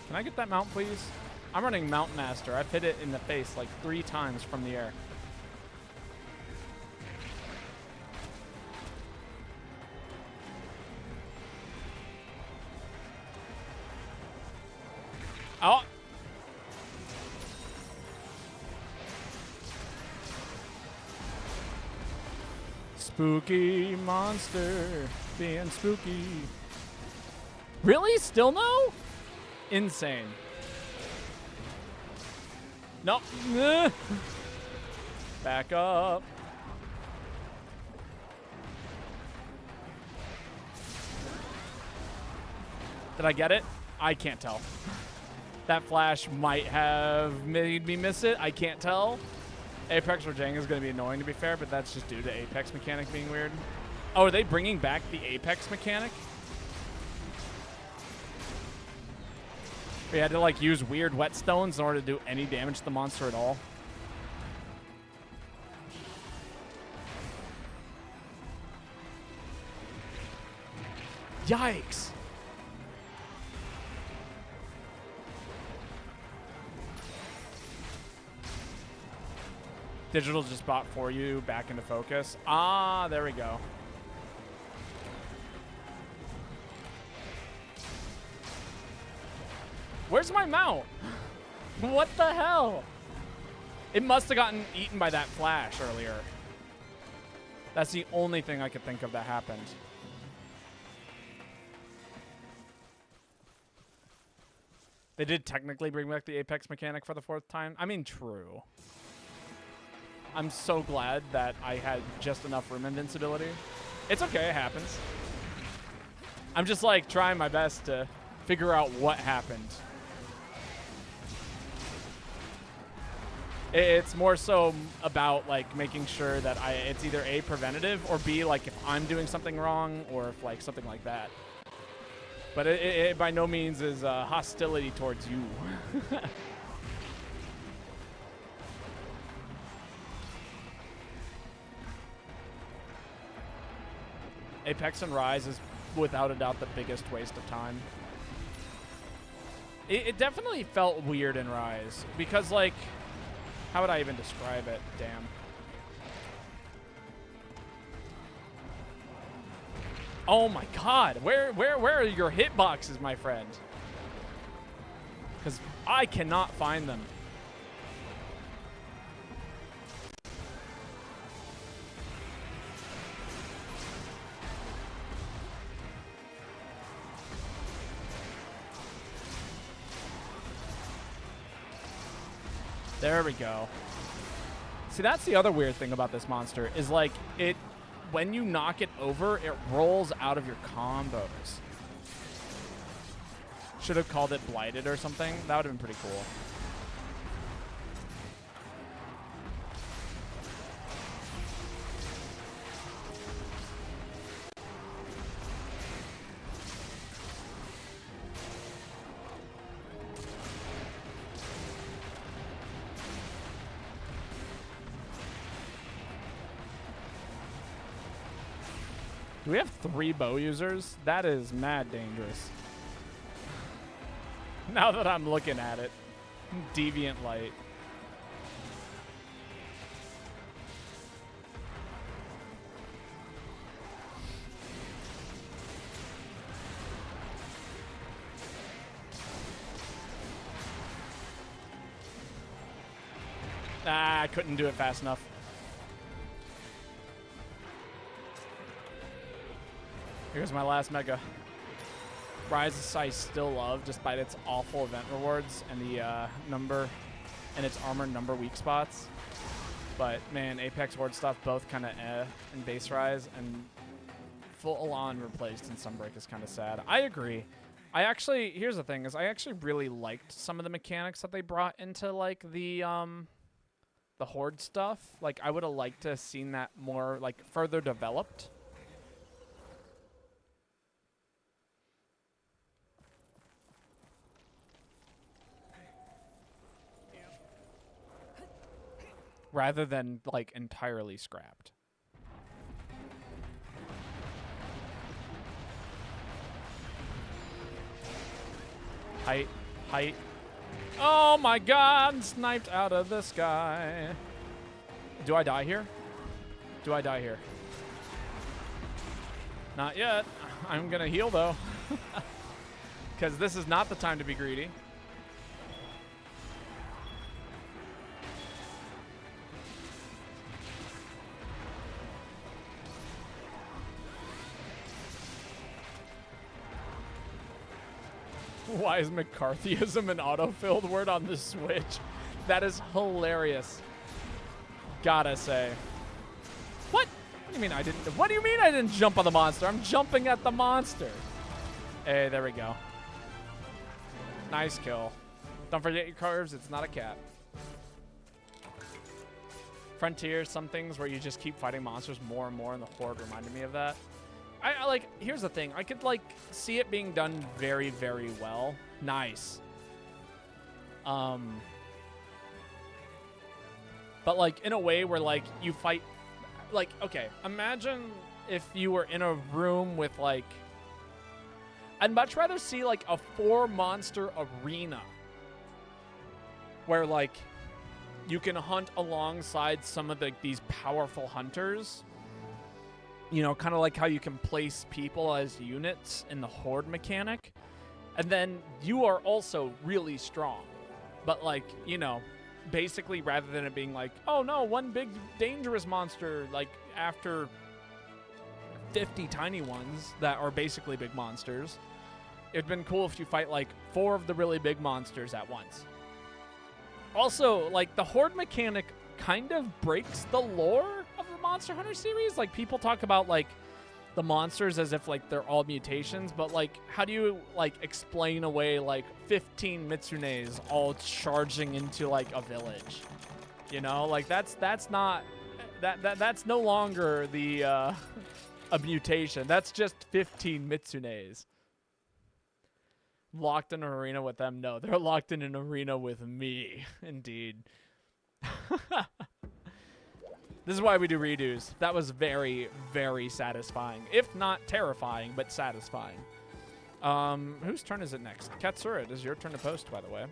Can I get that mount, please? I'm running Mount Master. I've hit it in the face like 3 times from the air. Oh! Spooky monster being spooky. Really? Still no? Insane. No. Back up. Did I get it? I can't tell. That flash might have made me miss it. I can't tell. Apex Rajang is going to be annoying, to be fair, but that's just due to Apex mechanic being weird. Oh, are they bringing back the Apex mechanic? We had to like use weird whetstones in order to do any damage to the monster at all. Yikes. Digital just bought for you back into focus. Ah, there we go. Where's my mount? What the hell? It must have gotten eaten by that flash earlier. That's the only thing I could think of that happened. They did technically bring back the Apex mechanic for the 4th time. I mean, true. I'm so glad that I had just enough room invincibility. It's okay, it happens. I'm just like trying my best to figure out what happened. It's more so about like making sure that it's either A, preventative, or B, like if I'm doing something wrong or if like something like that. But it by no means is hostility towards you. Apex and Rise is without a doubt the biggest waste of time. It definitely felt weird in Rise because like, how would I even describe it? Damn. Oh my God, where are your hitboxes, my friend? Because I cannot find them. There we go. See, that's the other weird thing about this monster is like when you knock it over, it rolls out of your combos. Should have called it Blighted or something. That would have been pretty cool. Do we have 3 bow users? That is mad dangerous. Now that I'm looking at it. Deviant Light. I couldn't do it fast enough. Here's my last mega. Rise I still love, despite its awful event rewards and the number and its armor number weak spots. But man, Apex Horde stuff both kind of in base Rise, and full on replaced in Sunbreak is kind of sad. I agree. Here's the thing, is I actually really liked some of the mechanics that they brought into like the Horde stuff. Like I would have liked to have seen that more like further developed. Rather than like entirely scrapped. Height. Oh my god, sniped out of the sky. Do I die here? Do I die here? Not yet. I'm gonna heal though. Because this is not the time to be greedy. Why is McCarthyism an auto-filled word on the Switch? That is hilarious. Gotta say. What? What do you mean I didn't? What do you mean I didn't jump on the monster? I'm jumping at the monster. Hey, there we go. Nice kill. Don't forget your curves. It's not a cat. Frontier, some things where you just keep fighting monsters more and more, and the Horde reminded me of that. I like, here's the thing. I could like see it being done very, very well. Nice. But like in a way where like you fight, like, okay, imagine if you were in a room with like, I'd much rather see like a 4-monster arena where like you can hunt alongside some of these powerful hunters. You know, kind of like how you can place people as units in the Horde mechanic. And then you are also really strong. But like, you know, basically rather than it being like, oh no, one big dangerous monster, like after 50 tiny ones that are basically big monsters, it'd been cool if you fight like 4 of the really big monsters at once. Also, like the Horde mechanic kind of breaks the lore of the Monster Hunter series. Like people talk about like the monsters as if like they're all mutations, but like how do you like explain away like 15 Mitsunes all charging into like a village? You know, like that's not that's no longer the a mutation. That's just 15 Mitsunes. Locked in an arena with them? No, they're locked in an arena with me. Indeed. This is why we do redos. That was very, very satisfying. If not terrifying, but satisfying. Whose turn is it next? Katsura, it is your turn to post, by the way.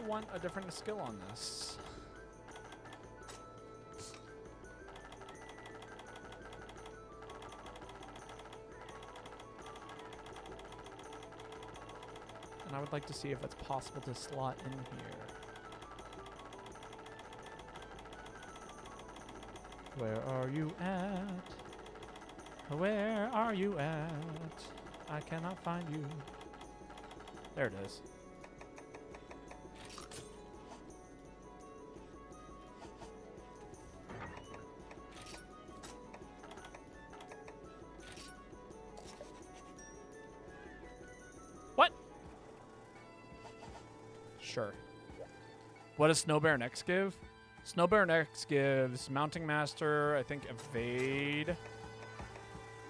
Want a different skill on this. And I would like to see if it's possible to slot in here. Where are you at? Where are you at? I cannot find you. There it is. Sure. What does Snow Baron X give? Snow Baron X gives Mounting Master, I think Evade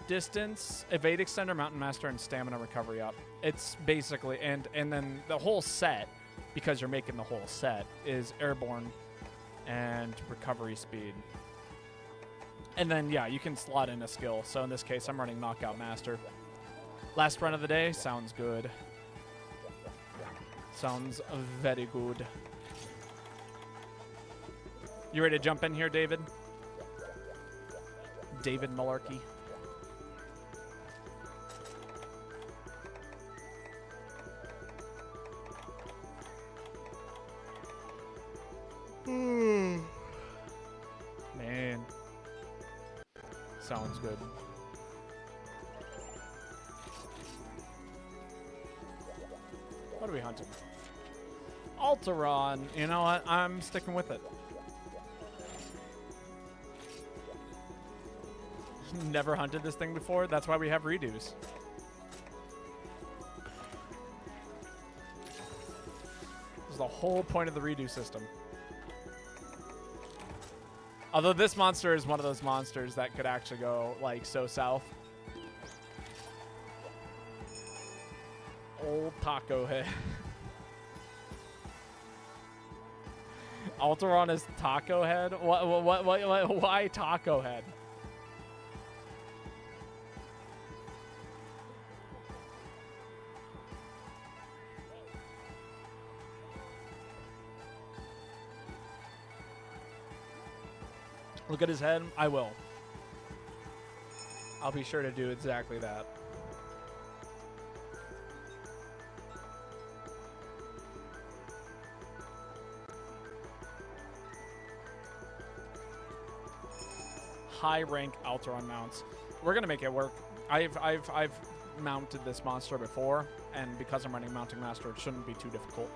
Distance, Evade Extender, Mountain Master, and Stamina Recovery up. It's basically, and then the whole set, because you're making the whole set, is Airborne and Recovery Speed. And then, yeah, you can slot in a skill. So in this case, I'm running Knockout Master. Last run of the day, sounds good. Sounds very good. You ready to jump in here, David? David Malarkey. Man. Sounds good. What are we hunting? Alteron. You know what? I'm sticking with it. Never hunted this thing before. That's why we have redos. This is the whole point of the redo system. Although this monster is one of those monsters that could actually go, like, so south. Old taco head. Alteron is taco head? What, why taco head? Look at his head. I will. I'll be sure to do exactly that. High rank Alteron mounts. We're gonna make it work. I've mounted this monster before, and because I'm running Mounting Master, it shouldn't be too difficult.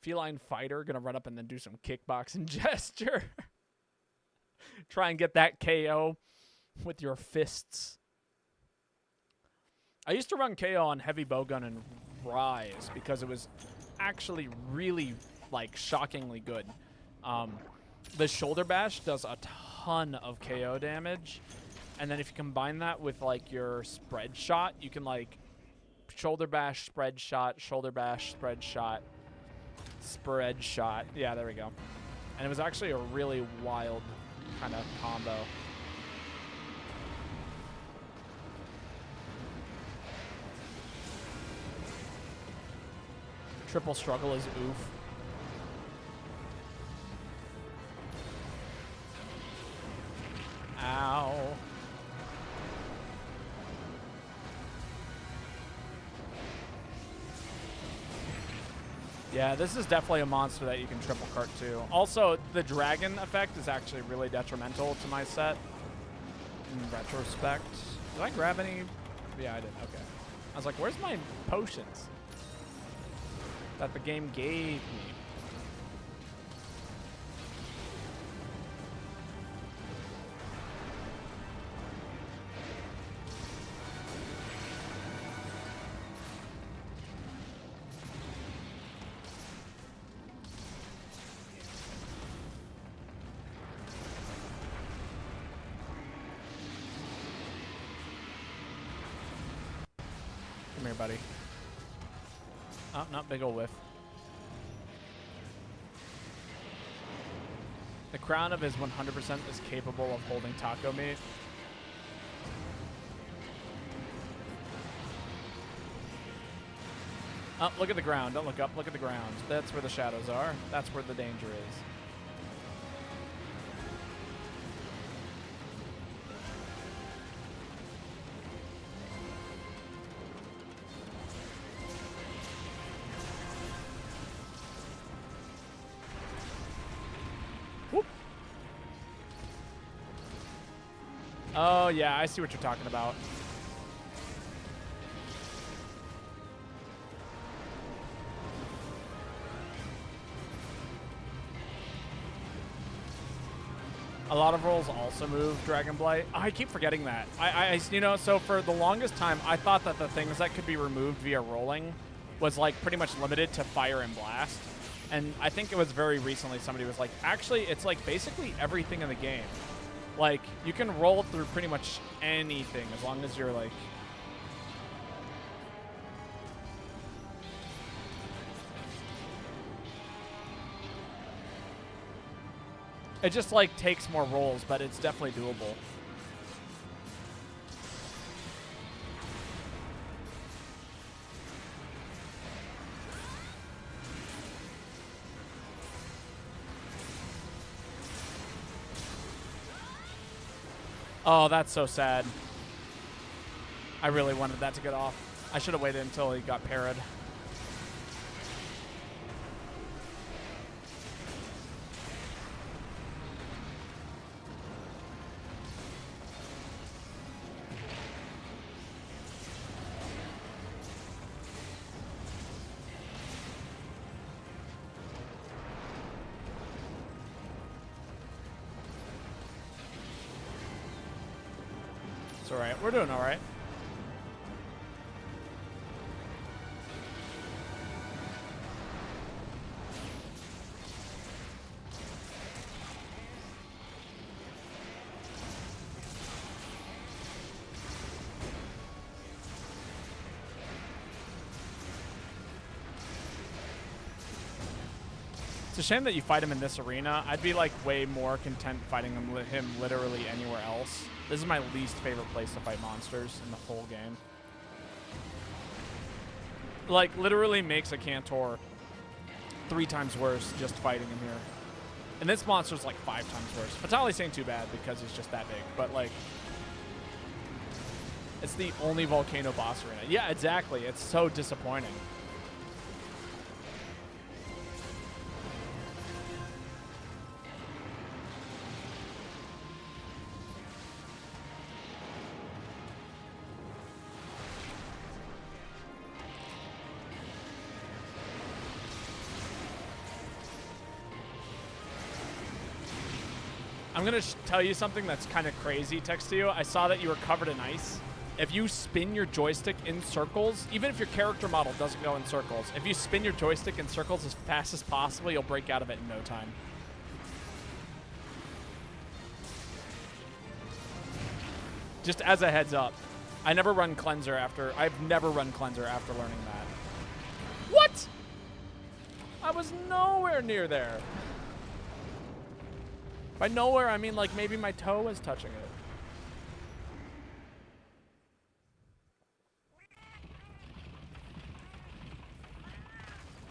Feline fighter, gonna run up and then do some kickboxing gesture. Try and get that KO with your fists. I used to run KO on Heavy Bowgun and Rise because it was actually really, like, shockingly good. The shoulder bash does a ton of KO damage, and then if you combine that with, like, your spread shot, you can, like, shoulder bash, spread shot, shoulder bash, spread shot. Spread shot. Yeah, there we go. And it was actually a really wild kind of combo. Triple struggle is oof. Ow. Yeah, this is definitely a monster that you can triple cart to. Also, the dragon effect is actually really detrimental to my set in retrospect. Did I grab any? Yeah, I did. Okay. I was like, where's my potions that the game gave me? Come here, buddy. Oh, not big ol' whiff. The crown of his 100% is capable of holding taco meat. Oh, look at the ground. Don't look up. Look at the ground. That's where the shadows are. That's where the danger is. Oh, yeah, I see what you're talking about. A lot of rolls also move Dragon Blight. Oh, I keep forgetting that. You know, so for the longest time, I thought that the things that could be removed via rolling was, like, pretty much limited to Fire and Blast. And I think it was very recently somebody was like, actually, it's, like, basically everything in the game. Like, you can roll through pretty much anything as long as you're, like... It just, like, takes more rolls, but it's definitely doable. Oh, that's so sad. I really wanted that to get off. I should have waited until he got parried. It's all right. We're doing all right. It's a shame that you fight him in this arena. I'd be like way more content fighting him literally anywhere else. This is my least favorite place to fight monsters in the whole game. Like, literally makes a Cantor 3 times worse just fighting him here. And this monster's like 5 times worse. Fatali's ain't too bad because he's just that big, but like, it's the only volcano boss arena. Yeah, exactly. It's so disappointing. I'm going to tell you something that's kind of crazy, Text to you. I saw that you were covered in ice. If you spin your joystick in circles, even if your character model doesn't go in circles, if you spin your joystick in circles as fast as possible, you'll break out of it in no time. Just as a heads up. I've never run Cleanser after learning that. What? I was nowhere near there. By nowhere, I mean like maybe my toe was touching it.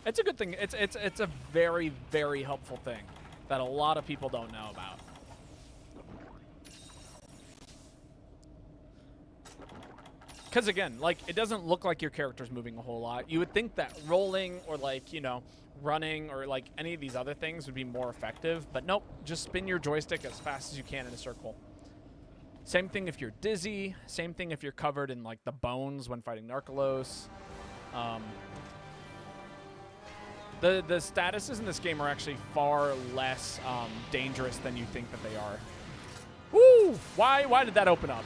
It's a good thing. It's a very, very helpful thing that a lot of people don't know about. Because again, like, it doesn't look like your character's moving a whole lot. You would think that rolling or like, you know, running or like any of these other things would be more effective, but nope, just spin your joystick as fast as you can in a circle. Same thing if you're dizzy, same thing if you're covered in like the bones when fighting Narcolos. The statuses in this game are actually far less dangerous than you think that they are. Woo! Why did that open up?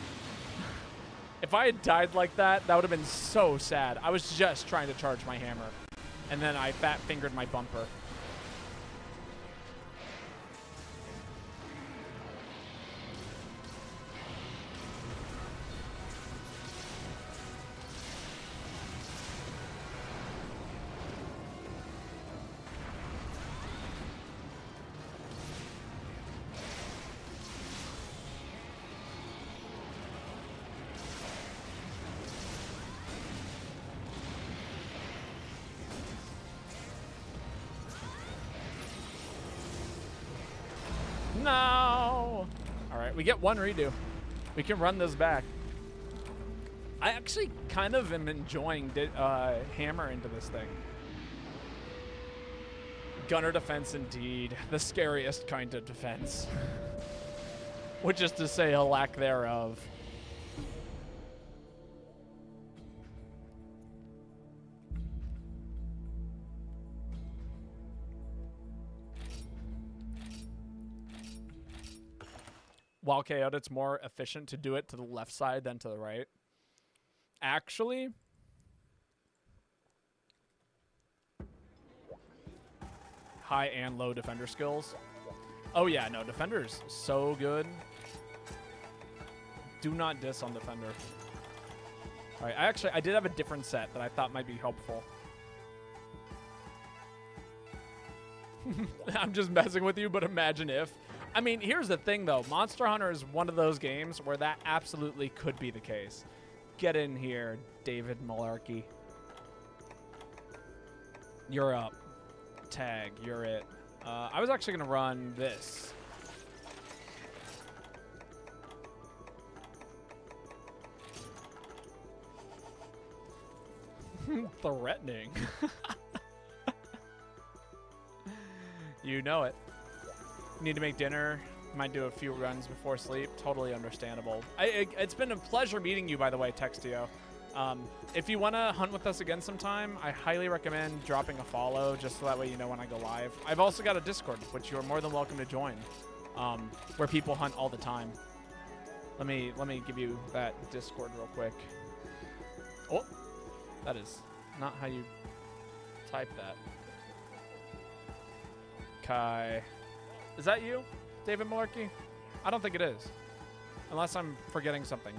If I had died like that, that would have been so sad. I was just trying to charge my hammer. And then I fat-fingered my bumper. No! Alright, we get one redo. We can run this back. I actually kind of am enjoying hammer into this thing. Gunner defense indeed. The scariest kind of defense. Which is to say a lack thereof. While KO'd, it's more efficient to do it to the left side than to the right. Actually, high and low defender skills. Oh yeah, no, defender's so good. Do not diss on defender. All right, I did have a different set that I thought might be helpful. I'm just messing with you, but imagine if. I mean, here's the thing, though. Monster Hunter is one of those games where that absolutely could be the case. Get in here, David Malarkey. You're up. Tag, you're it. I was actually going to run this. Threatening. You know it. Need to make dinner. Might do a few runs before sleep. Totally understandable. It's been a pleasure meeting you, by the way, Textio. If you want to hunt with us again sometime, I highly recommend dropping a follow, just so that way you know when I go live. I've also got a Discord, which you're more than welcome to join, where people hunt all the time. Let me give you that Discord real quick. Oh, that is not how you type that. Kai. Is that you, David Malarkey? I don't think it is. Unless I'm forgetting something.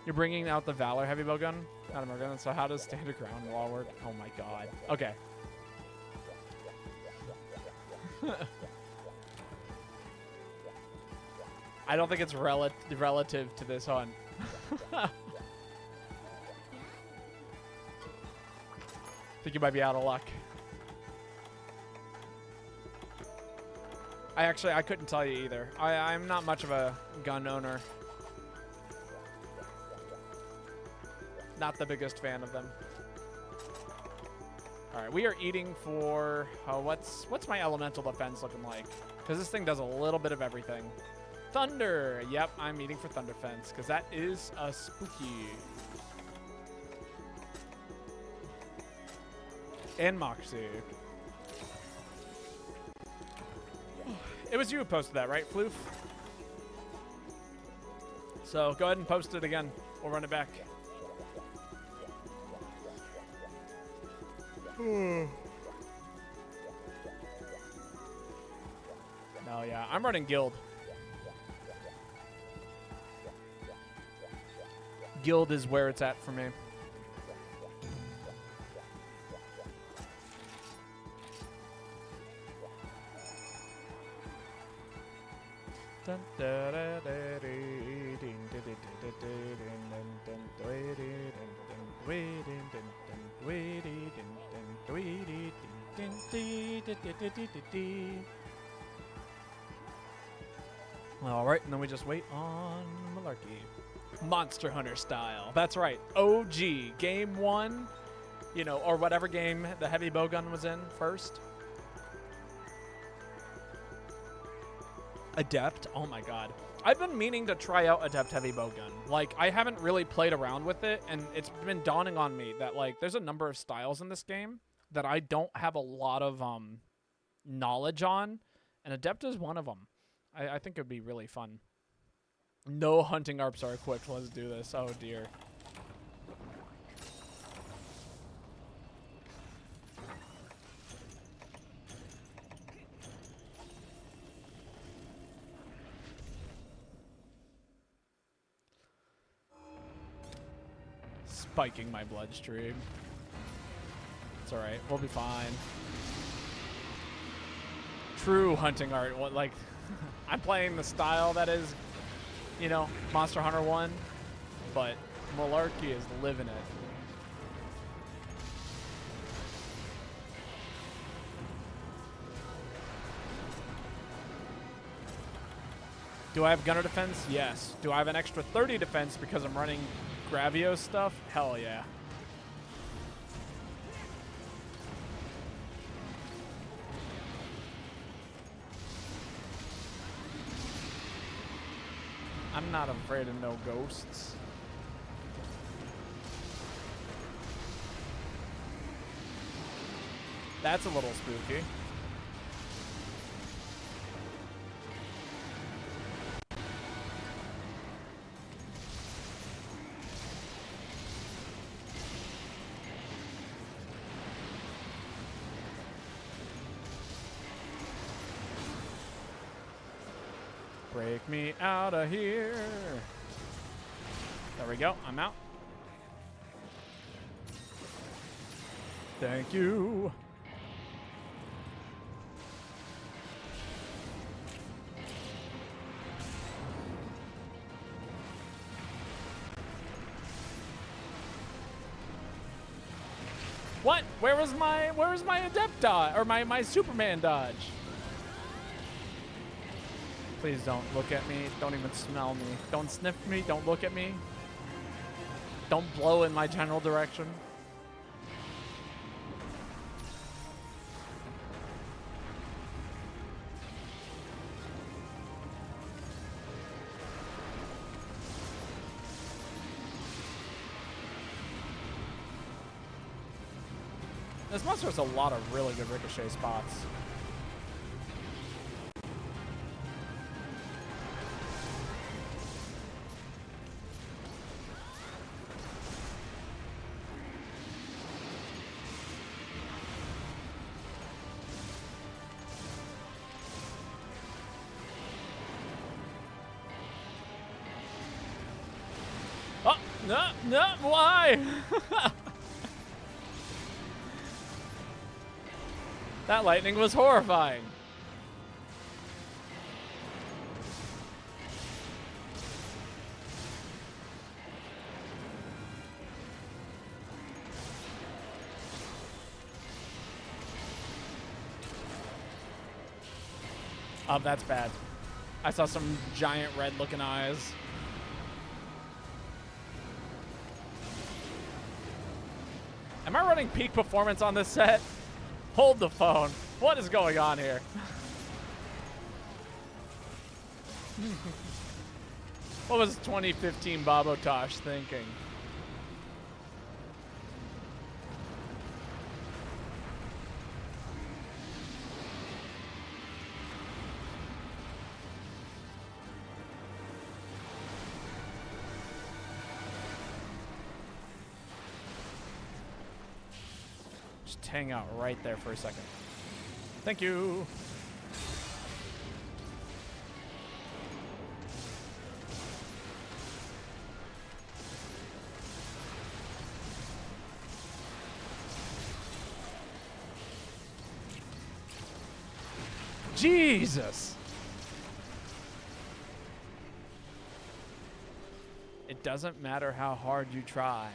You're bringing out the Valor heavy bow gun? Adam Morgan. So how does standard ground wall work? Oh my god. Okay. I don't think it's relative to this hunt. I think you might be out of luck. I couldn't tell you either. I'm not much of a gun owner. Not the biggest fan of them. All right, we are eating for what's my elemental defense looking like? Because this thing does a little bit of everything. Thunder. Yep, I'm eating for thunder fence because that is a spooky. And Moxie. It was you who posted that, right, Floof? So go ahead and post it again. We'll run it back. No, yeah, I'm running guild. Guild is where it's at for me. All right, and then we just wait on Malarkey. Monster Hunter style. That's right. OG. Game 1, you know, or whatever game the heavy bowgun was in first. Adept. Oh my god. I've been meaning to try out Adept heavy bowgun. Like, I haven't really played around with it, and it's been dawning on me that, like, there's a number of styles in this game that I don't have a lot of knowledge on, and Adept is one of them. I think it would be really fun. No hunting ARPs are equipped. Let's do this. Oh, dear. Spiking my bloodstream. It's all right. We'll be fine. True hunting art. What, like, I'm playing the style that is, you know, Monster Hunter 1, but Malarkey is living it. Do I have gunner defense? Yes. Do I have an extra 30 defense because I'm running Gravio stuff? Hell yeah. I'm not afraid of no ghosts. That's a little spooky. Break me out of here. There we go. I'm out. Thank you. What? Where was my adept dodge or my Superman dodge? Please don't look at me. Don't even smell me. Don't sniff me. Don't look at me. Don't blow in my general direction. This monster has a lot of really good ricochet spots. Oh, no, why? That lightning was horrifying. Oh, that's bad. I saw some giant red looking eyes. Am I running peak performance on this set? Hold the phone. What is going on here? What was 2015 Babotosh thinking? Just hang out right there for a second. Thank you. Jesus. It doesn't matter how hard you try.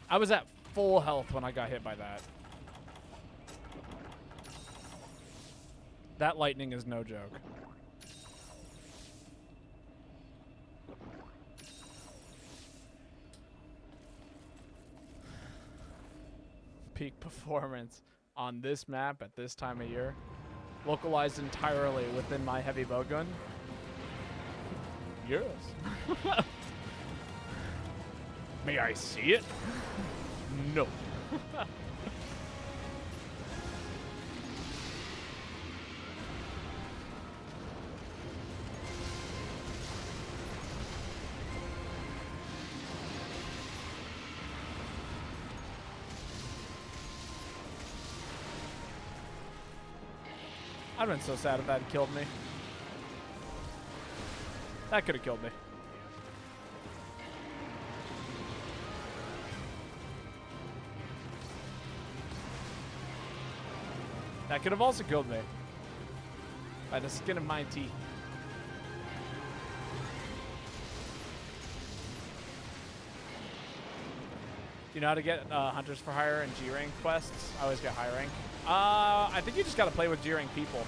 I was at full health when I got hit by that. That lightning is no joke. Peak performance on this map at this time of year. Localized entirely within my heavy bow gun. Yes. May I see it? No. I'd been so sad if that had killed me. That could have killed me. That could have also killed me. By the skin of my teeth. Do you know how to get Hunters for Hire and G-Rank quests? I always get high rank. I think you just got to play with G-Rank people.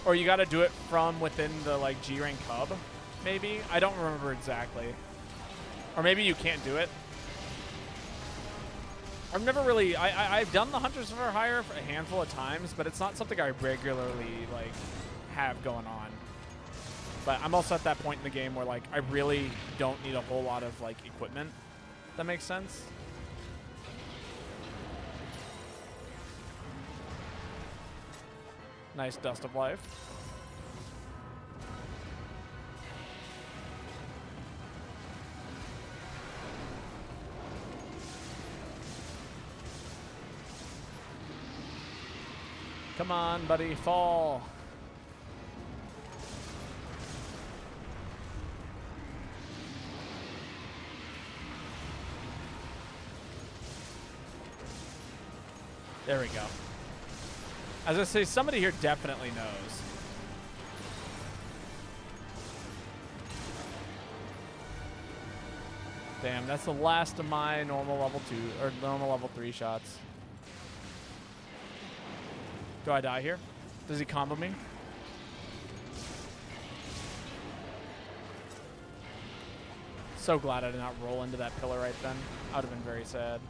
Or you got to do it from within the like G-Rank hub, maybe? I don't remember exactly. Or maybe you can't do it. I've never really, I've done the Hunters for Hire for a handful of times, but it's not something I regularly like have going on. But I'm also at that point in the game where like I really don't need a whole lot of like equipment. That makes sense? Nice Dust of Life. Come on, buddy, fall. There we go. As I say, somebody here definitely knows. Damn, that's the last of my normal level 2 or normal level 3 shots. Do I die here? Does he combo me? So glad I did not roll into that pillar right then. I would have been very sad.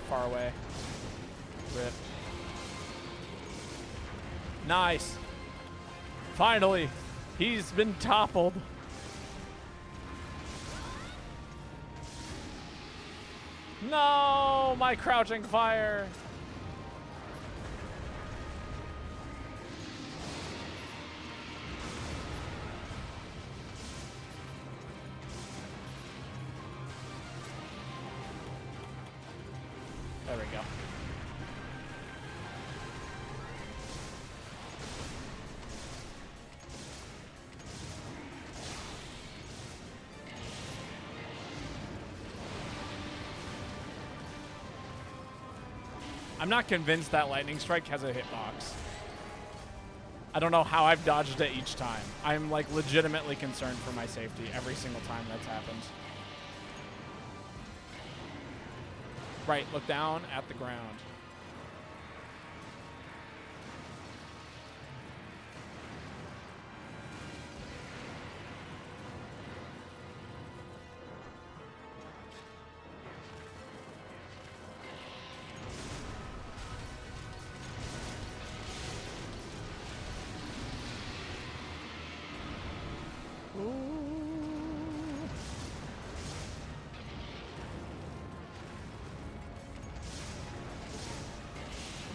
far away. Rip. Nice. Finally, he's been toppled. No, my crouching fire. There we go. I'm not convinced that lightning strike has a hitbox. I don't know how I've dodged it each time. I'm like legitimately concerned for my safety every single time that's happened. Right, look down at the ground.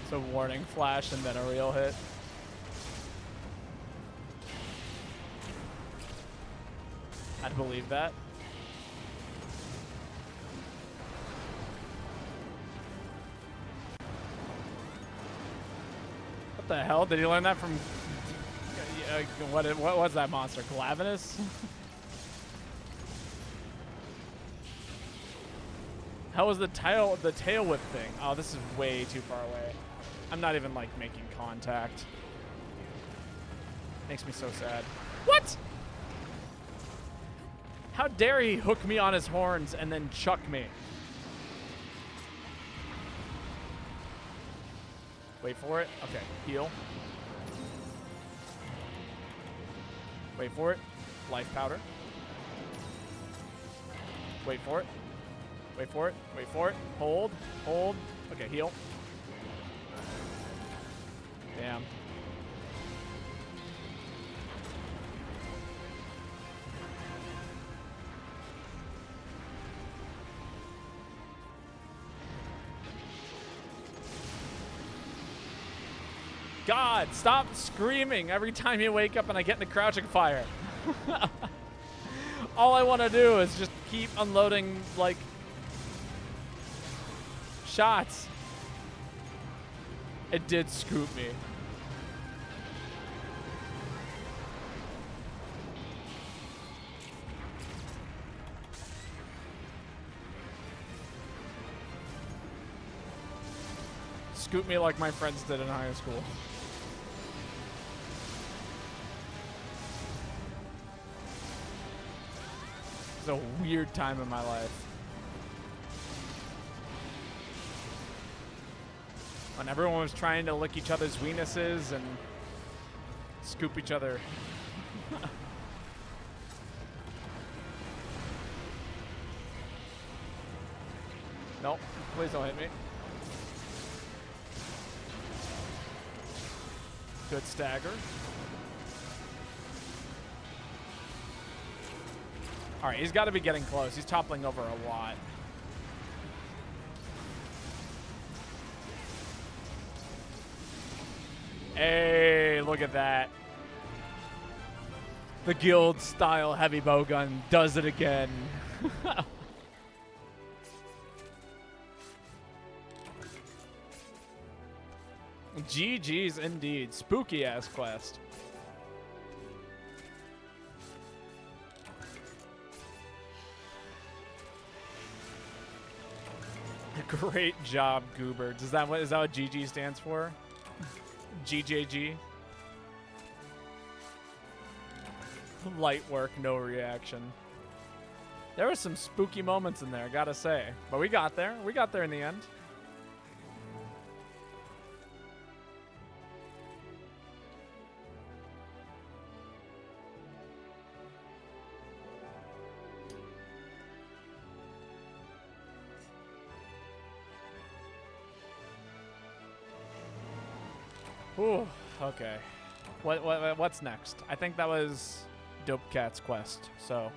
It's a warning flash and then a real hit. I'd believe that. What the hell? Did he learn that from... what was that monster? Glavenus? How was the tail whip thing? Oh, this is way too far away. I'm not even, like, making contact. Makes me so sad. What? How dare he hook me on his horns and then chuck me? Wait for it. Okay, heal. Wait for it. Life powder. Wait for it. Wait for it. Wait for it. Hold. Hold. Okay, heal. Damn. God, stop screaming every time you wake up and I get into crouching fire. All I want to do is just keep unloading, like, shots. It did scoop me. Scoop me like my friends did in high school. It's a weird time in my life. When everyone was trying to lick each other's weenuses and scoop each other. Nope, please don't hit me. Good stagger. All right, he's got to be getting close. He's toppling over a lot. Hey, look at that. The guild style heavy bowgun does it again. GG's indeed. Spooky ass quest. Great job, Goober. Is that what GG stands for? GJG. Light work, no reaction. There were some spooky moments in there, gotta say. But we got there. We got there in the end. Ooh, okay. What's next? I think that was Dope Cat's quest, so.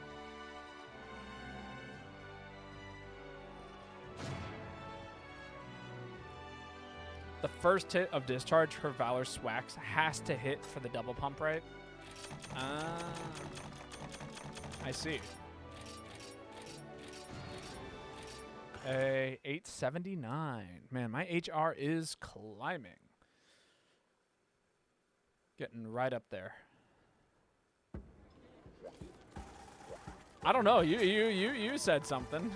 The first hit of Discharge, her Valor Swax, has to hit for the double pump, right? Ah. I see. A 879. Man, my HR is climbing. Getting right up there. I don't know. You said something.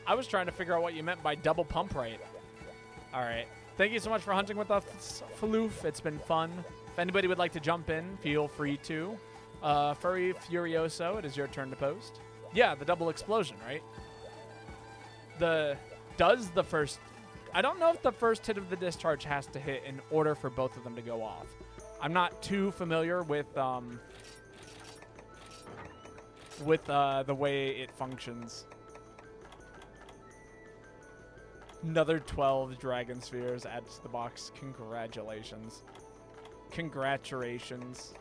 I was trying to figure out what you meant by double pump rate. All right. Thank you so much for hunting with us, Faloof. It's been fun. If anybody would like to jump in, feel free to. Furry Furioso, it is your turn to post. Yeah, the double explosion, right? I don't know if the first hit of the discharge has to hit in order for both of them to go off. I'm not too familiar with the way it functions. Another 12 Dragon Spheres added to the box. Congratulations. Congratulations.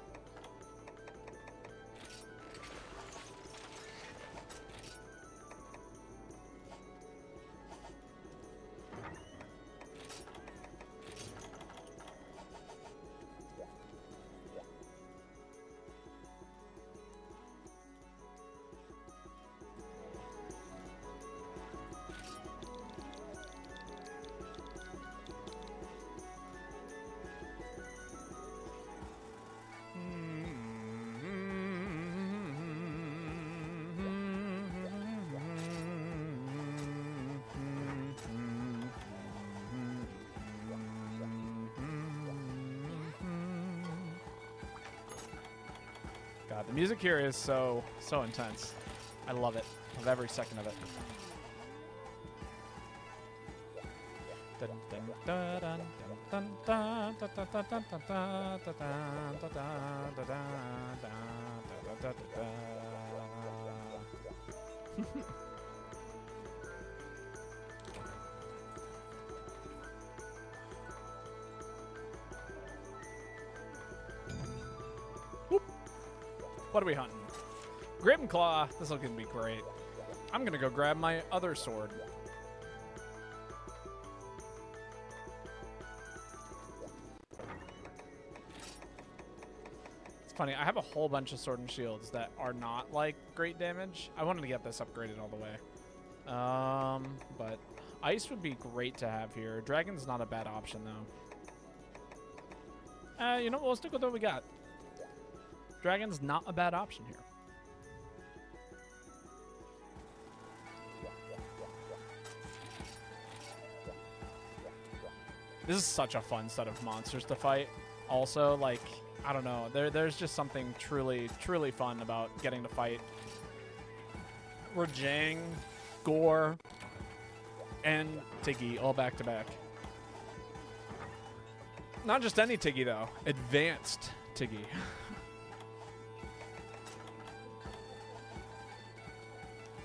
God, the music here is so intense. I love it. I love every second of it. What are we hunting? Grip Claw. This is gonna be great. I'm gonna go grab my other sword. It's funny. I have a whole bunch of sword and shields that are not like great damage. I wanted to get this upgraded all the way. But ice would be great to have here. Dragon's not a bad option though. You know what? We'll stick with what we got. Dragon's not a bad option here. This is such a fun set of monsters to fight. Also, like, I don't know. There's just something truly fun about getting to fight Rajang, Gore, and Tiggy all back to back. Not just any Tiggy, though. Advanced Tiggy.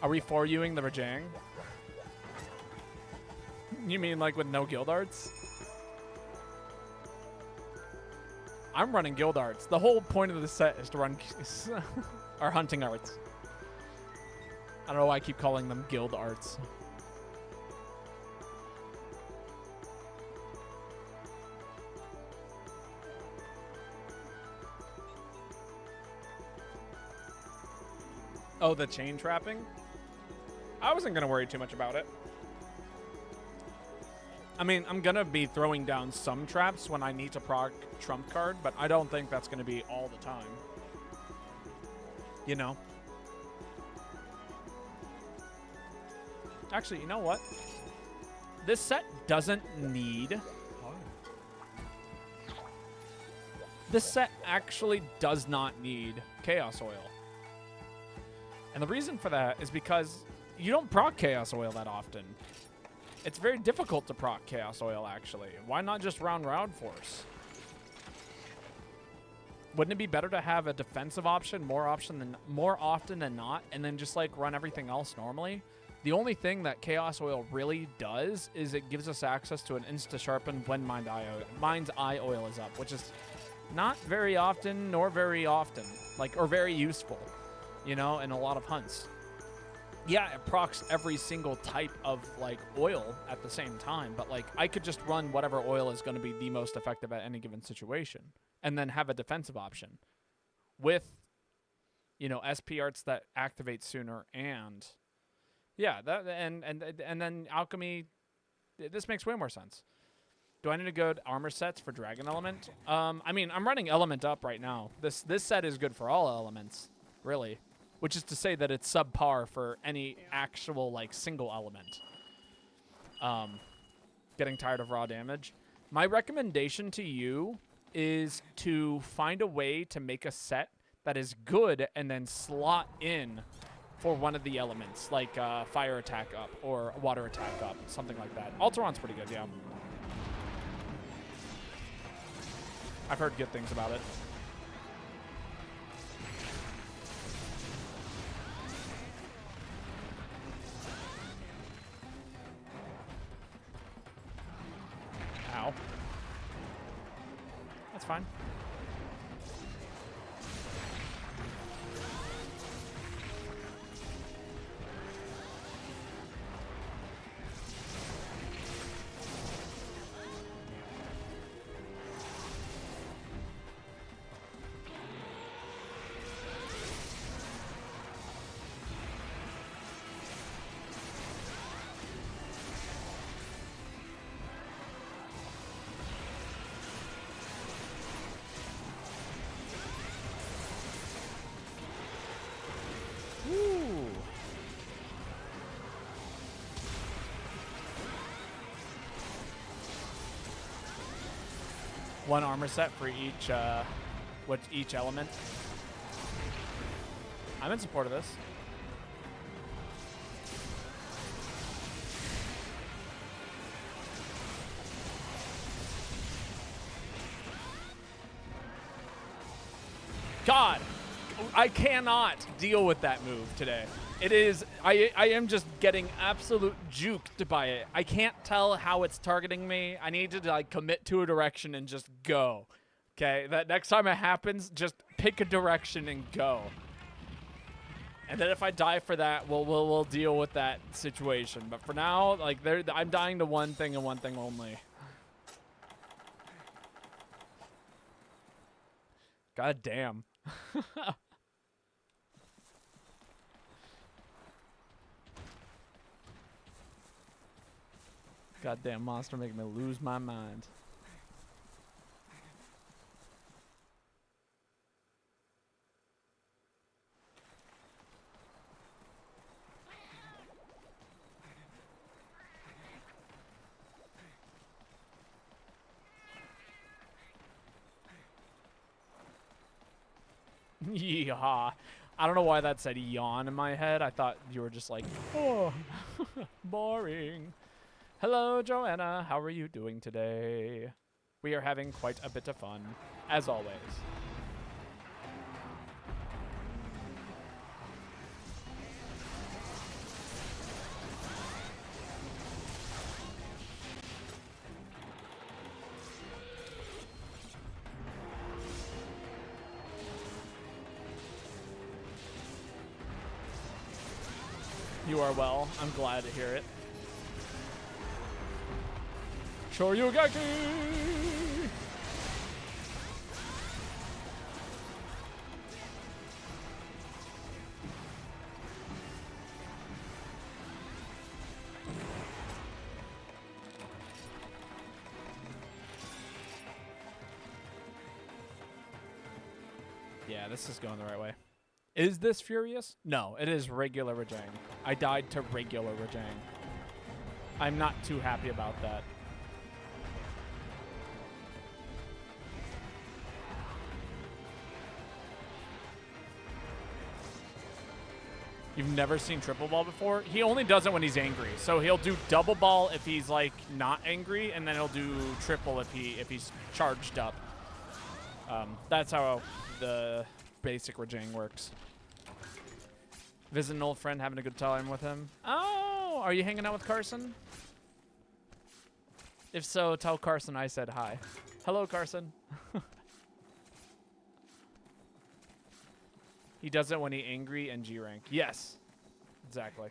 Are we for youing the Rajang? You mean like with no guild arts? I'm running guild arts. The whole point of the set is to run our hunting arts. I don't know why I keep calling them guild arts. Oh, the chain trapping? I wasn't going to worry too much about it. I mean, I'm going to be throwing down some traps when I need to proc trump card, but I don't think that's going to be all the time. You know? Actually, you know what? This set doesn't need... This set actually does not need Chaos Oil. And the reason for that is because you don't proc Chaos Oil that often. It's very difficult to proc Chaos Oil, actually. Why not just round Force? Wouldn't it be better to have a defensive option more often than not, and then just like run everything else normally? The only thing that Chaos Oil really does is it gives us access to an insta-sharpen when Mind's Eye Oil is up, which is not very often, nor very often, like, or very useful, you know, in a lot of hunts. Yeah, it procs every single type of, like, oil at the same time, but, like, I could just run whatever oil is going to be the most effective at any given situation, and then have a defensive option with, you know, SP arts that activate sooner, and yeah, that and then alchemy. This makes way more sense. Do I need to go to armor sets for dragon element? I mean, I'm running element up right now. This set is good for all elements, really. Which is to say that it's subpar for any actual, like, single element. Getting tired of raw damage. My recommendation to you is to find a way to make a set that is good and then slot in for one of the elements, like fire attack up or water attack up, something like that. Alteron's pretty good, yeah. I've heard good things about it. Ow. That's fine. One armor set for each element. I'm in support of this. God, I cannot deal with that move today. It is, I am just getting absolute juked by it. I can't tell how it's targeting me. I need to, like, commit to a direction and just go. Okay, that next time it happens, just pick a direction and go. And then if I die for that, we'll deal with that situation. But for now, like, I'm dying to one thing and one thing only. God damn. Goddamn monster making me lose my mind. Yeehaw. I don't know why that said yawn in my head. I thought you were just like, oh, boring. Hello, Joanna. How are you doing today? We are having quite a bit of fun, as always. You are well. I'm glad to hear it. Shoryugeki! Yeah, this is going the right way. Is this Furious? No, it is regular Rajang. I died to regular Rajang. I'm not too happy about that. You've never seen triple ball before? He only does it when he's angry. So he'll do double ball if he's, like, not angry, and then he'll do triple if he's charged up. That's how the basic Rajang works. Visit an old friend, having a good time with him. Are you hanging out with Carson? If so, tell Carson I said hi. Hello, Carson. He does it when he angry and G rank. Yes, exactly.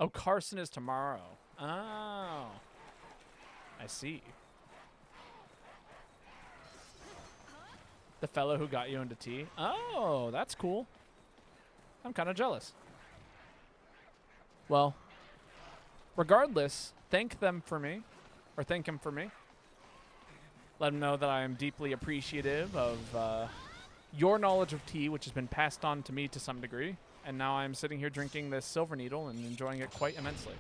Oh, Carson is tomorrow. Oh, I see. The fellow who got you into tea. Oh, that's cool. I'm kind of jealous. Well, regardless, thank them for me, or thank him for me. Let him know that I am deeply appreciative of your knowledge of tea, which has been passed on to me to some degree. And now I'm sitting here drinking this Silver Needle and enjoying it quite immensely.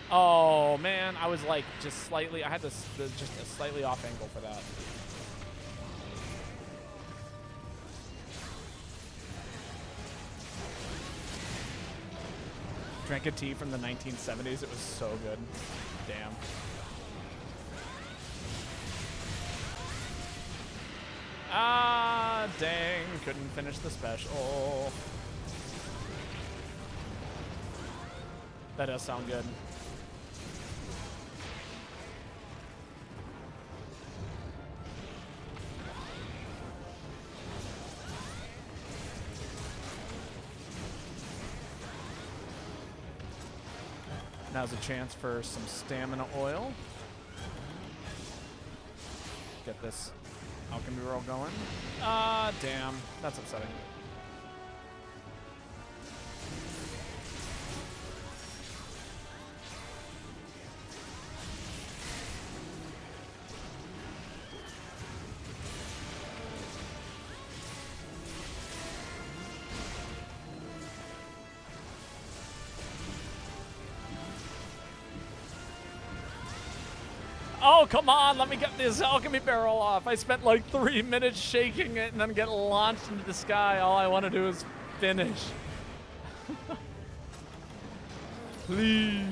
Oh, man, I was like just slightly, I had this just a slightly off angle for that. Drank a tea from the 1970s. It was so good. Damn. Ah, dang. Couldn't finish the special. That does sound good. Now's a chance for some stamina oil. Get this alchemy roll going. Ah, damn. That's upsetting. Oh, come on, let me get this alchemy barrel off. I spent like 3 minutes shaking it and then get launched into the sky. All I want to do is finish. Please.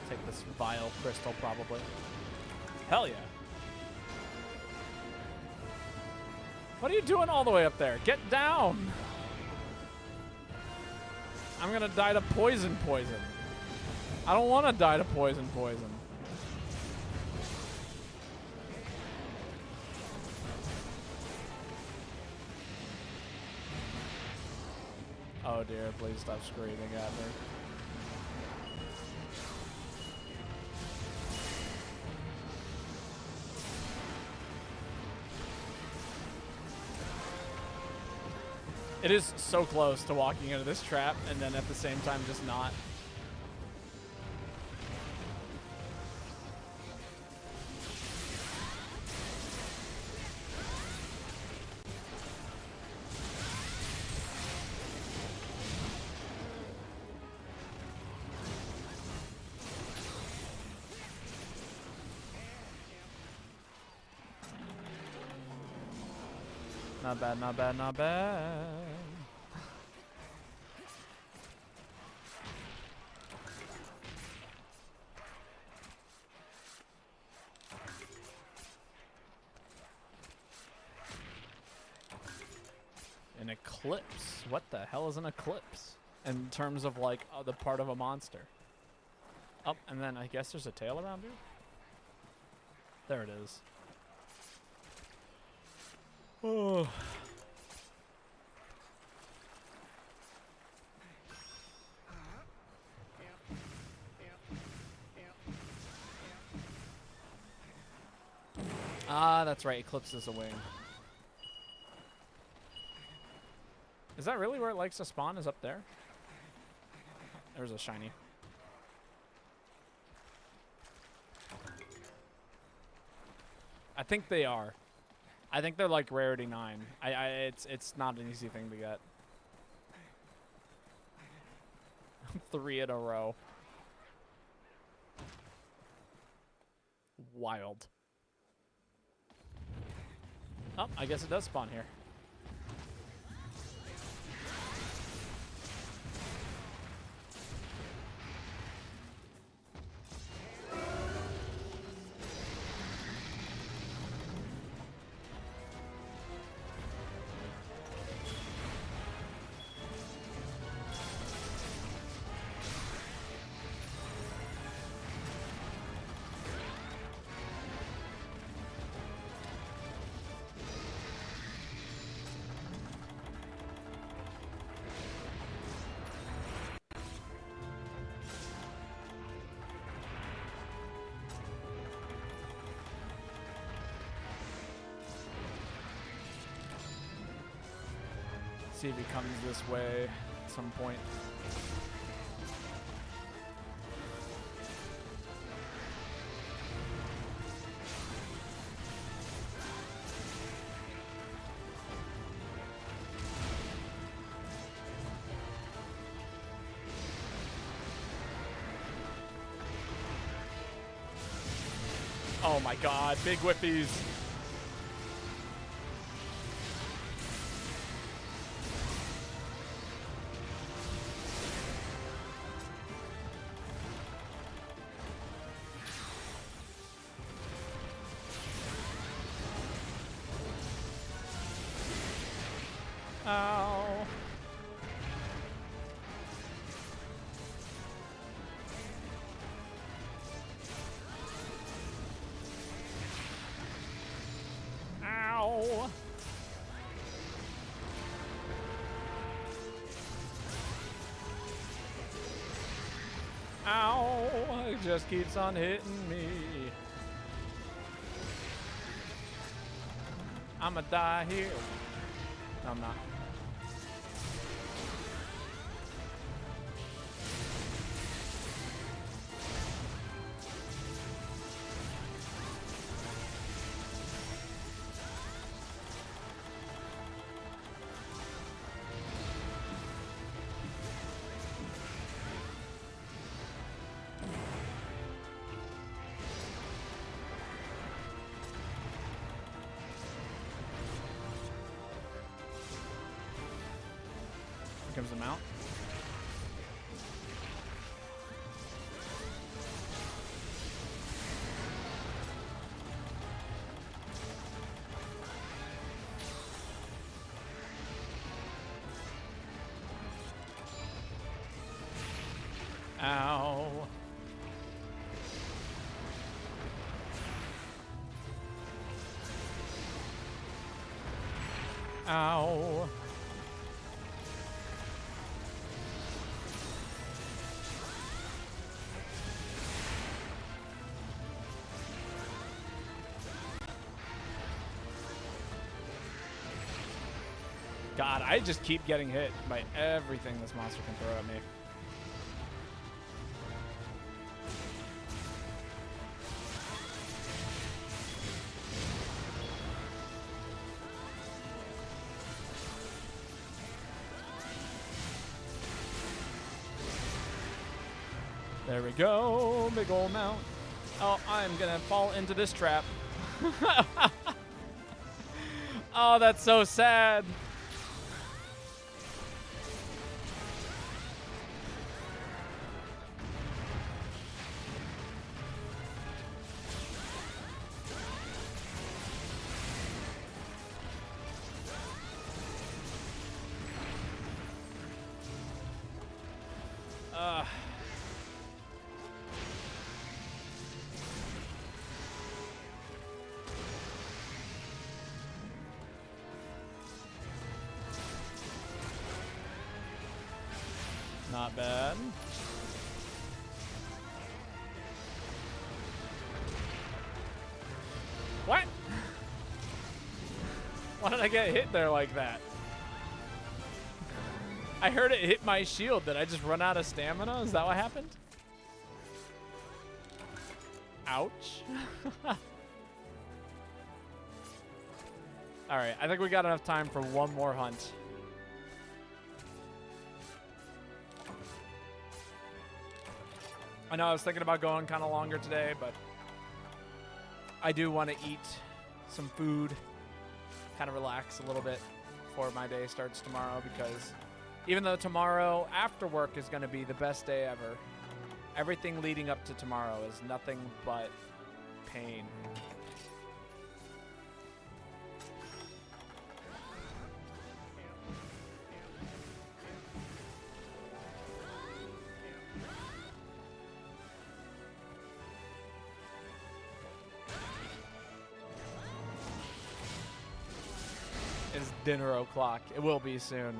Take this vile crystal, probably. Hell yeah. What are you doing all the way up there? Get down! I'm gonna die to poison. I don't want to die to poison. Oh dear, please stop screaming at me. It is so close to walking into this trap and then at the same time just not. Not bad, not bad, not bad. An eclipse. What the hell is an eclipse? In terms of like the part of a monster. Up, and then I guess there's a tail around here. There it is. Oh. Ah, that's right. Eclipse is a wing. Is that really where it likes to spawn? Is up there? There's a shiny. I think they are. I think they're like rarity 9. It's not an easy thing to get. 3 in a row. Wild. Oh, I guess it does spawn here. See if he comes this way at some point. Oh my god, big whippies. Ow. Ow. Ow. It just keeps on hitting me. I'ma die here. No, I'm not. Here comes the mount. Ow. Ow. God, I just keep getting hit by everything this monster can throw at me. There we go, big old mount. Oh, I'm gonna fall into this trap. Oh, that's so sad. not bad. What? Why did I get hit there like that? I heard it hit my shield. Did I just run out of stamina? Is that what happened? Ouch. All right, I think we got enough time for one more hunt. I know I was thinking about going kind of longer today, but I do want to eat some food, kind of relax a little bit before my day starts tomorrow, because even though tomorrow after work is going to be the best day ever, everything leading up to tomorrow is nothing but pain. It's dinner o'clock. It will be soon.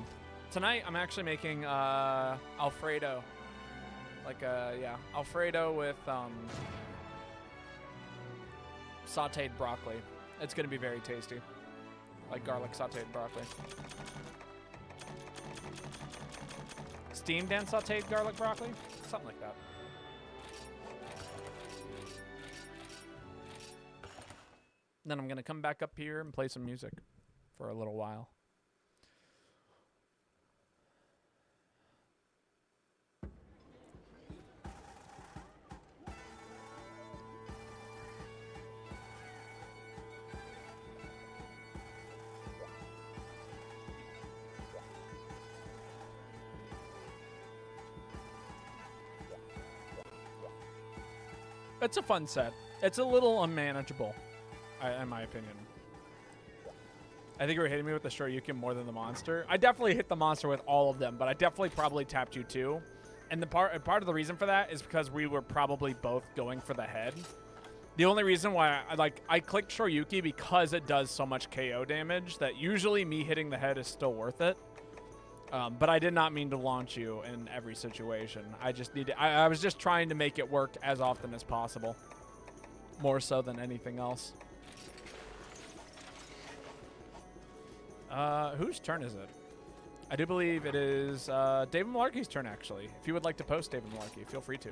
Tonight, I'm actually making Alfredo. Yeah, Alfredo with sauteed broccoli. It's going to be very tasty. Like garlic sauteed broccoli. Steamed and sauteed garlic broccoli? Something like that. Then I'm going to come back up here and play some music for a little while. It's a fun set. It's a little unmanageable, in my opinion. I think you were hitting me with the Shoryuken more than the monster. I definitely hit the monster with all of them, but I definitely probably tapped you too. And the part of the reason for that is because we were probably both going for the head. The only reason why I clicked Shoryuken because it does so much KO damage that usually me hitting the head is still worth it. But I did not mean to launch you in every situation. I was just trying to make it work as often as possible. More so than anything else. Whose turn is it? I do believe it is David Malarkey's turn, actually. If you would like to post David Malarkey, feel free to.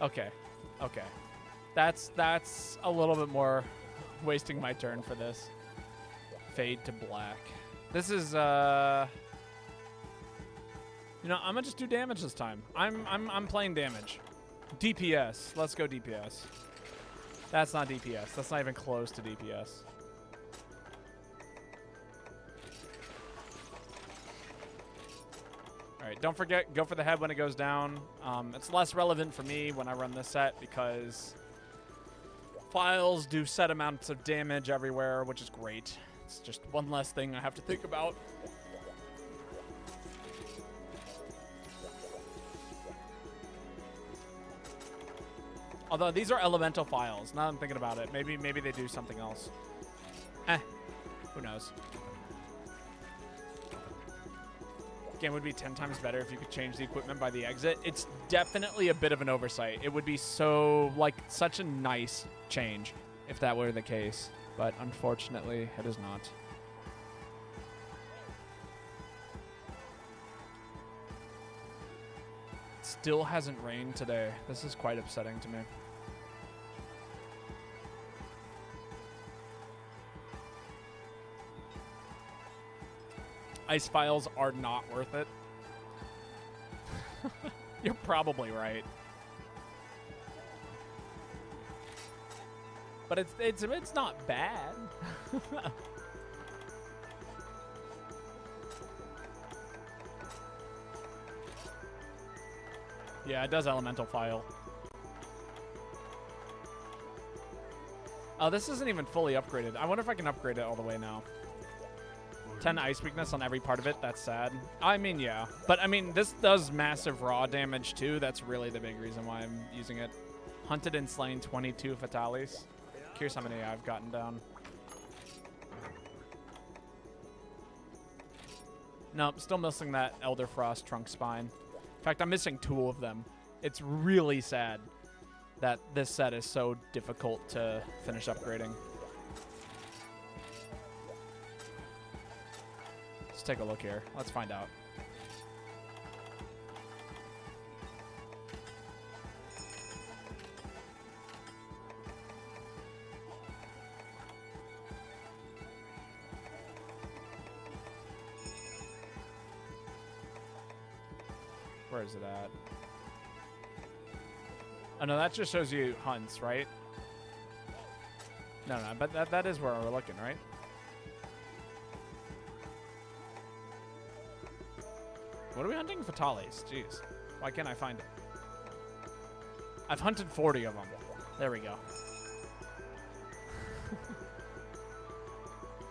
Okay. Okay. That's a little bit more wasting my turn for this. Fade to black. This is you know, I'm gonna just do damage this time. I'm playing damage. DPS. Let's go DPS. That's not DPS. That's not even close to DPS. All right, don't forget, go for the head when it goes down. It's less relevant for me when I run this set because files do set amounts of damage everywhere, which is great. It's just one less thing I have to think about. Although these are elemental files. Now I'm thinking about it. Maybe they do something else. Who knows? Game would be 10 times better if you could change the equipment by the exit. It's definitely a bit of an oversight. It would be such a nice change if that were the case, but unfortunately it is not. It still hasn't rained today. This is quite upsetting to me. Ice files are not worth it. You're probably right. But it's not bad. Yeah, it does elemental file. Oh, this isn't even fully upgraded. I wonder if I can upgrade it all the way now. 10 ice weakness on every part of it. That's sad. I mean, yeah. But, I mean, this does massive raw damage, too. That's really the big reason why I'm using it. Hunted and slain 22 fatales. Curious how many I've gotten down. Nope, still missing that Elder Frost trunk spine. In fact, I'm missing 2 of them. It's really sad that this set is so difficult to finish upgrading. Let's take a look here. Let's find out. Where is it at? Oh, no, that just shows you hunts, right? No, but that is where we're looking, right? What are we hunting? Fatales. Jeez. Why can't I find it? I've hunted 40 of them. There we go.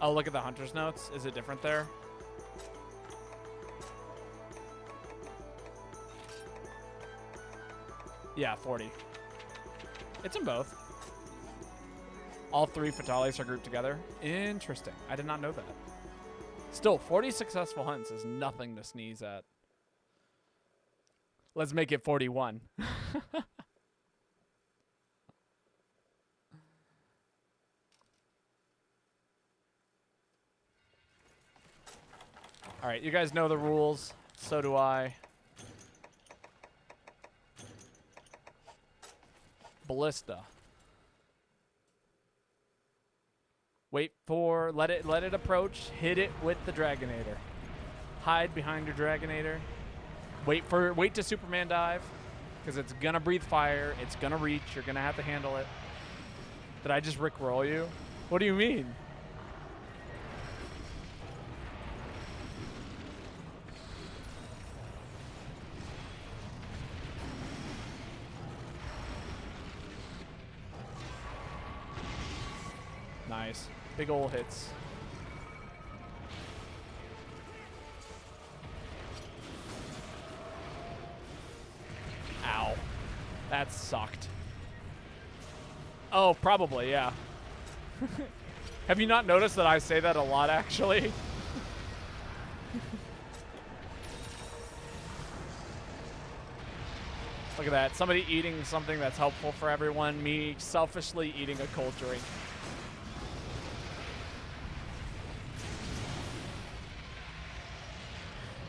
Oh, look at the hunter's notes. Is it different there? Yeah, 40. It's in both. All 3 fatales are grouped together. Interesting. I did not know that. Still, 40 successful hunts is nothing to sneeze at. Let's make it 41. All right, you guys know the rules. So do I. Ballista. Wait for, let it approach, hit it with the Dragonator. Hide behind your Dragonator. Wait to Superman dive, because it's gonna breathe fire, it's gonna reach, you're gonna have to handle it. Did I just Rickroll you? What do you mean? Nice. Big ol' hits. Ow. That sucked. Oh, probably, yeah. Have you not noticed that I say that a lot, actually? Look at that. Somebody eating something that's helpful for everyone. Me selfishly eating a cold drink.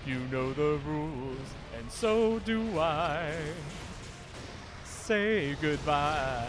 You know the rules, and so do I. Say goodbye.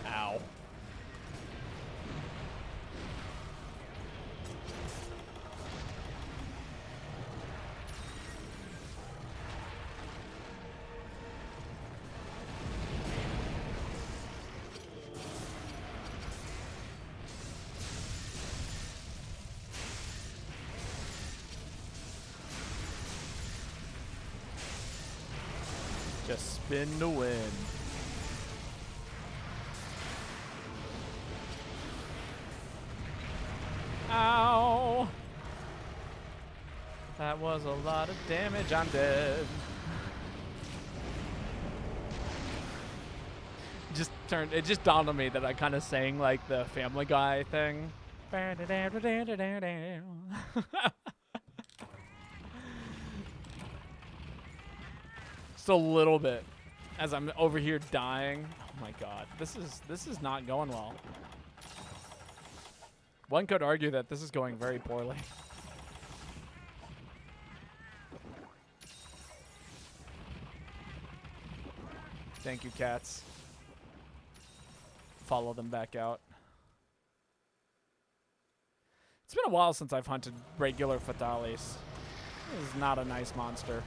Ow. Just spin the wind. Ow! That was a lot of damage. I'm dead. It just dawned on me that I kind of sang like the Family Guy thing. Just a little bit as I'm over here dying. Oh my god. This is not going well. One could argue that this is going very poorly. Thank you, cats. Follow them back out. It's been a while since I've hunted regular Fatalis. This is not a nice monster.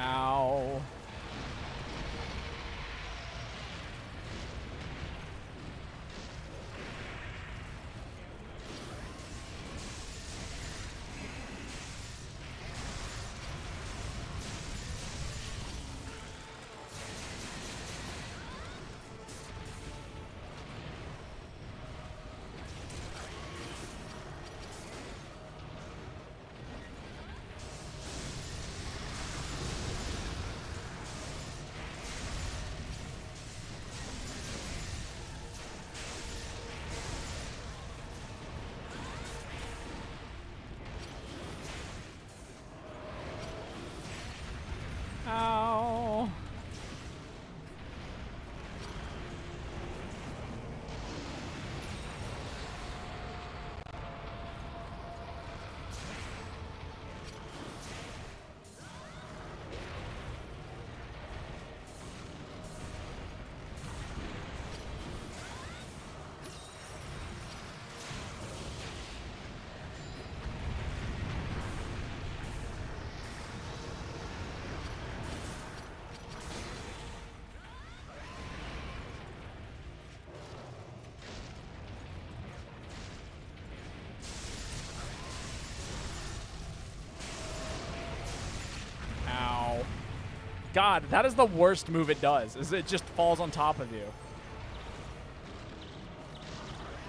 Ow. Ow. Ow. God, that is the worst move it does, is it just falls on top of you.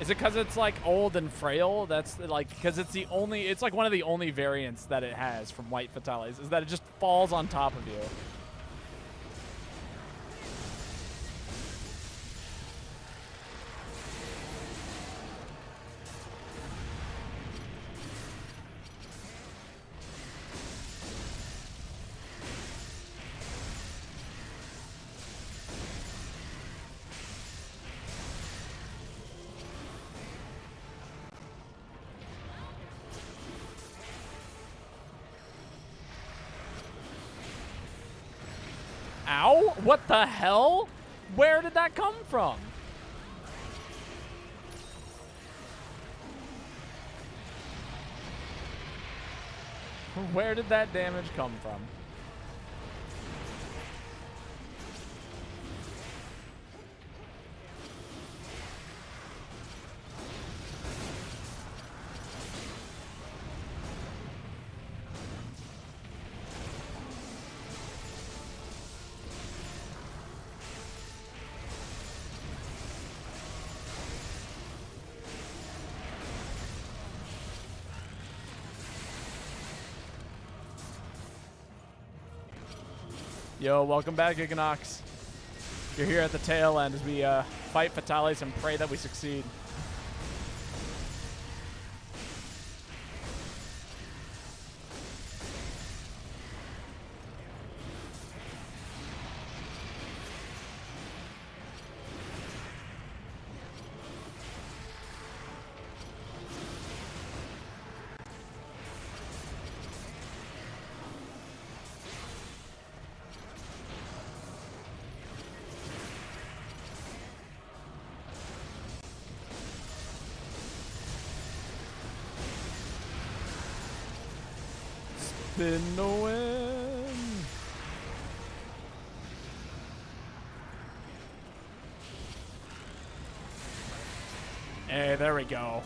Is it because it's like old and frail? That's like, because it's like one of the only variants that it has from White Fatalis, is that it just falls on top of you. Ow? What the hell? Where did that come from? Where did that damage come from? Yo, welcome back, Ignox. You're here at the tail end as we fight Fatalis and pray that we succeed. Spin the wind. Hey, there we go.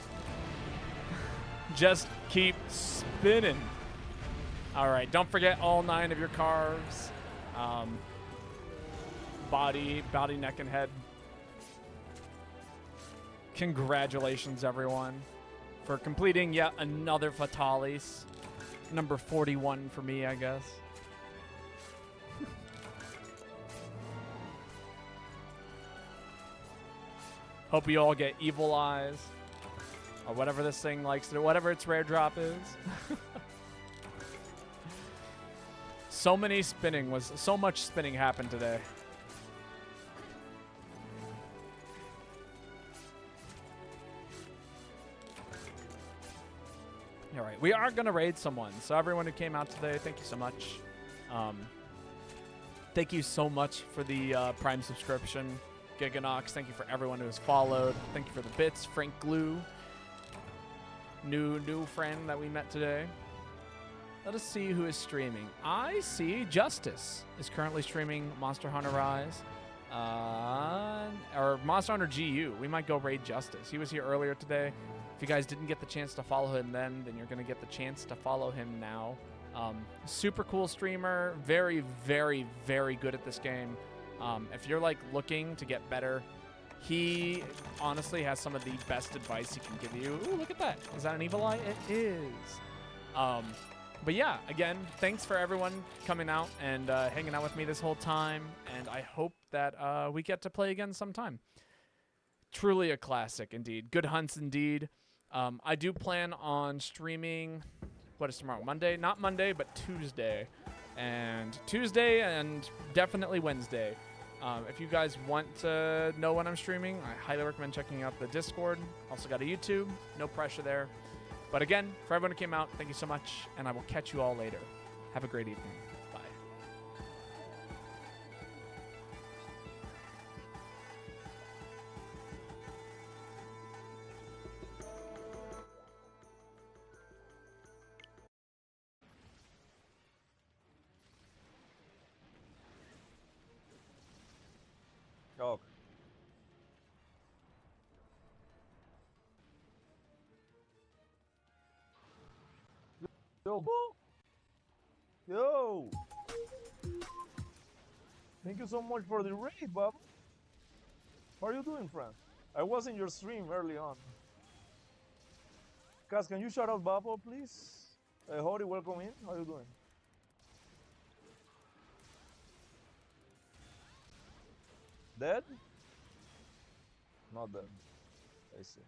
Just keep spinning. All right, don't forget all 9 of your carves. Body, neck, and head. Congratulations, everyone, for completing yet another Fatalis. Number 41 for me, I guess. Hope you all get evil eyes. Or whatever this thing likes to do. Whatever its rare drop is. So much spinning happened today. All right, we are gonna raid someone. So everyone who came out today, thank you so much. Thank you so much for the Prime subscription. Giganox, thank you for everyone who has followed. Thank you for the bits. Frank Glue, new friend that we met today. Let us see who is streaming. I see Justice is currently streaming Monster Hunter Rise. Or Monster Hunter GU. We might go raid Justice. He was here earlier today. If you guys didn't get the chance to follow him then you're going to get the chance to follow him now. Super cool streamer. Very, very, very good at this game. If you're like looking to get better, he honestly has some of the best advice he can give you. Ooh, look at that. Is that an evil eye? It is. But yeah, again, thanks for everyone coming out and hanging out with me this whole time. And I hope that we get to play again sometime. Truly a classic indeed. Good hunts indeed. I do plan on streaming, what is tomorrow? Monday? Not Monday, but Tuesday. And definitely Wednesday. If you guys want to know when I'm streaming, I highly recommend checking out the Discord. Also got a YouTube. No pressure there. But again, for everyone who came out, thank you so much, and I will catch you all later. Have a great evening. Bye. Oh. Yo, boo. Yo. Thank you so much for the raid, Bob. How are you doing, friend? I was in your stream early on. Kaz, can you shout out Babo, please? Howdy, welcome in. How are you doing? Dead? Not dead. I see.